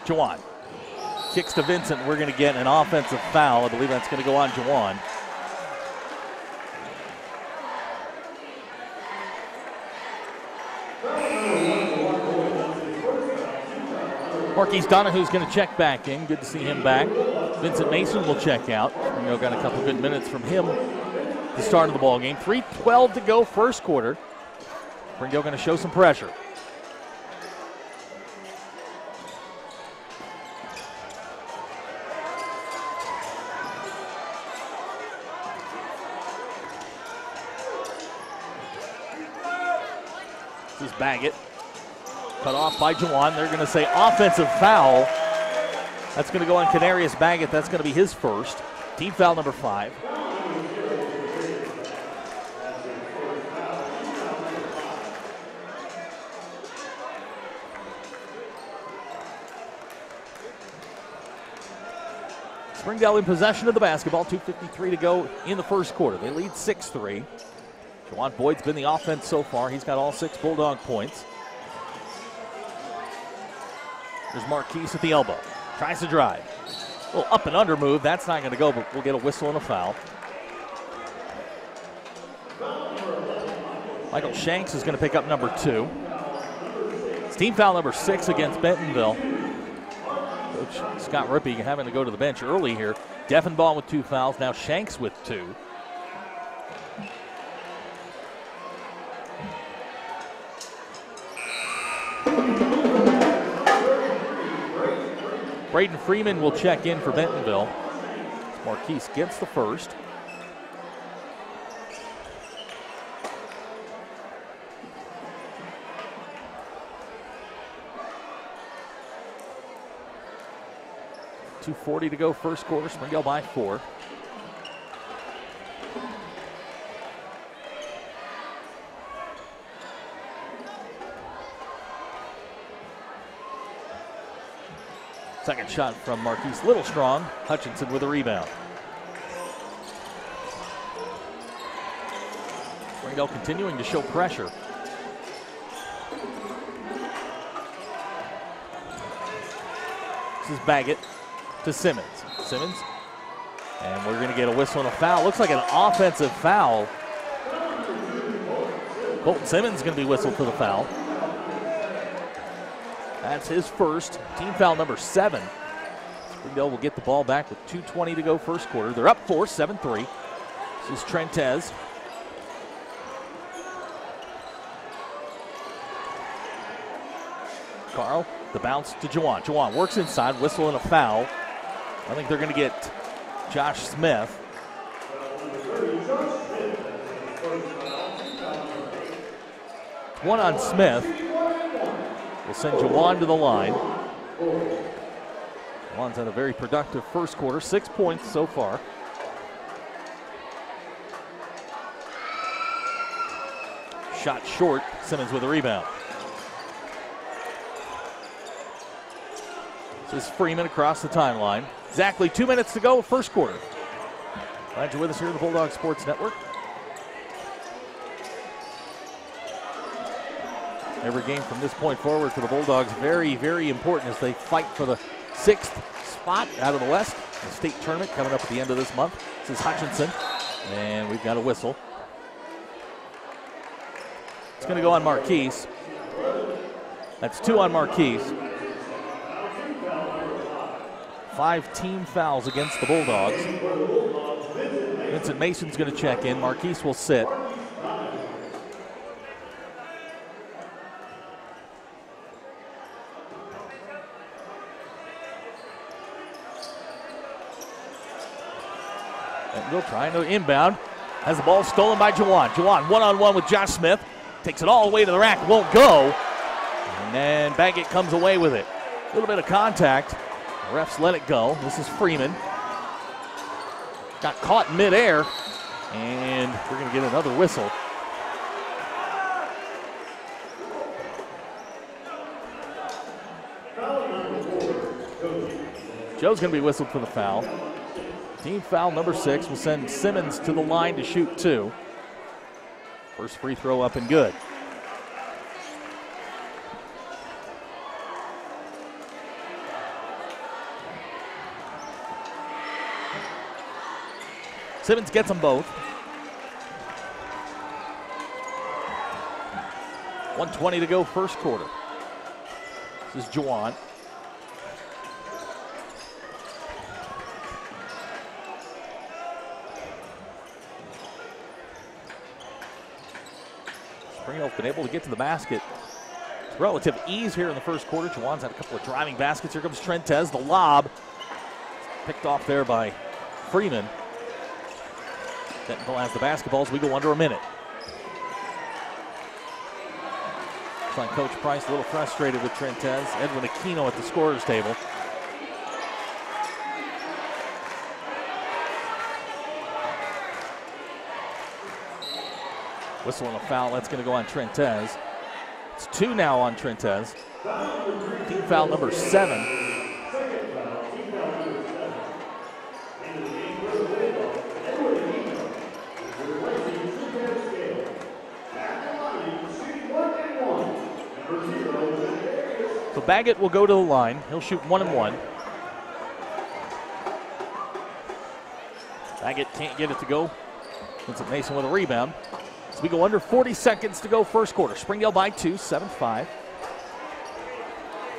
Jawan kicks to Vincent. We're going to get an offensive foul. I believe that's going to go on Jawan. Marquise Donahue's going to check back in. Good to see him back. Vincent Mason will check out. Springdale got a couple good minutes from him at the start of the ball game. 3:12 to go first quarter. Springdale going to show some pressure. This is Baggett. Cut off by Jawan. They're going to say offensive foul. That's going to go on Kadarius Baggett. That's going to be his first. Team foul number 5. Springdale in possession of the basketball. 2:53 to go in the first quarter. They lead 6-3. Juwan Boyd's been the offense so far. He's got all 6 Bulldog points. There's Marquise at the elbow. Tries to drive. A little up and under move. That's not going to go, but we'll get a whistle and a foul. Michael Shanks is going to pick up number 2. It's team foul number 6 against Bentonville. Coach Scott Rippey having to go to the bench early here. Deffenbaugh with 2 fouls. Now Shanks with 2. Braden Freeman will check in for Bentonville. Marquise gets the first. .240 to go first quarter. Springdale by 4. Second shot from Marquise Little strong. Hutchinson with a rebound. Springdale continuing to show pressure. This is Baggett to Simmons. Simmons. And we're going to get a whistle and a foul. Looks like an offensive foul. Colton Simmons is going to be whistled for the foul. That's his first, team foul number 7. Springdale will get the ball back with 2:20 to go first quarter. They're up 4, 7-3. This is Trentez. Carl, the bounce to Juwan. Juwan works inside, whistle and a foul. I think they're going to get Josh Smith. One on Smith. We'll send Juwan to the line. Juwan's had a very productive first quarter, 6 points so far. Shot short, Simmons with a rebound. This is Freeman across the timeline. Exactly 2 minutes to go, first quarter. Glad you're with us here at the Bulldog Sports Network. Every game from this point forward for the Bulldogs very, very important as they fight for the 6th spot out of the West. The state tournament coming up at the end of this month. This is Hutchinson, and we've got a whistle. It's going to go on Marquise. That's 2 on Marquise. 5 team fouls against the Bulldogs. Vincent Mason's going to check in. Marquise will sit. Bentonville trying to inbound. Has the ball stolen by Juwan. Juwan one-on-one with Josh Smith. Takes it all the way to the rack. Won't go. And then Baggett comes away with it. A little bit of contact. The refs let it go. This is Freeman. Got caught midair. And we're going to get another whistle. Joe's going to be whistled for the foul. Team foul number 6 will send Simmons to the line to shoot 2. First free throw up and good. Simmons gets them both. 1:20 to go first quarter. This is Juwan. Springdale's been able to get to the basket. It's relative ease here in the first quarter. Juwan's had a couple of driving baskets. Here comes Trentez, the lob. Picked off there by Freeman. Bentonville has the basketball as we go under a minute. Looks like Coach Price a little frustrated with Trentez. Edwin Aquino at the scorer's table. Whistle and a foul. That's going to go on Trentez. It's 2 now on Trentez. Team foul number 7. Baggett will go to the line. He'll shoot 1 and 1. Baggett can't get it to go. Vincent Mason with a rebound. So we go under 40 seconds to go first quarter. Springdale by 2, 7-5.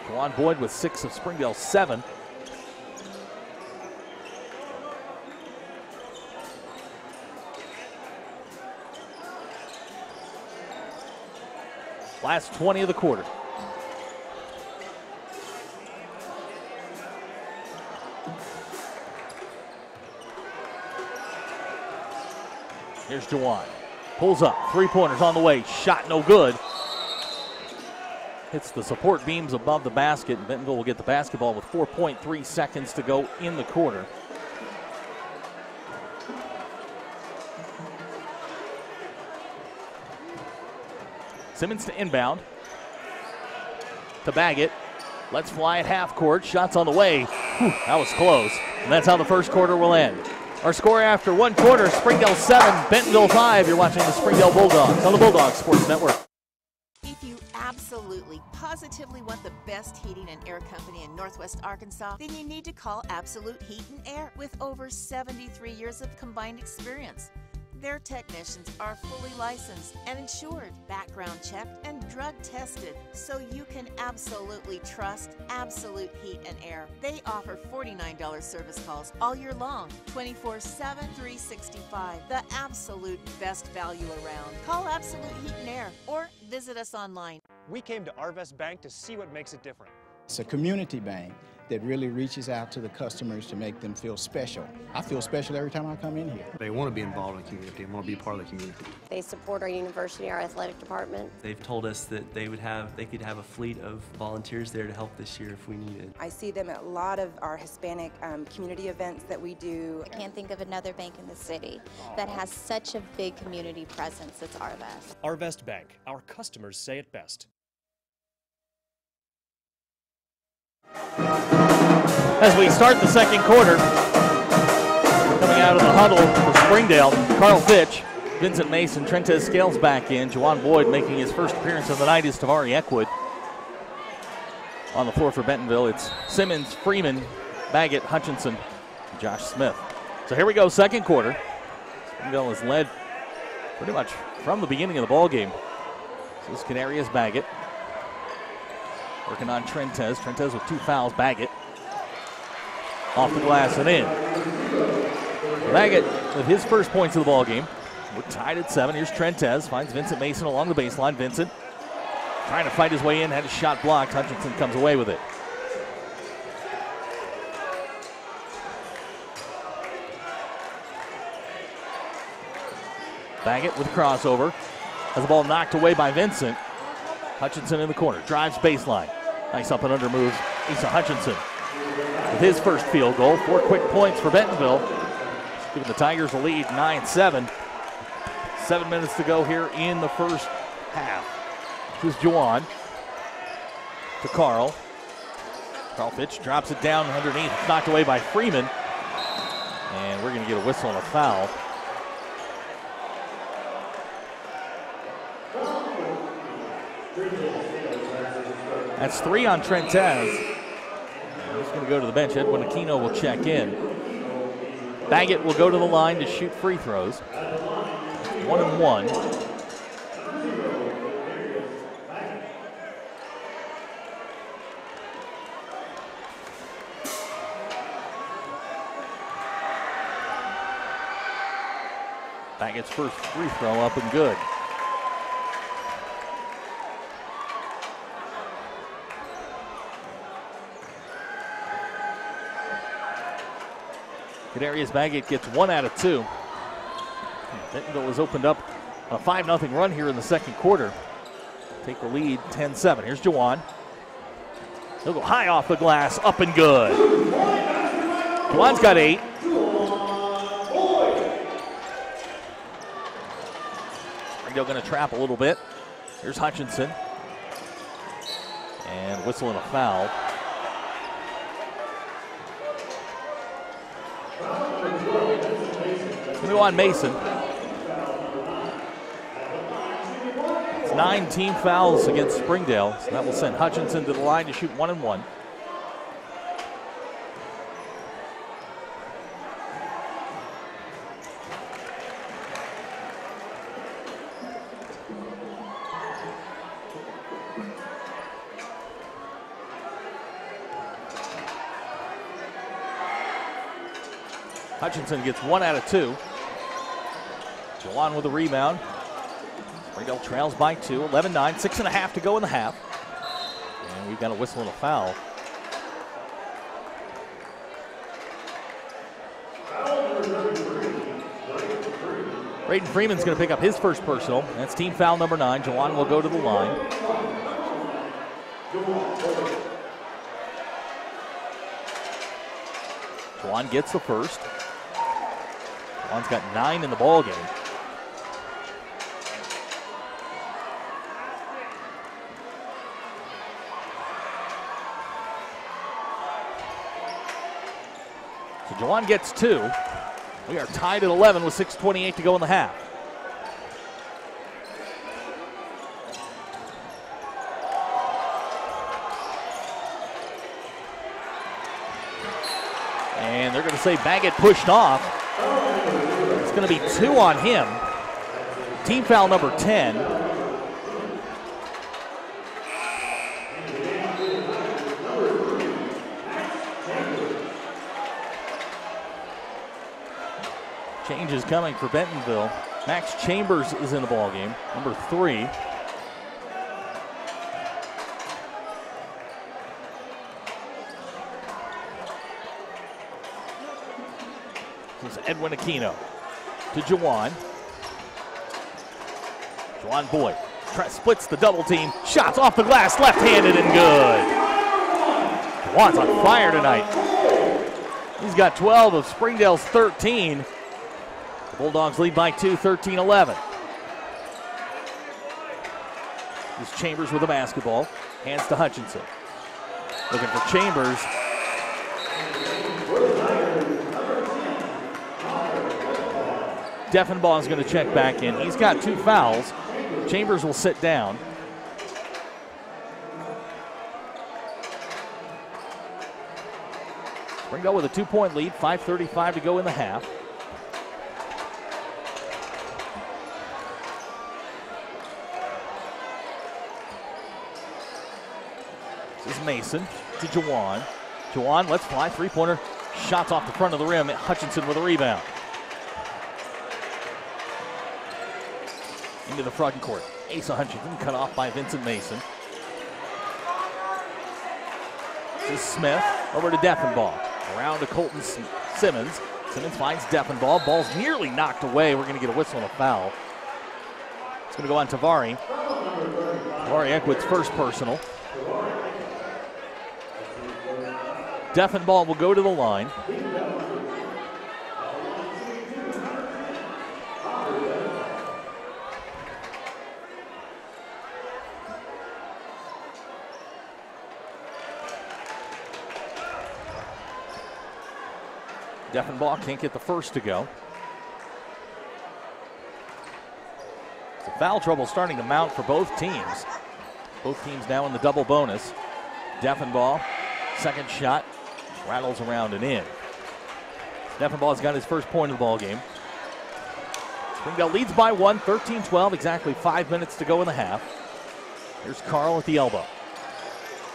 Juwan Boyd with 6 of Springdale's 7. Last 20 of the quarter. Here's Juwan. Pulls up. 3-pointers on the way. Shot no good. Hits the support beams above the basket. Bentonville will get the basketball with 4.3 seconds to go in the quarter. Simmons to inbound. To Baggett. Let's fly at half court. Shots on the way. Whew, that was close. And that's how the first quarter will end. Our score after 1 quarter, Springdale 7, Bentonville 5. You're watching the Springdale Bulldogs on the Bulldogs Sports Network. If you absolutely, positively want the best heating and air company in Northwest Arkansas, then you need to call Absolute Heat and Air with over 73 years of combined experience. Their technicians are fully licensed and insured, background checked, and drug tested, so you can absolutely trust Absolute Heat and Air. They offer $49 service calls all year long, 24/7, 365. The absolute best value around. Call Absolute Heat and Air or visit us online. We came to Arvest Bank to see what makes it different. It's a community bank that really reaches out to the customers to make them feel special. I feel special every time I come in here. They want to be involved in the community and want to be part of the community. They support our university, our athletic department. They've told us that they could have a fleet of volunteers there to help this year if we needed. I see them at a lot of our Hispanic community events that we do. I can't think of another bank in the city that has such a big community presence as Arvest. Arvest Bank, our customers say it best. As we start the second quarter, coming out of the huddle for Springdale, Carl Fitch, Vincent Mason, Trentez Scales back in. Juwan Boyd making his first appearance of the night is Tavari Eckwood. On the floor for Bentonville, it's Simmons, Freeman, Baggett, Hutchinson, Josh Smith. So here we go, second quarter. Springdale is led pretty much from the beginning of the ball game. So this Canarias Baggett. Working on Trentez. Trentez with 2 fouls. Baggett off the glass and in. Baggett with his first points of the ball game. We're tied at 7. Here's Trentez. Finds Vincent Mason along the baseline. Vincent trying to fight his way in. Had his shot blocked. Hutchinson comes away with it. Baggett with a crossover. Has the ball knocked away by Vincent. Hutchinson in the corner, drives baseline. Nice up and under moves, Asa Hutchinson with his first field goal. 4 quick points for Bentonville, giving the Tigers a lead, 9-7. 7 minutes to go here in the first half. This is Juwan to Carl. Carl Fitch drops it down underneath. It's knocked away by Freeman. And we're going to get a whistle and a foul. That's 3 on Trentez. He's going to go to the bench. Edwin Aquino will check in. Baggett will go to the line to shoot free throws. 1 and 1. Baggett's first free throw up and good. Kadarius Baggett gets 1 out of 2. Bentonville has opened up a 5-0 run here in the second quarter. Take the lead 10-7. Here's Juwan. He'll go high off the glass, up and good. Juwan's got 8. Springdale going to trap a little bit. Here's Hutchinson. And whistle and a foul. It's going to go on Mason. It's 9 team fouls against Springdale, so that will send Hutchinson to the line to shoot 1-1. Hutchinson gets 1 out of 2. Jawan with a rebound. Springdale trails by 2, 11-9, 6.5 to go in the half. And we've got a whistle and a foul. Braden Freeman's going to pick up his first personal. That's team foul number 9. Jawan will go to the line. Jawan gets the first. Jawan's got 9 in the ball game. So Jawan gets 2. We are tied at 11 with 6:28 to go in the half. And they're going to say Baggett pushed off. It's going to be 2 on him. Team foul number 10. Change is coming for Bentonville. Max Chambers is in the ball game, number 3. This is Edwin Aquino to Jawan. Jawan Boyd splits the double team. Shots off the glass, left-handed and good. Jawan's on fire tonight. He's got 12 of Springdale's 13. The Bulldogs lead by 2, 13-11. This is Chambers with the basketball. Hands to Hutchinson. Looking for Chambers. Deffenbaugh is going to check back in. He's got 2 fouls. Chambers will sit down. Springdale with a 2-point lead, 5:35 to go in the half. This is Mason to Jawan. Jawan lets fly, 3-pointer. Shots off the front of the rim. Hutchinson with a rebound. Into the front court. Asa Hutchinson cut off by Vincent Mason. This is Smith over to Deffenbaugh. Around to Colton Simmons. Simmons finds Deffenbaugh. Ball's nearly knocked away. We're going to get a whistle and a foul. It's going to go on Tavari. Tavari Eckwood's first personal. Deffenbaugh will go to the line. Deffenbaugh can't get the first to go. So foul trouble starting to mount for both teams. Both teams now in the double bonus. Deffenbaugh, second shot, rattles around and in. Deffenbaugh's got his first point of the ball game. Springdale leads by 1, 13-12, exactly 5 minutes to go in the half. Here's Carl at the elbow.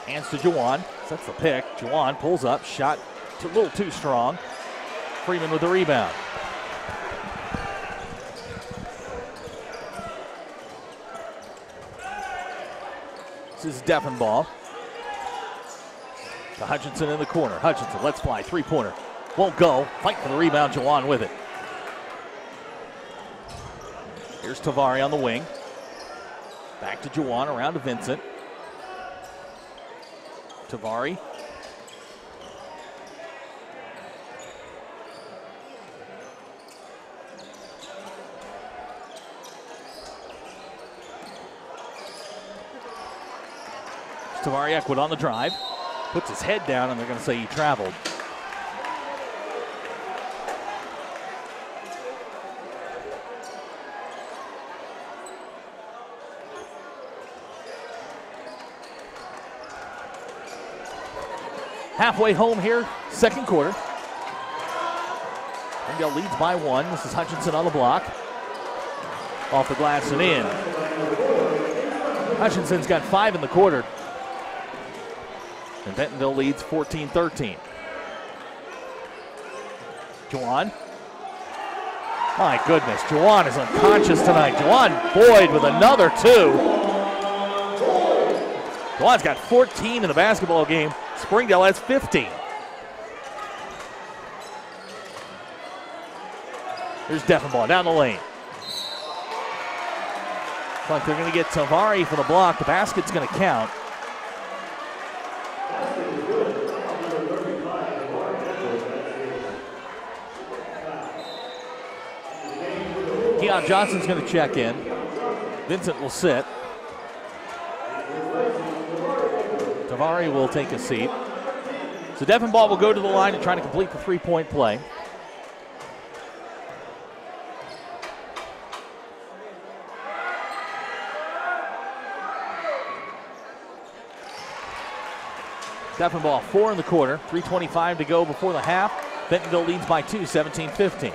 Hands to Jawan, sets the pick. Jawan pulls up, shot a little too strong. Freeman with the rebound. This is Deffenbaugh. To Hutchinson in the corner. Hutchinson lets fly, 3-pointer. Won't go. Fight for the rebound. Jawan with it. Here's Tavari on the wing. Back to Jawan, around to Vincent. Tavari. Tavari Eckwood on the drive. Puts his head down, and they're going to say he traveled. Halfway home here, second quarter. Springdale leads by 1. This is Hutchinson on the block. Off the glass and in. Hutchinson's got 5 in the quarter. And Bentonville leads 14-13. Juwan. My goodness, Juwan is unconscious tonight. Juwan Boyd with another 2. Juwan's got 14 in the basketball game. Springdale has 15. Here's Deffenbaugh down the lane. Looks like they're going to get Tavari for the block. The basket's going to count. Keon Johnson's going to check in. Vincent will sit. Tavari will take a seat. So Deffenbaugh will go to the line and try to complete the three-point play. Deffenbaugh 4 in the quarter, 3:25 to go before the half. Bentonville leads by 2, 17-15.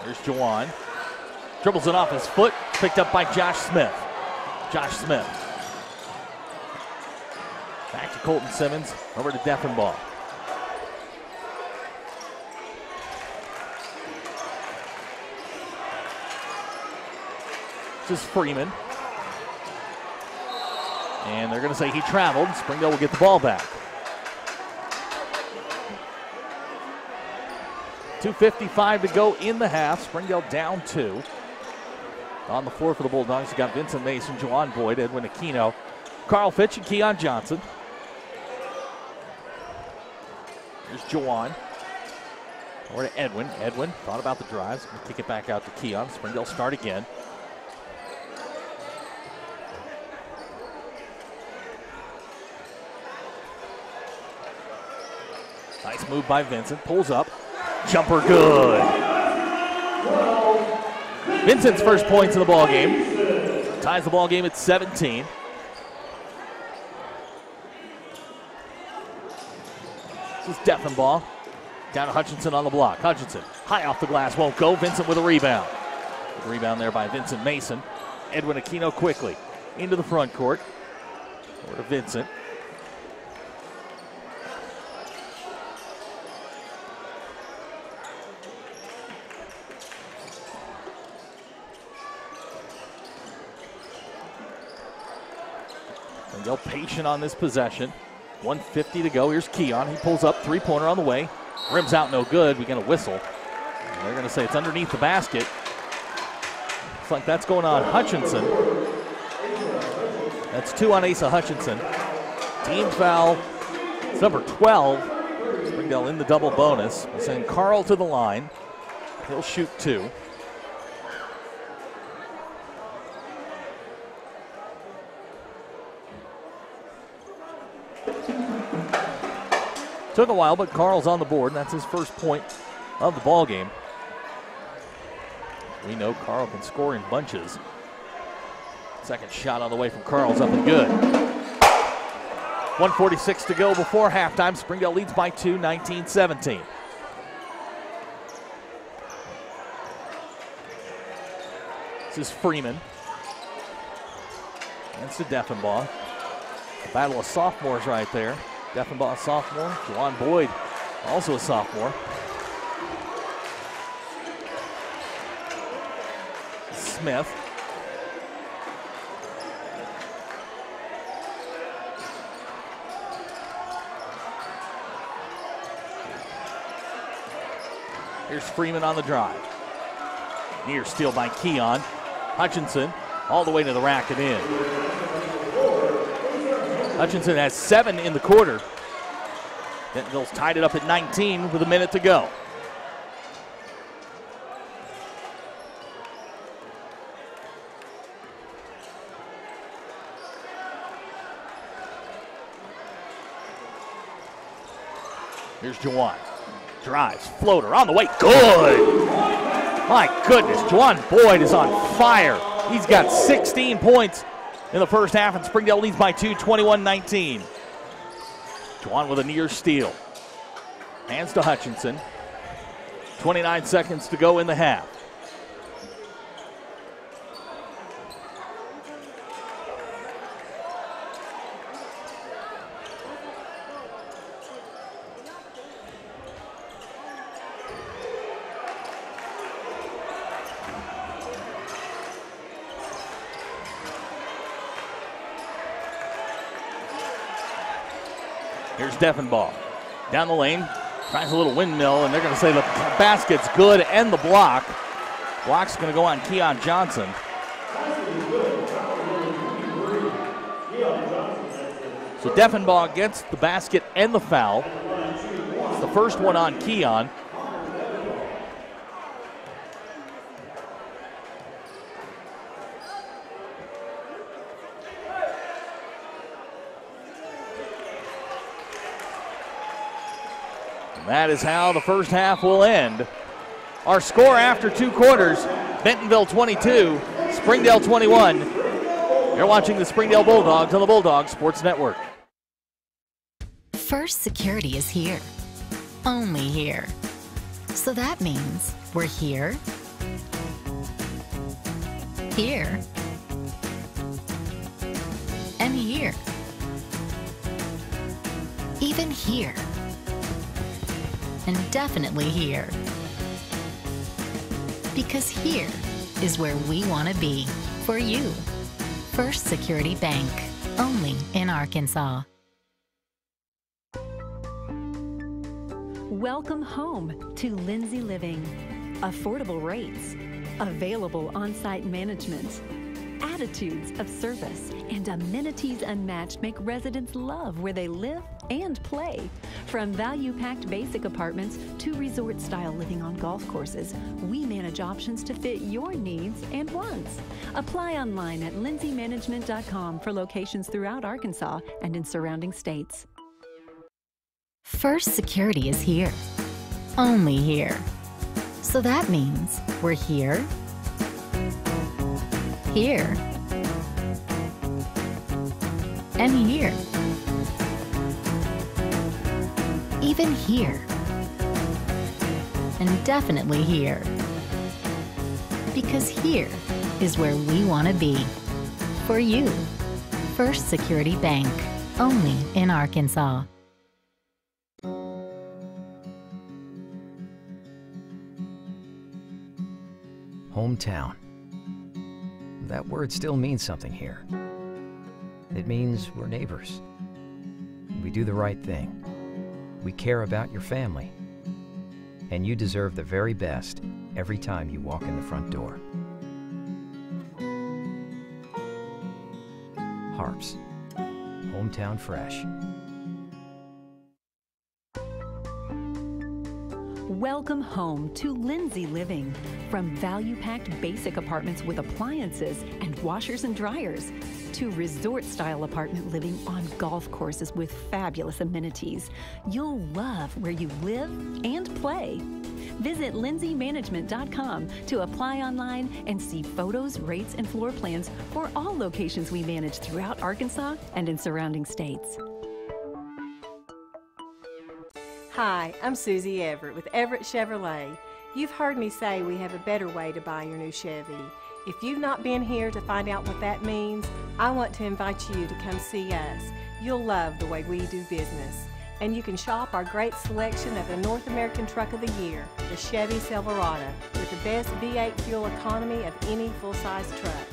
Here's Juwan. Dribbles it off his foot, picked up by Josh Smith. Josh Smith. Back to Colton Simmons, over to Deffenbaugh. This is Freeman. And they're going to say he traveled. Springdale will get the ball back. 2:55 to go in the half. Springdale down 2. On the floor for the Bulldogs, you got Vincent Mason, Juwan Boyd, Edwin Aquino, Carl Fitch, and Keon Johnson. Here's Juwan. Over to Edwin. Edwin thought about the drives. Going to kick it back out to Keon. Springdale start again. Nice move by Vincent. Pulls up. Jumper good. Vincent's first points in the ball game. Ties the ball game at 17. This is Deffenbaugh. Down to Hutchinson on the block. Hutchinson high off the glass, won't go. Vincent with a rebound. Good rebound there by Vincent Mason. Edwin Aquino quickly into the front court. Over to Vincent. Springdale patient on this possession. 1:50 to go. Here's Keon. He pulls up, three-pointer on the way. Rim's out, no good. We get a whistle. And they're going to say it's underneath the basket. Looks like that's going on Hutchinson. That's 2 on Asa Hutchinson. Team foul. It's number 12. Springdale in the double bonus. We're sending Carl to the line. He'll shoot 2. Took a while, but Carl's on the board, and that's his first point of the ball game. We know Carl can score in bunches. Second shot on the way from Carl's up and good. 1:46 to go before halftime. Springdale leads by 2, 19-17. This is Freeman. Against the Deffenbaugh. A battle of sophomores right there. Deffenbaugh, sophomore. Juwan Boyd, also a sophomore. Smith. Here's Freeman on the drive. Near steal by Keon. Hutchinson all the way to the rack and in. Hutchinson has 7 in the quarter. Bentonville's tied it up at 19 with a minute to go. Here's Juwan. Drives, floater on the way, good! My goodness, Juwan Boyd is on fire. He's got 16 points in the first half, and Springdale leads by 2, 21-19. Juwan with a near steal. Hands to Hutchinson. 29 seconds to go in the half. Here's Deffinbaugh. Down the lane, tries a little windmill, and they're going to say the basket's good and the block. Block's going to go on Keon Johnson. So Deffinbaugh gets the basket and the foul. It's the first one on Keon. That is how the first half will end. Our score after 2 quarters, Bentonville 22, Springdale 21. You're watching the Springdale Bulldogs on the Bulldog Sports Network. First Security is here. Only here. So that means we're here, here, and here. Even here. And definitely here. Because here is where we want to be for you. First Security Bank, only in Arkansas. Welcome home to Lindsay Living. Affordable rates, available on-site management, attitudes of service, and amenities unmatched make residents love where they live and play. From value-packed basic apartments to resort-style living on golf courses, we manage options to fit your needs and wants. Apply online at lindsaymanagement.com for locations throughout Arkansas and in surrounding states. First Security is here. Only here. So that means we're here, here, and here. Even here. And definitely here. Because here is where we want to be. For you. First Security Bank. Only in Arkansas. Hometown. That word still means something here. It means we're neighbors. We do the right thing. We care about your family. And you deserve the very best every time you walk in the front door. HAR-BER. Hometown Fresh. Welcome home to Lindsay Living. From value-packed basic apartments with appliances and washers and dryers to resort-style apartment living on golf courses with fabulous amenities, you'll love where you live and play. Visit lindsaymanagement.com to apply online and see photos, rates, and floor plans for all locations we manage throughout Arkansas and in surrounding states. Hi, I'm Susie Everett with Everett Chevrolet. You've heard me say we have a better way to buy your new Chevy. If you've not been here to find out what that means, I want to invite you to come see us. You'll love the way we do business. And you can shop our great selection of the North American Truck of the Year, the Chevy Silverado, with the best V8 fuel economy of any full-size truck.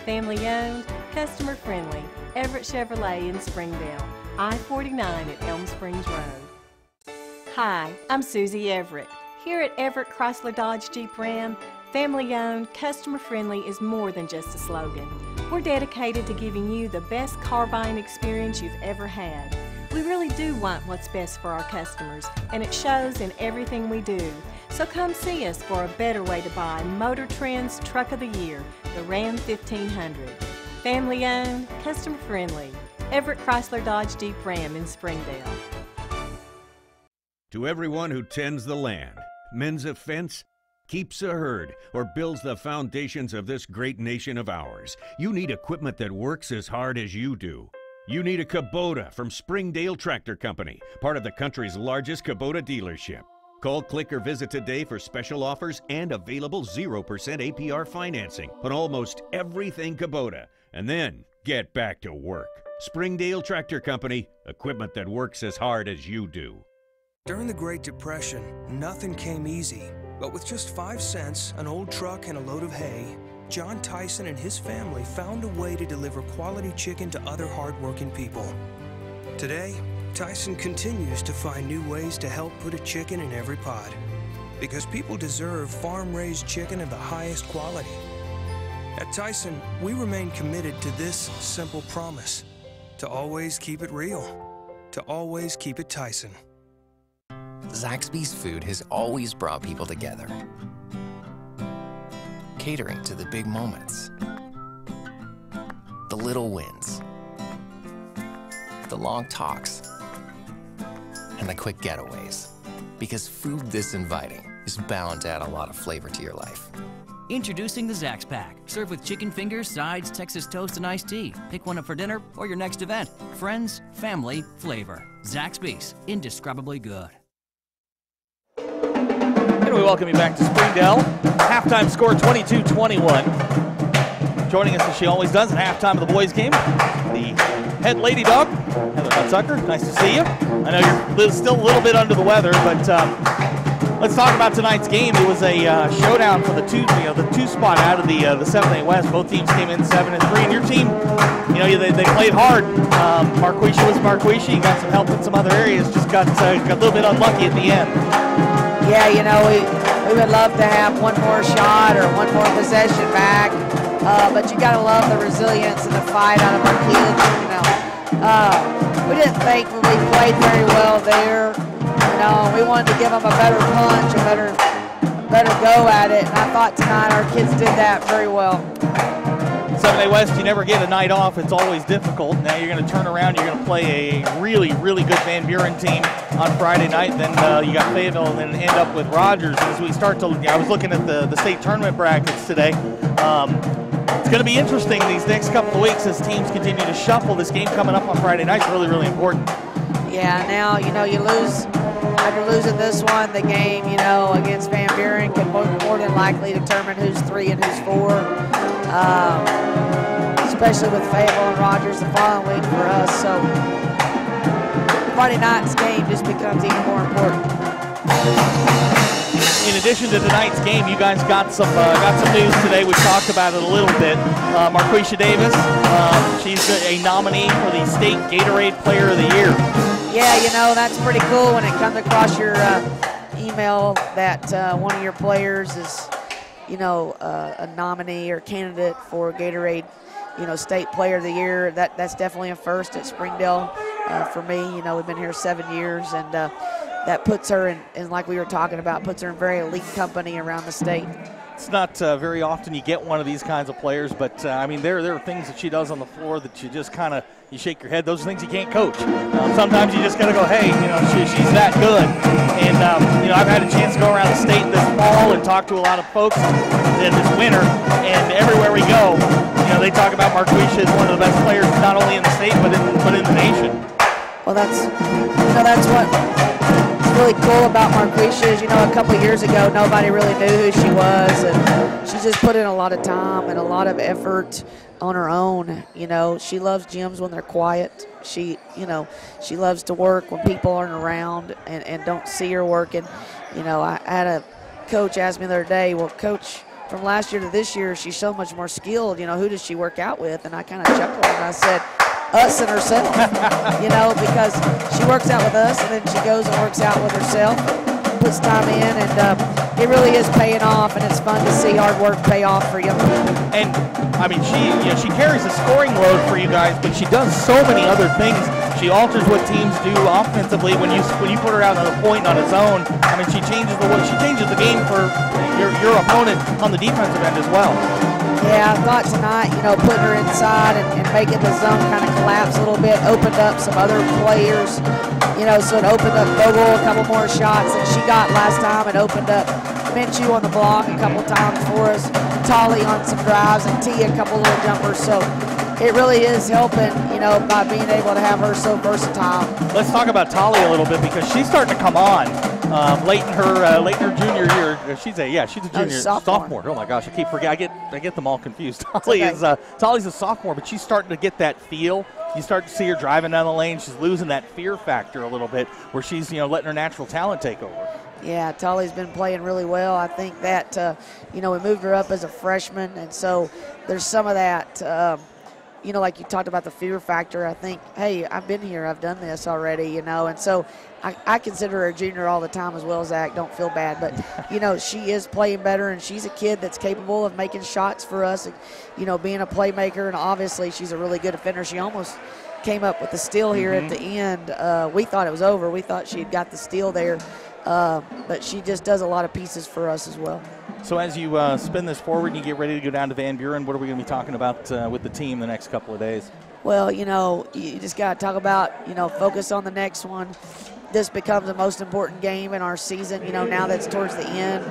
Family owned, customer friendly, Everett Chevrolet in Springdale, I-49 at Elm Springs Road. Hi, I'm Susie Everett. Here at Everett Chrysler Dodge Jeep Ram, family owned, customer friendly is more than just a slogan. We're dedicated to giving you the best car buying experience you've ever had. We really do want what's best for our customers, and it shows in everything we do. So come see us for a better way to buy Motor Trend's Truck of the Year, the Ram 1500. Family owned, customer friendly, Everett Chrysler Dodge Jeep Ram in Springdale. To everyone who tends the land, mends a fence, keeps a herd, or builds the foundations of this great nation of ours, you need equipment that works as hard as you do. You need a Kubota from Springdale Tractor Company, part of the country's largest Kubota dealership. Call, click, or visit today for special offers and available 0% APR financing on almost everything Kubota. And then get back to work. Springdale Tractor Company, equipment that works as hard as you do. During the Great Depression, nothing came easy. But with just 5 cents, an old truck, and a load of hay, John Tyson and his family found a way to deliver quality chicken to other hardworking people. Today, Tyson continues to find new ways to help put a chicken in every pot. Because people deserve farm-raised chicken of the highest quality. At Tyson, we remain committed to this simple promise: to always keep it real, to always keep it Tyson. Zaxby's food has always brought people together, catering to the big moments, the little wins, the long talks, and the quick getaways. Because food this inviting is bound to add a lot of flavor to your life. Introducing the Zax Pack. Serve with chicken fingers, sides, Texas toast, and iced tea. Pick one up for dinner or your next event. Friends, family, flavor. Zaxby's, indescribably good. And we welcome you back to Springdale. Halftime score 22-21. Joining us as she always does at halftime of the boys' game, the head lady dog, Heather Hudsucker. Nice to see you. I know you're still a little bit under the weather, but let's talk about tonight's game. It was a showdown for the two spot out of the 7A West. Both teams came in 7-3, and your team, they played hard. Marquisha was Marquisha. You got some help in some other areas. Just got a little bit unlucky at the end. Yeah, we would love to have one more shot or one more possession back, but you got to love the resilience and the fight out of our kids. We didn't think we played very well there. We wanted to give them a better punch, a better go at it, and I thought tonight our kids did that very well. 7A West, you never get a night off. It's always difficult. Now you're going to turn around. You're going to play a really, really good Van Buren team on Friday night. Then you got Fayetteville and then end up with Rogers. As we start to, I was looking at the state tournament brackets today. It's going to be interesting these next couple of weeks as teams continue to shuffle. This game coming up on Friday night is really, really important. Yeah, now, you lose. After losing this one, the game, against Van Buren can more than likely determine who's 3 and who's 4. Especially with Fayetteville and Rogers the following week for us. So Friday night's game just becomes even more important. In addition to tonight's game, you guys got some news today. We talked about it a little bit. Marquisha Davis, she's a nominee for the State Gatorade Player of the Year. Yeah, that's pretty cool when it comes across your email that one of your players is, a nominee or candidate for Gatorade, State Player of the Year. That's definitely a first at Springdale for me. We've been here 7 years, and that puts her in, like we were talking about, puts her in very elite company around the state. It's not very often you get one of these kinds of players, but there are things that she does on the floor that you just kind of you shake your head. Those are things you can't coach. Sometimes you just got to go, hey, she's that good. And I've had a chance to go around the state this fall and talk to a lot of folks in this winter, and everywhere we go, they talk about Marquisha as one of the best players not only in the state but in the nation. Well, that's what's really cool about Marquisha is, a couple of years ago, nobody really knew who she was, and she just put in a lot of time and a lot of effort on her own. She loves gyms when they're quiet. She loves to work when people aren't around and don't see her working. I had a coach ask me the other day, well, Coach, from last year to this year, she's so much more skilled. Who does she work out with? And I kind of chuckled and I said, us and herself, because she works out with us and then she goes and works out with herself, puts time in, and it really is paying off, and it's fun to see hard work pay off for young people. And she carries a scoring load for you guys, but she does so many other things. She alters what teams do offensively when you put her out on a point on its own. She changes the game for your opponent on the defensive end as well. Yeah, I thought tonight, putting her inside and making the zone kind of collapse a little bit opened up some other players, so it opened up Vogel a couple more shots than she got last time. It opened up Minshew on the block a couple times for us, Tolly on some drives, and T a couple little jumpers. So it really is helping, you know, by being able to have her so versatile. Let's talk about Tolly a little bit because she's starting to come on late in her junior year. She's a junior sophomore. Oh my gosh, I keep forgetting. I get them all confused. Tolly's a sophomore, but she's starting to get that feel. You start to see her driving down the lane. She's losing that fear factor a little bit, where she's letting her natural talent take over. Yeah, Tolly's been playing really well. I think that we moved her up as a freshman, and so there's some of that. Like you talked about the fear factor, I think, hey, I've been here, I've done this already, and so I consider her a junior all the time as well, Zach. Don't feel bad, but, she is playing better, and she's a kid that's capable of making shots for us, and, being a playmaker, and obviously she's a really good defender. She almost came up with the steal here at the end. We thought it was over. We thought she had got the steal there, but she just does a lot of pieces for us as well. So as you spin this forward and you get ready to go down to Van Buren, what are we going to be talking about with the team the next couple of days? Well, you just got to talk about, focus on the next one. This becomes the most important game in our season, now that's towards the end.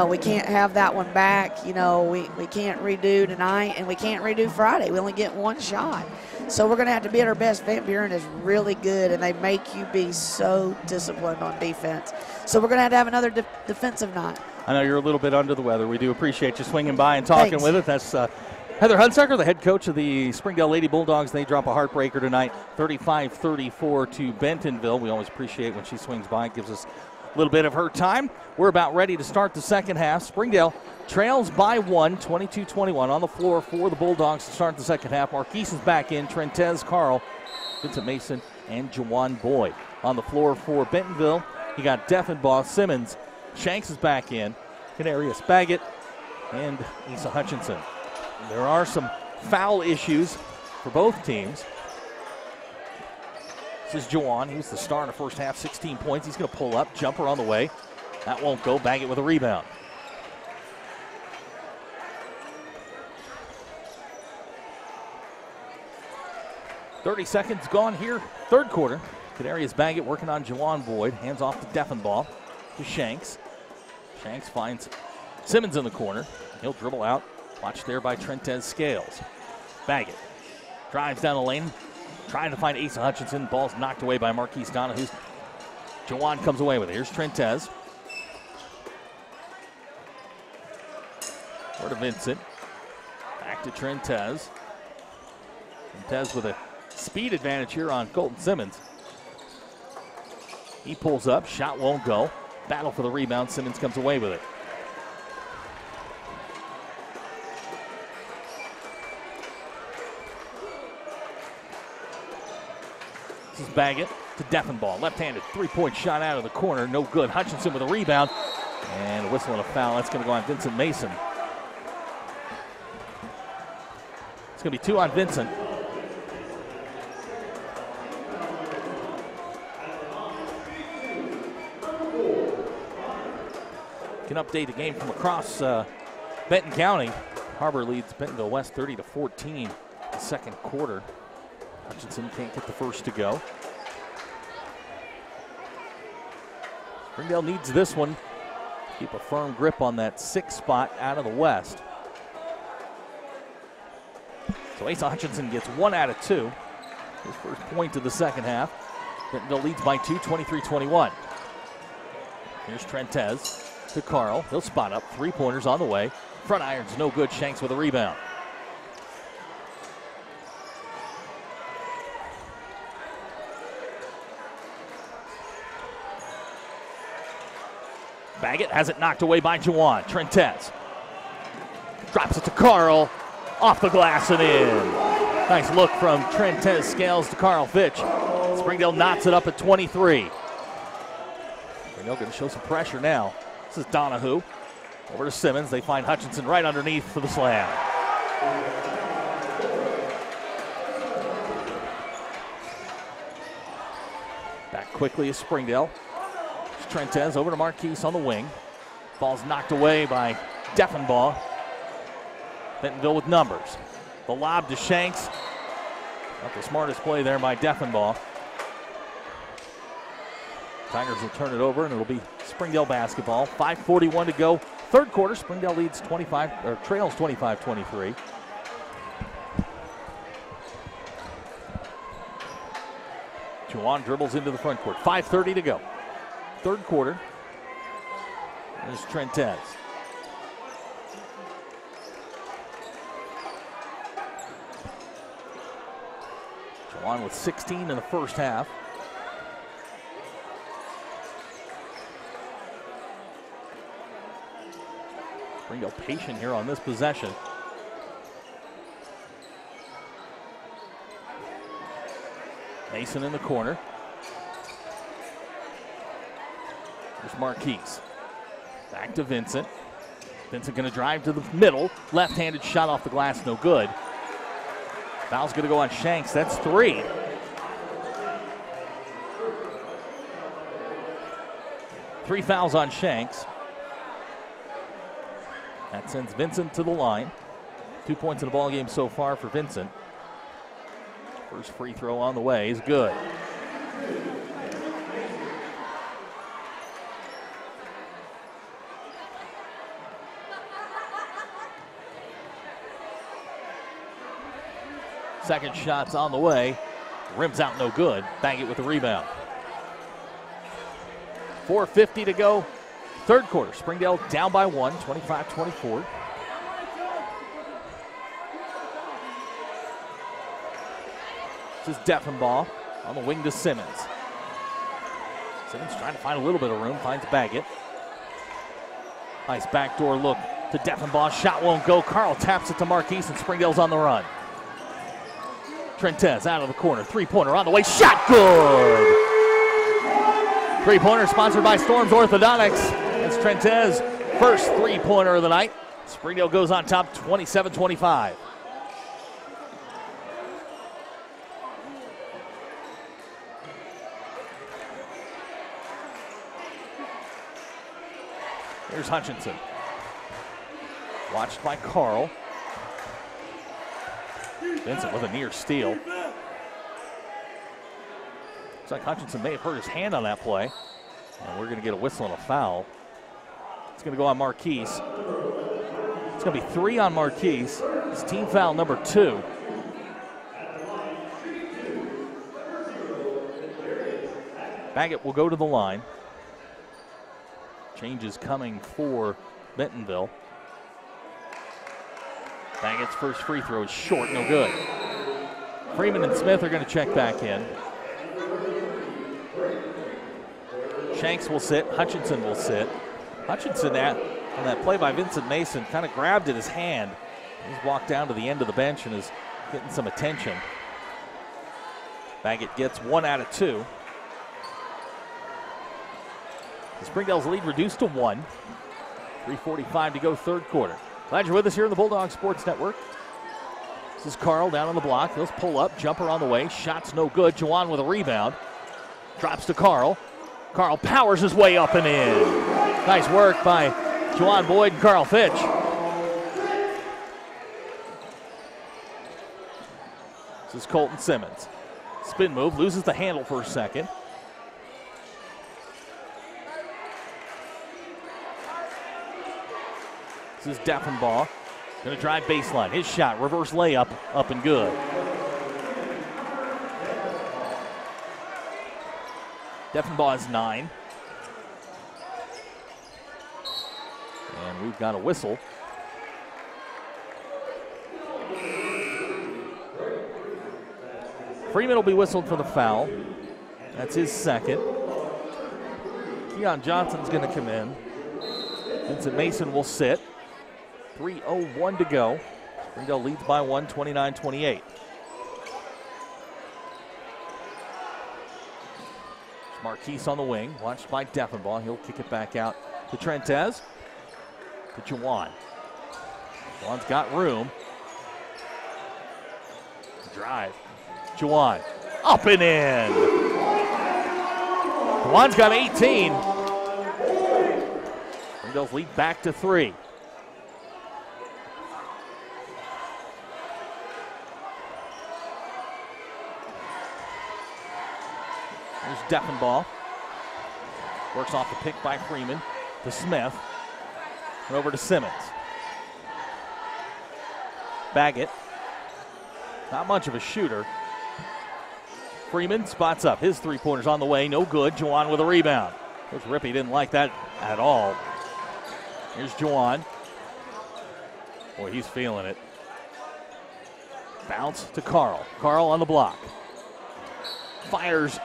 We can't have that one back. We can't redo tonight, and we can't redo Friday. We only get one shot. So we're going to have to be at our best. Van Buren is really good, and they make you be so disciplined on defense. So we're going to have another defensive night. I know you're a little bit under the weather. We do appreciate you swinging by and talking with us. That's Heather Hunsaker, the head coach of the Springdale Lady Bulldogs. They drop a heartbreaker tonight, 35-34 to Bentonville. We always appreciate when she swings by. It gives us a little bit of her time. We're about ready to start the second half. Springdale trails by 1, 22-21 on the floor for the Bulldogs to start the second half. Marquise is back in. Trentez, Carl, Vincent Mason, and Jawan Boyd. On the floor for Bentonville, you got Deffenbaugh, Simmons, Shanks is back in, Canarius Baggett, and Issa Hutchinson. There are some foul issues for both teams. This is Jawan. He was the star in the first half, 16 points. He's going to pull up, jumper on the way. That won't go. Baggett with a rebound. .30 seconds gone here, third quarter. Canarius Baggett working on Jawan Boyd. Hands off to Deffenbaugh. To Shanks. Shanks finds Simmons in the corner. He'll dribble out. Watched there by Trentez Scales. Baggett drives down the lane, trying to find Asa Hutchinson. Ball's knocked away by Marquise Donahue. Jawan comes away with it. Here's Trentez. Over to Vincent. Back to Trentez. Trentez with a speed advantage here on Colton Simmons. He pulls up. Shot won't go. Battle for the rebound. Simmons comes away with it. This is Baggett to Deffenbaugh. Left-handed three-point shot out of the corner. No good. Hutchinson with a rebound. And a whistle and a foul. That's going to go on Vincent Mason. It's going to be 2 on Vincent. Can update the game from across Benton County. HAR-BER leads Bentonville West 30-14 the second quarter. Hutchinson can't get the first to go. Springdale needs this one. Keep a firm grip on that 6th spot out of the West. So Asa Hutchinson gets 1 out of 2. His first point of the second half. Bentonville leads by 2, 23-21. Here's Trentez to Carl. He'll spot up. 3-pointers on the way. Front iron's no good. Shanks with a rebound. Baggett has it knocked away by Jawan. Trentez drops it to Carl. Off the glass and in. Nice look from Trentez Scales to Carl Fitch. Springdale knots it up at 23. Springdale going to show some pressure now. This is Donahue. Over to Simmons. They find Hutchinson right underneath for the slam. Back quickly is Springdale. It's Trentez over to Marquise on the wing. Ball's knocked away by Deffenbaugh. Bentonville with numbers. The lob to Shanks. Not the smartest play there by Deffenbaugh. Tigers will turn it over, and it'll be Springdale basketball. 5:41 to go. Third quarter, Springdale leads trails 25-23. Juwan dribbles into the front court. 5:30 to go. Third quarter. There's Trentez. Juwan with 16 in the first half. Springdale patient here on this possession. Mason in the corner. There's Marquise. Back to Vincent. Vincent going to drive to the middle. Left-handed shot off the glass, no good. Foul's going to go on Shanks. That's 3. Three fouls on Shanks. That sends Vincent to the line. 2 points in the ball game so far for Vincent. First free throw on the way is good. Second shot's on the way. Rims out, no good. Baggett with the rebound. 4:50 to go. Third quarter. Springdale down by 1, 25-24. This is Deffenbaugh on the wing to Simmons. Simmons trying to find a little bit of room, finds Baggett. Nice backdoor look to Deffenbaugh. Shot won't go. Carl taps it to Marquise, and Springdale's on the run. Trentez out of the corner. Three-pointer on the way. Shot good! Three-pointer sponsored by Storms Orthodontics. That's Trentez, first three-pointer of the night. Springdale goes on top 27-25. Here's Hutchinson. Watched by Carl. Vincent with a near steal. Looks like Hutchinson may have hurt his hand on that play. And we're going to get a whistle and a foul. It's going to go on Marquise. It's going to be 3 on Marquise. It's team foul number 2. Baggett will go to the line. Changes coming for Bentonville. Baggett's first free throw is short, no good. Freeman and Smith are going to check back in. Shanks will sit, Hutchinson will sit. Hutchinson on that play by Vincent Mason kind of grabbed at his hand. He's walked down to the end of the bench and is getting some attention. Baggett gets 1 out of 2. Springdale's lead reduced to 1. 3:45 to go, third quarter. Glad you're with us here on the Bulldog Sports Network. This is Carl down on the block. He'll pull up, jumper on the way. Shot's no good. Juwan with a rebound. Drops to Carl. Carl powers his way up and in. Nice work by Juwan Boyd and Carl Fitch. This is Colton Simmons. Spin move, loses the handle for a second. This is Deffenbaugh. Going to drive baseline. His shot, reverse layup, up and good. Deffenbaugh is 9. And we've got a whistle. Freeman will be whistled for the foul. That's his second. Keon Johnson's going to come in. Vincent Mason will sit. 3:01 to go. Springdale leads by 1, 29-28. Marquise on the wing, watched by Deffenbaugh. He'll kick it back out to Trentez. To Juwan. Juwan's got room. Drive. Juwan. Up and in. Juwan's got 18. Springdale's lead back to 3. There's Deffenbaugh. Works off the pick by Freeman to Smith. And over to Simmons. Baggett. Not much of a shooter. Freeman spots up. His three-pointer's on the way. No good. Juwan with a rebound. Coach Rippey didn't like that at all. Here's Juwan. Boy, he's feeling it. Bounce to Carl. Carl on the block. Fires.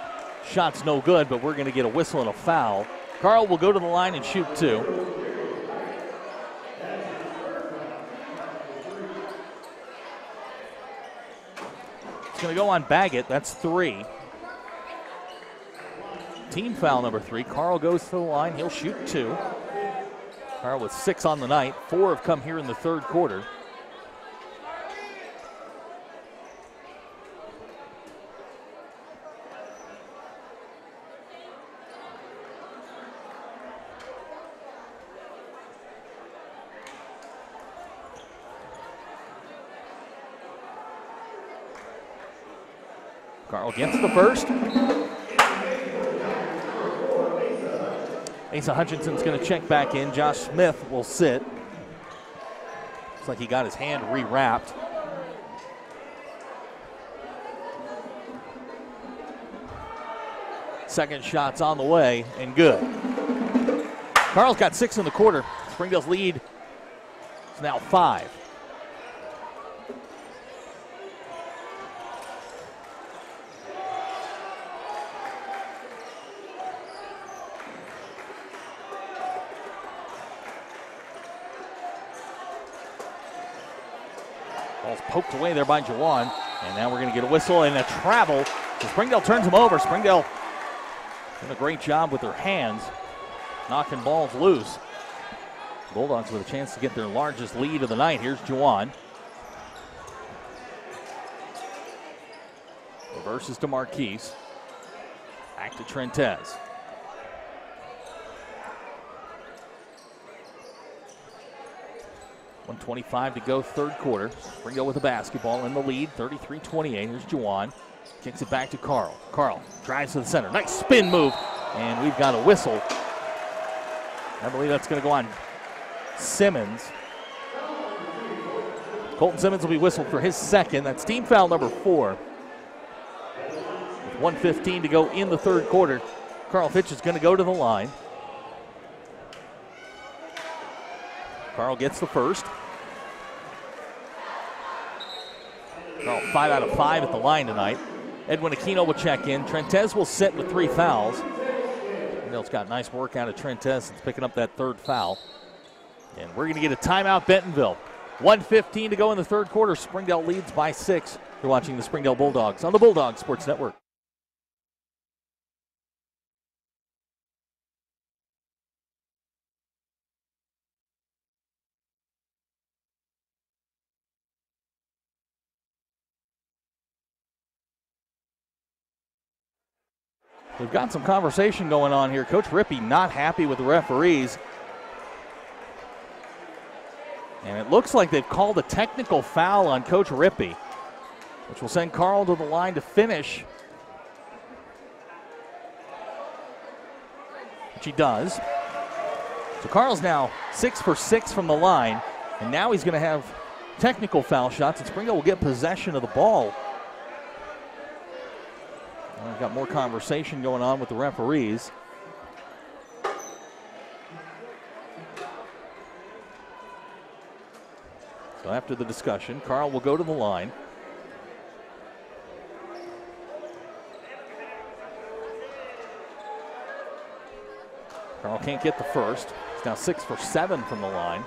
Shot's no good, but we're going to get a whistle and a foul. Carl will go to the line and shoot two. It's going to go on Baggett. That's 3. Team foul number 3. Carl goes to the line. He'll shoot 2. Carl with 6 on the night. 4 have come here in the third quarter. Carl gets the first. Asa Hutchinson's going to check back in. Josh Smith will sit. Looks like he got his hand re-wrapped. Second shot's on the way and good. Carl's got 6 in the quarter. Springdale's lead is now 5. Ball's poked away there by Juwan. And now we're going to get a whistle and a travel. So Springdale turns him over. Springdale doing a great job with their hands, knocking balls loose. Bulldogs with a chance to get their largest lead of the night. Here's Juwan. Reverses to Marquise. Back to Trentez. .125 to go, third quarter. Springdale with the basketball in the lead, 33-28. Here's Juwan. Kicks it back to Carl. Carl drives to the center. Nice spin move. And we've got a whistle. I believe that's going to go on Simmons. Colton Simmons will be whistled for his second. That's team foul number 4. With 1:15 to go in the third quarter. Carl Fitch is going to go to the line. Carl gets the first. Carl 5 out of 5 at the line tonight. Edwin Aquino will check in. Trentez will sit with 3 fouls. Springdale's got nice work out of Trentez since picking up that third foul. And we're going to get a timeout, Bentonville. 1:15 to go in the third quarter. Springdale leads by 6. You're watching the Springdale Bulldogs on the Bulldog Sports Network. We've got some conversation going on here. Coach Rippey not happy with the referees. And it looks like they've called a technical foul on Coach Rippey, which will send Carl to the line to finish, which he does. So Carl's now 6 for 6 from the line, and now he's going to have technical foul shots, and Springdale will get possession of the ball. We've got more conversation going on with the referees. So after the discussion, Carl will go to the line. Carl can't get the first. He's now 6 for 7 from the line.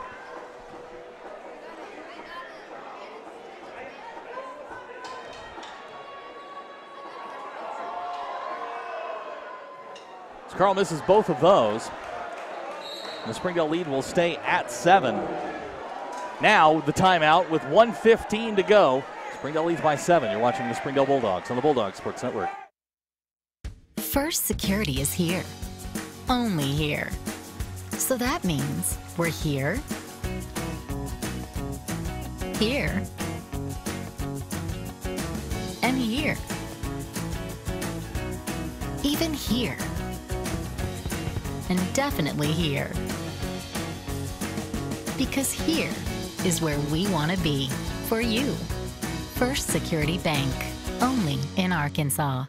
Carl misses both of those. The Springdale lead will stay at 7. Now the timeout with 1:15 to go. Springdale leads by 7. You're watching the Springdale Bulldogs on the Bulldog Sports Network. First Security is here. Only here. So that means we're here, here, and here. Even here. and definitely here. Because here is where we want to be for you. First Security Bank, only in Arkansas.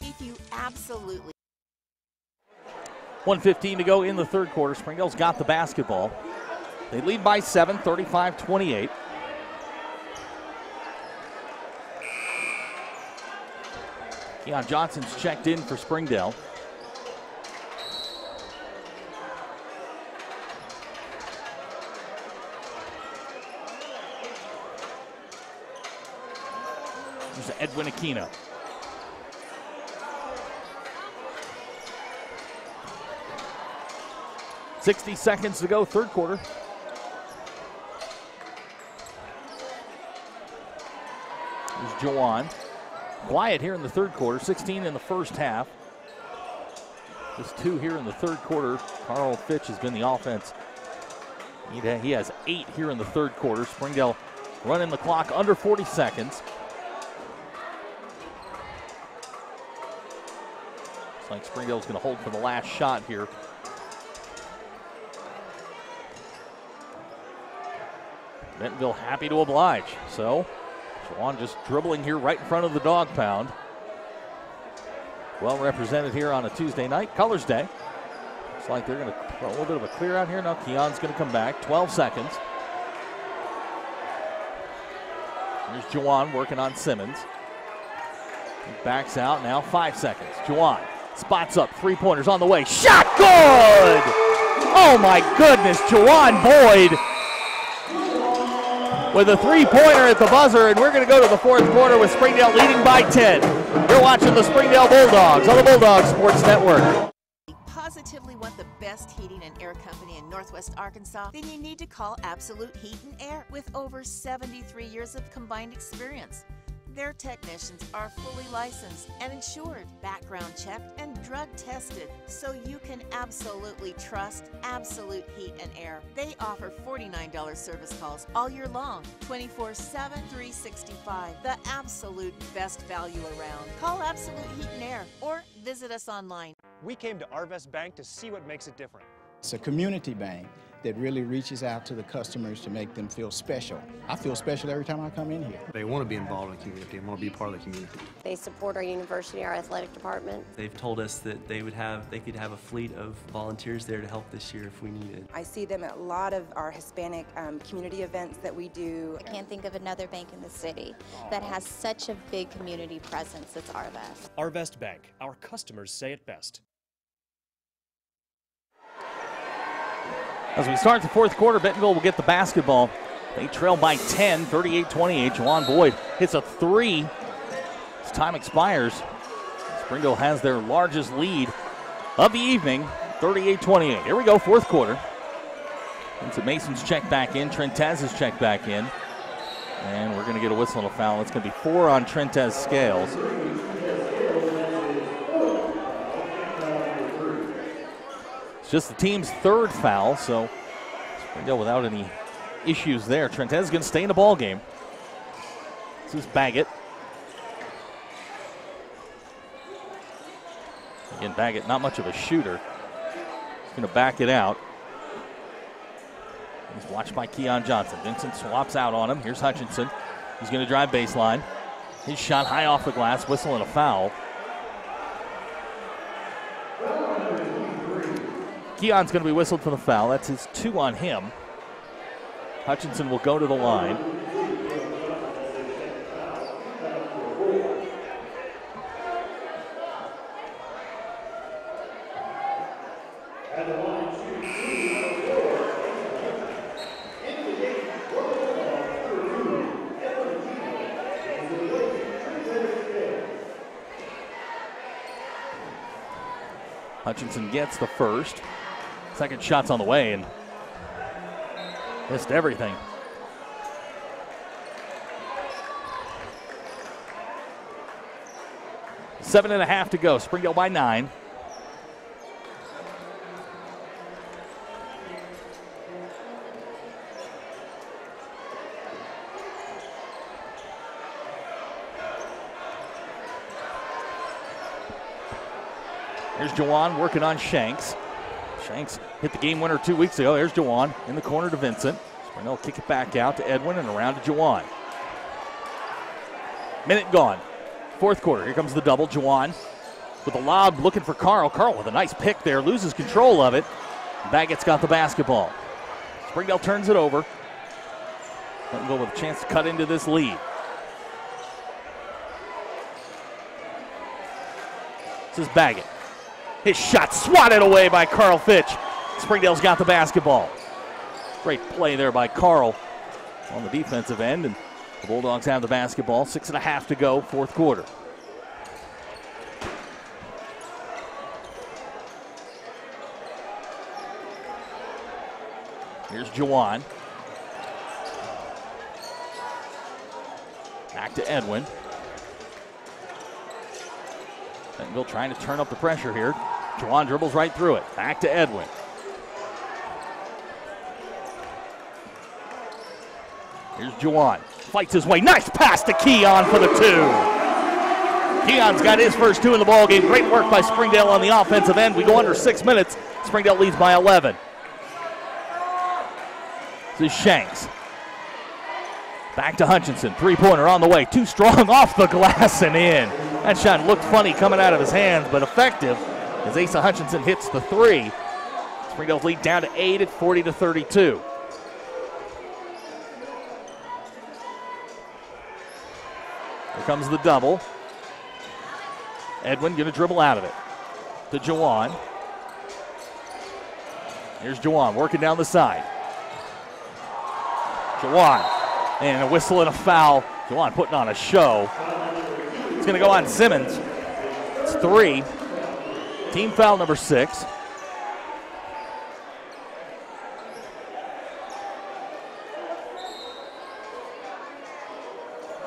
If you absolutely 1:15 to go in the third quarter. Springdale's got the basketball. They lead by 7, 35-28. Keon Johnson's checked in for Springdale. There's Edwin Aquino. .60 seconds to go, third quarter. There's Jawan. Quiet here in the third quarter, 16 in the first half. Just 2 here in the third quarter. Carl Fitch has been the offense. He has 8 here in the third quarter. Springdale running the clock under 40 seconds. Looks like Springdale's going to hold for the last shot here. Bentonville happy to oblige. So, Jawan just dribbling here right in front of the dog pound. Well represented here on a Tuesday night, Colors Day. Looks like they're going to throw a little bit of a clear out here. Now Keon's going to come back, 12 seconds. Here's Jawan working on Simmons. He backs out, now 5 seconds. Jawan spots up, three-pointers on the way. Shot good! Oh my goodness, Jawan Boyd with a three-pointer at the buzzer, and we're going to go to the fourth quarter with Springdale leading by 10. You're watching the Springdale Bulldogs on the Bulldog Sports Network. Positively want the best heating and air company in Northwest Arkansas, then you need to call Absolute Heat and Air with over 73 years of combined experience. Their technicians are fully licensed and insured, background checked, and drug tested, so you can absolutely trust Absolute Heat and Air. They offer $49 service calls all year long, 24/7, 365. The absolute best value around. Call Absolute Heat and Air or visit us online. We came to Arvest Bank to see what makes it different. It's a community bank that really reaches out to the customers to make them feel special. I feel special every time I come in here. They want to be involved in the community and want to be part of the community. They support our university, our athletic department. They've told us that they could have a fleet of volunteers there to help this year if we needed. I see them at a lot of our Hispanic community events that we do. I can't think of another bank in the city that has such a big community presence as Arvest. Arvest Bank, our customers say it best. As we start the fourth quarter, Bentonville will get the basketball. They trail by 10, 38-28. Jawan Boyd hits a three as time expires. Springdale has their largest lead of the evening, 38-28. Here we go, fourth quarter. Vincent Mason's checked back in. Trentez is checked back in. And we're going to get a whistle and a foul. It's going to be 4 on Trentez Scales. It's just the team's third foul, so Springdale without any issues there. Trentez is going to stay in the ball game. This is Baggett. Again, Baggett not much of a shooter. He's going to back it out. He's watched by Keon Johnson. Vincent swaps out on him. Here's Hutchinson. He's going to drive baseline. His shot high off the glass, whistle and a foul. Keon's going to be whistled for the foul. That's his 2 on him. Hutchinson will go to the line. Hutchinson gets the first. Second shot's on the way and missed everything. Seven and a half to go. Springdale by 9. Here's Jawan working on Shanks. Shanks hit the game winner 2 weeks ago. There's Jawan in the corner to Vincent. Springdale will kick it back out to Edwin and around to Jawan. Minute gone. Fourth quarter. Here comes the double. Jawan with a lob looking for Carl. Carl with a nice pick there. Loses control of it. Baggett's got the basketball. Springdale turns it over. Let him go with a chance to cut into this lead. This is Baggett. His shot swatted away by Carl Fitch. Springdale's got the basketball. Great play there by Carl on the defensive end, and the Bulldogs have the basketball. 6.5 to go, fourth quarter. Here's Jawan. Back to Edwin. Bentonville trying to turn up the pressure here. Jawan dribbles right through it. Back to Edwin. Here's Jawan. Fights his way. Nice pass to Keon for the two. Keon's got his first two in the ballgame. Great work by Springdale on the offensive end. We go under 6 minutes. Springdale leads by 11. This is Shanks. Back to Hutchinson. Three-pointer on the way. Too strong off the glass and in. That shot looked funny coming out of his hands, but effective as Asa Hutchinson hits the three. Springdale's lead down to 8 at 40-32. Here comes the double. Edwin going to dribble out of it to Jawan. Here's Jawan working down the side. Jawan, and a whistle and a foul. Jawan putting on a show. It's going to go on Simmons. It's 3. Team foul number 6.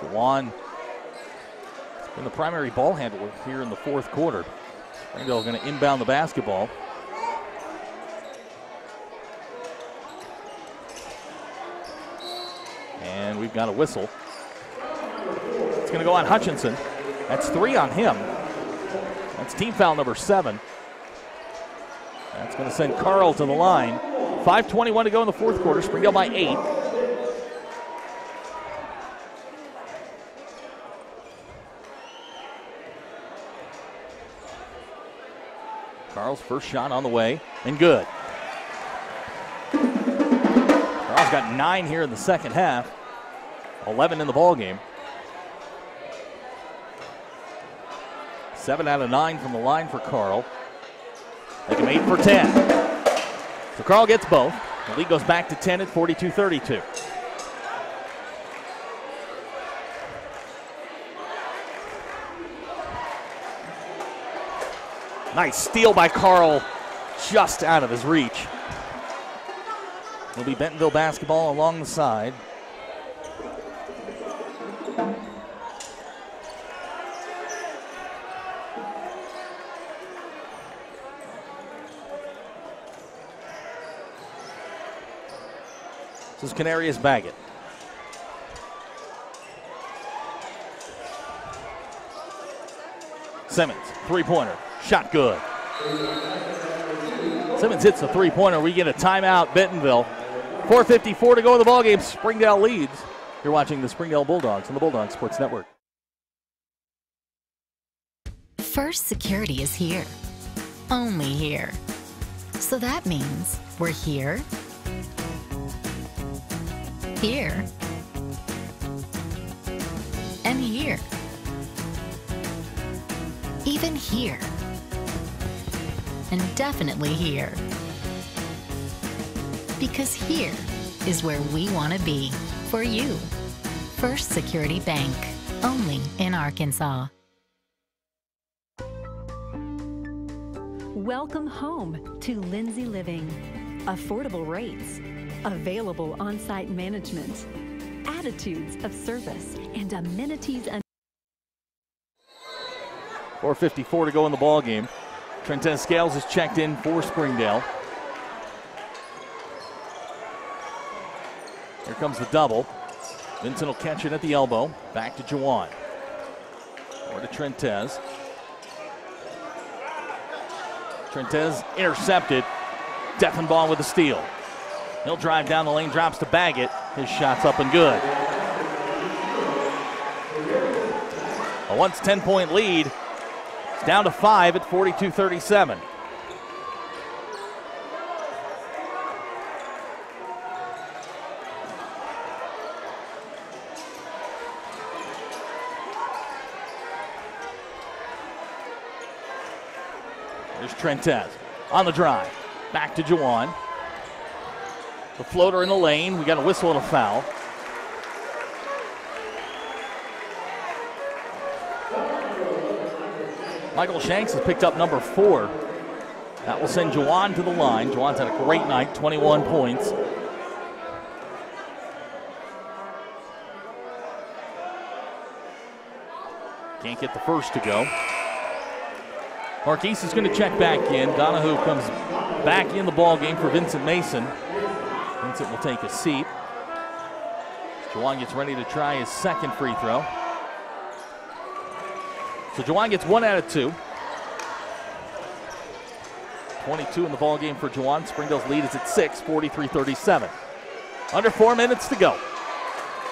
Jawan has been the primary ball handler here in the fourth quarter. Springdale going to inbound the basketball. And we've got a whistle. It's going to go on Hutchinson. That's 3 on him. That's team foul number 7. That's going to send Carl to the line. 5:21 to go in the fourth quarter. Springdale by 8. Carl's first shot on the way, and good. Carl's got 9 here in the second half. 11 in the ball game. 7 out of 9 from the line for Carl. Make him 8 for 10. So Carl gets both. The lead goes back to 10 at 42-32. Nice steal by Carl, just out of his reach. It'll be Bentonville basketball along the side. This is Canarius Baggett. Simmons, three-pointer, shot good. Simmons hits the three-pointer. We get a timeout, Bentonville. 4:54 to go in the ballgame. Springdale leads. You're watching the Springdale Bulldogs on the Bulldog Sports Network. First Security is here. Only here. So that means we're here, here, and here. Even here. And definitely here. Because here is where we want to be for you. First Security Bank, only in Arkansas. Welcome home to Lindsay Living. Affordable rates, available on-site management, attitudes of service, and amenities. 4:54 to go in the ball game. Trentez Scales is checked in for Springdale. Here comes the double. Vincent will catch it at the elbow. Back to Jawan. Or to Trentez. Trentez intercepted. Deffenbaugh with the steal. He'll drive down the lane, drops to Baggett. His shot's up and good. A once 10-point lead. It's down to 5 at 42-37. There's Trentez on the drive. Back to Juwan. The floater in the lane. We got a whistle and a foul. Michael Shanks has picked up number 4. That will send Juwan to the line. Juwan's had a great night, 21 points. Can't get the first to go. Marquise is going to check back in. Donahue comes back in the ball game for Vincent Mason. Vincent will take a seat. Juwan gets ready to try his second free throw. So Juwan gets 1 out of 2. 22 in the ball game for Juwan. Springdale's lead is at 6, 43-37. Under 4 minutes to go.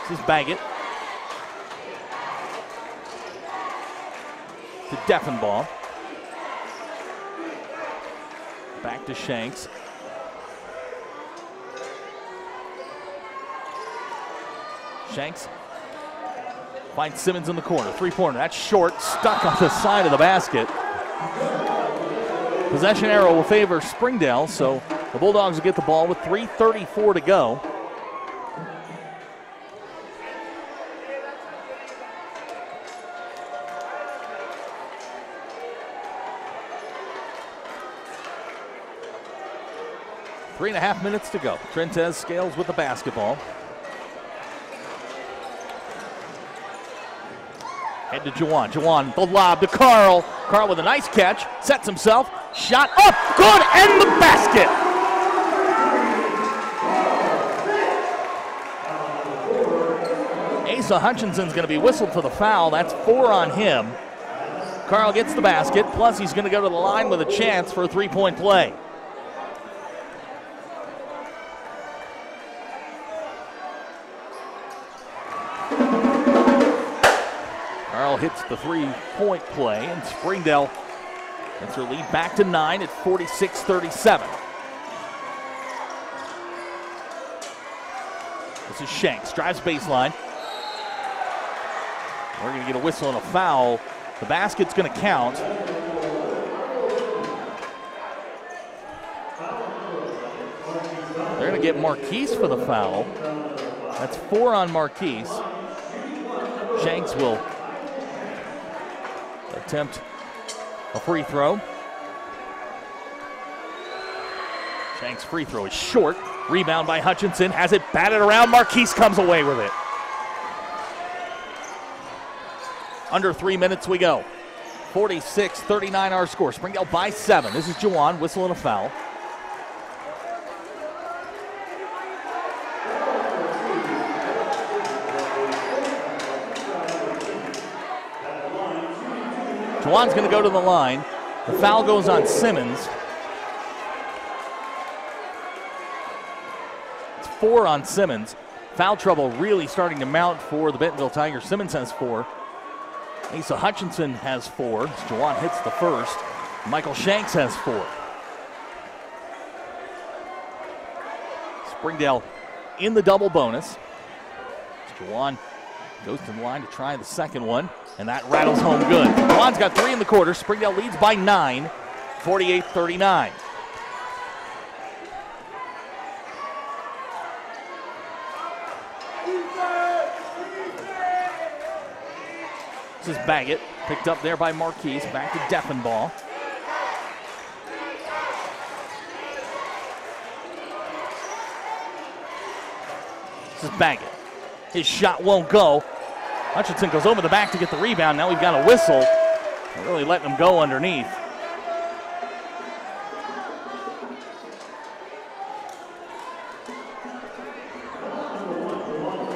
This is Baggett. To Deffenbaugh. Back to Shanks. Shanks finds Simmons in the corner. 3-pointer. That's short. Stuck on the side of the basket. Possession arrow will favor Springdale, so the Bulldogs will get the ball with 3:34 to go. Three and a half minutes to go. Trentez scales with the basketball. Head to Juwan. Juwan, the lob to Carl. Carl with a nice catch. Sets himself. Shot up. Good. And the basket. Asa Hutchinson's going to be whistled for the foul. That's 4 on him. Carl gets the basket. Plus, he's going to go to the line with a chance for a 3-point play. Hits the 3-point play, and Springdale gets their lead back to 9 at 46-37. This is Shanks, drives baseline. We're going to get a whistle and a foul. The basket's going to count. They're going to get Marquise for the foul. That's 4 on Marquise. Shanks will attempt a free throw. Shanks' free throw is short. Rebound by Hutchinson. Has it batted around. Marquise comes away with it. Under 3 minutes we go. 46-39 our score. Springdale by 7. This is Juwan. Whistle and a foul. Juwan's going to go to the line. The foul goes on Simmons. It's 4 on Simmons. Foul trouble really starting to mount for the Bentonville Tigers. Simmons has 4. Asa Hutchinson has 4. Juwan hits the first. Michael Shanks has 4. Springdale in the double bonus. Juwan goes to the line to try the second one, and that rattles home good. Juwan's got 3 in the quarter. Springdale leads by 9, 48-39. This is Baggett, picked up there by Marquise. Back to Deffenbaugh. This is Baggett. His shot won't go. Hutchinson goes over the back to get the rebound. Now we've got a whistle. They're really letting him go underneath.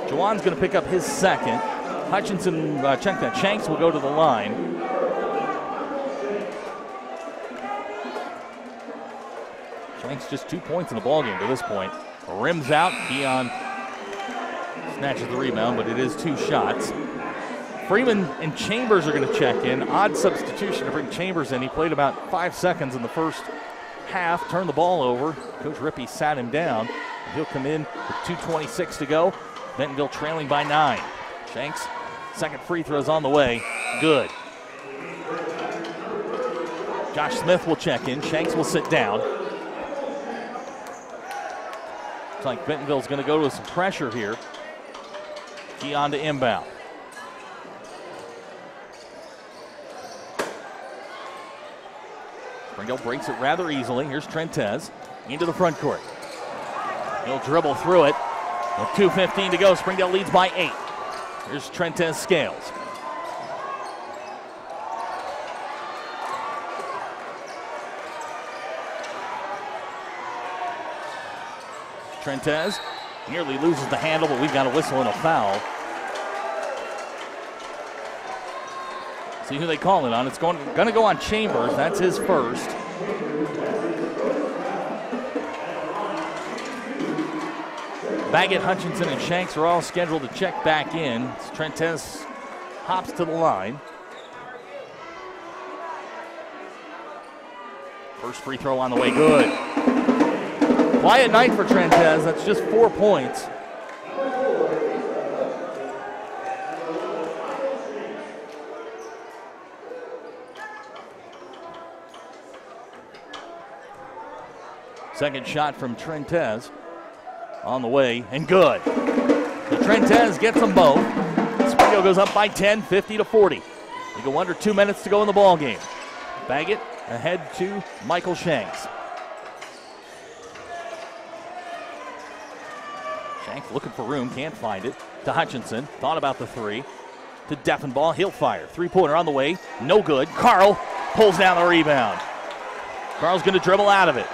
Juwan's going to pick up his second. Hutchinson, check that. Shanks will go to the line. Shanks just 2 points in the ballgame to this point. Rims out. Keon snatches the rebound, but it is 2 shots. Freeman and Chambers are going to check in. Odd substitution to bring Chambers in. He played about 5 seconds in the first half, turned the ball over. Coach Rippey sat him down. He'll come in with 2:26 to go. Bentonville trailing by 9. Shanks, second free throw's on the way. Good. Josh Smith will check in. Shanks will sit down. Looks like Bentonville's going to go with some pressure here. Keon to inbound. Springdale breaks it rather easily. Here's Trentez into the front court. He'll dribble through it. With 2:15 to go, Springdale leads by 8. Here's Trentez Scales. Trentez nearly loses the handle, but we've got a whistle and a foul. See who they call it on. It's going to go on Chambers. That's his first. Baggett, Hutchinson, and Shanks are all scheduled to check back in. Trentez hops to the line. First free throw on the way, good. Quiet night for Trentez. That's just 4 points. Second shot from Trentez on the way, and good. So Trentez gets them both. Springdale goes up by 10, 50-40. We go under 2 minutes to go in the ball game. Baggett ahead to Michael Shanks. Shanks looking for room, can't find it. To Hutchinson, thought about the three. To Deffenbaugh, he'll fire. Three-pointer on the way, no good. Carl pulls down the rebound. Carl's going to dribble out of it.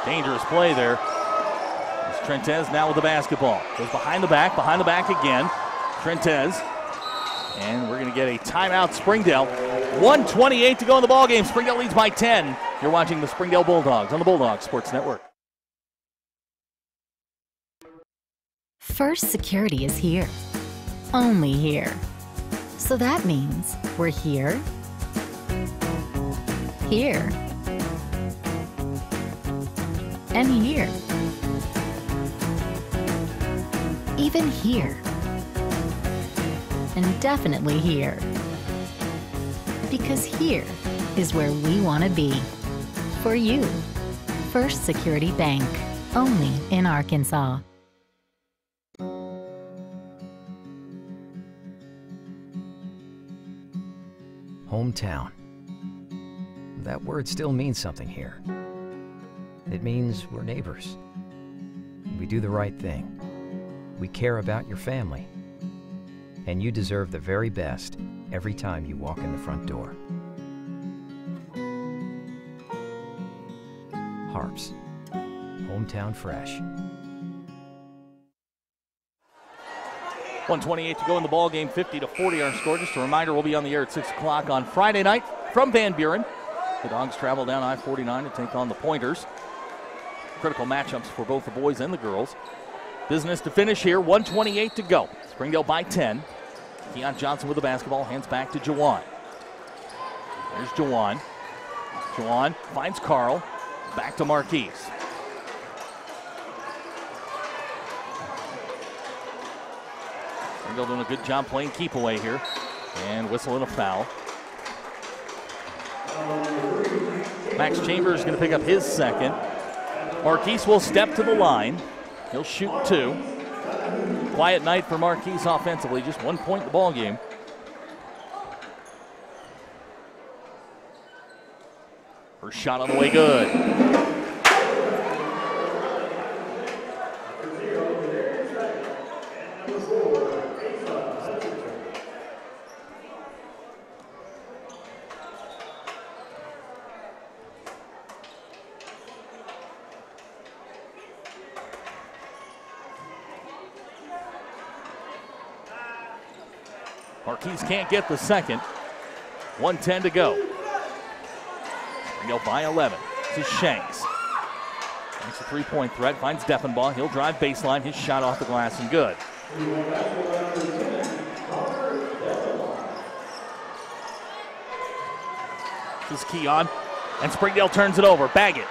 Dangerous play there. It's Trentez now with the basketball. Goes behind the back again. Trentez. And we're going to get a timeout, Springdale. 1:28 to go in the ballgame. Springdale leads by 10. You're watching the Springdale Bulldogs on the Bulldogs Sports Network. First Security is here. Only here. So that means we're here, here, and here. Even here. And definitely here. Because here is where we want to be. For you. First Security Bank. Only in Arkansas. Hometown. That word still means something here. It means we're neighbors. We do the right thing. We care about your family. And you deserve the very best every time you walk in the front door. HAR-BER. Hometown fresh. 1:28 to go in the ball game, 50-40 our score. Just a reminder, we'll be on the air at 6 o'clock on Friday night from Van Buren. The Dogs travel down I-49 to take on the Pointers. Critical matchups for both the boys and the girls. Business to finish here, 1:28 to go. Springdale by 10. Keon Johnson with the basketball, hands back to Jawan. There's Jawan. Jawan finds Carl, back to Marquise. Springdale doing a good job playing keep away here. And whistle and a foul. Max Chambers is going to pick up his second. Marquise will step to the line. He'll shoot 2. Quiet night for Marquise offensively, just 1 point in the ball game. First shot on the way, good. Marquise can't get the second. 1:10 to go. Springdale by 11. to Shanks. Makes a three-point threat, finds Bentonville. He'll drive baseline, his shot off the glass and good. This is Keon, and Springdale turns it over. Baggett.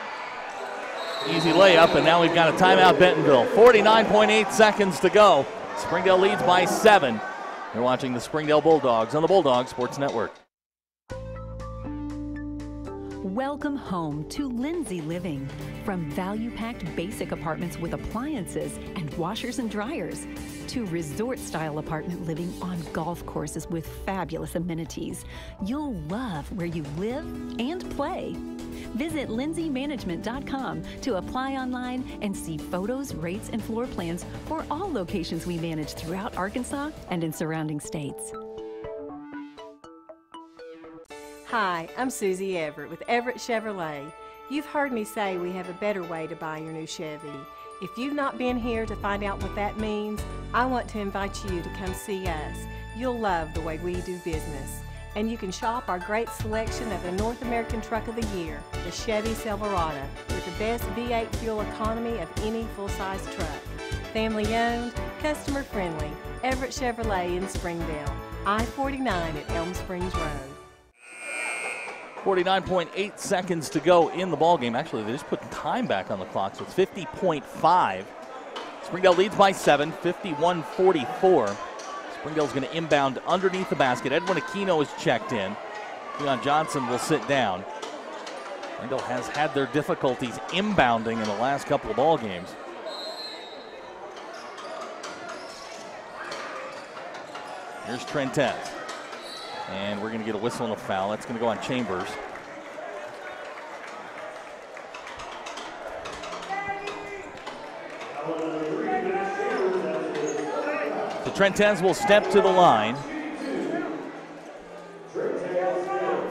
Easy layup, and now we've got a timeout, Bentonville. 49.8 seconds to go. Springdale leads by 7. You're watching the Springdale Bulldogs on the Bulldog Sports Network. Welcome home to Lindsay Living. From value-packed basic apartments with appliances and washers and dryers to resort-style apartment living on golf courses with fabulous amenities, you'll love where you live and play. Visit lindsaymanagement.com to apply online and see photos, rates, and floor plans for all locations we manage throughout Arkansas and in surrounding states. Hi, I'm Susie Everett with Everett Chevrolet. You've heard me say we have a better way to buy your new Chevy. If you've not been here to find out what that means, I want to invite you to come see us. You'll love the way we do business. And you can shop our great selection of the North American Truck of the Year, the Chevy Silverado, with the best V8 fuel economy of any full-size truck. Family owned, customer friendly, Everett Chevrolet in Springdale, I-49 at Elm Springs Road. 49.8 seconds to go in the ballgame. Actually, they just put time back on the clock, so it's 50.5. Springdale leads by 7, 51-44. Springdale's going to inbound underneath the basket. Edwin Aquino is checked in. Keon Johnson will sit down. Springdale has had their difficulties inbounding in the last couple of ball games. Here's Trentez. And we're going to get a whistle and a foul. That's going to go on Chambers. So Trentez will step to the line.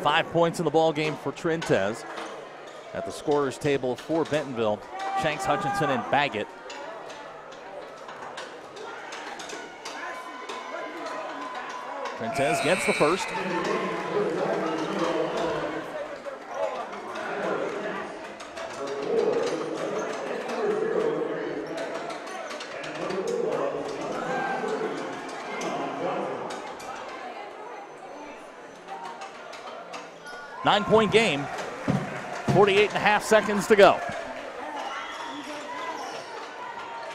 5 points in the ball game for Trentez. At the scorer's table for Bentonville, Shanks, Hutchinson, and Baggett. Trentez gets the first. Nine-point game, 48.5 seconds to go.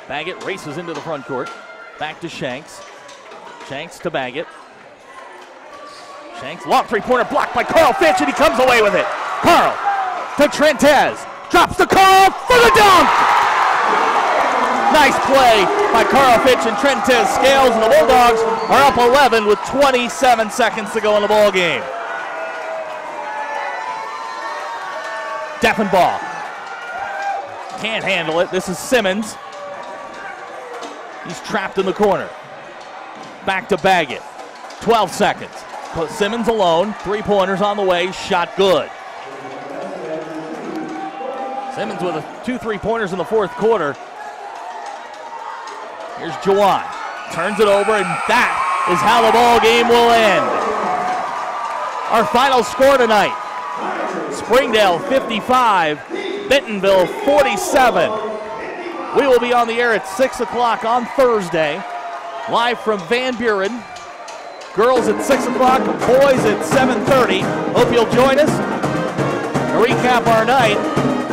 Baggett races into the front court. Back to Shanks. Shanks to Baggett. Shanks, long three-pointer blocked by Carl Fitch, and he comes away with it. Carl to Trentez. Drops to Carl for the dunk! Nice play by Carl Fitch and Trentez Scales, and the Bulldogs are up 11 with 27 seconds to go in the ball game. Bentonville can't handle it. This is Simmons. He's trapped in the corner. Back to Baggett. 12 seconds. Put Simmons alone. Three-pointers on the way. Shot good. Simmons with 2 3-pointers in the fourth quarter. Here's Jawan. Turns it over, and that is how the ball game will end. Our final score tonight. Springdale 55, Bentonville 47. We will be on the air at 6 o'clock on Thursday, live from Van Buren. Girls at 6 o'clock, boys at 7:30. Hope you'll join us. To recap our night,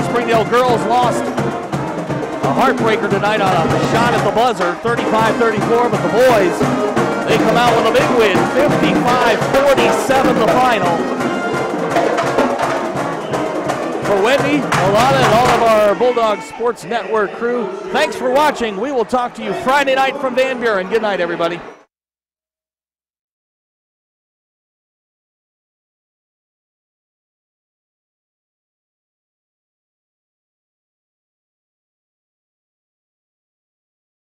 Springdale girls lost a heartbreaker tonight on a shot at the buzzer, 35-34, but the boys, they come out with a big win, 55-47 the final. For Wendy, Alana, and all of our Bulldog Sports Network crew, thanks for watching. We will talk to you Friday night from Van Buren. Good night, everybody.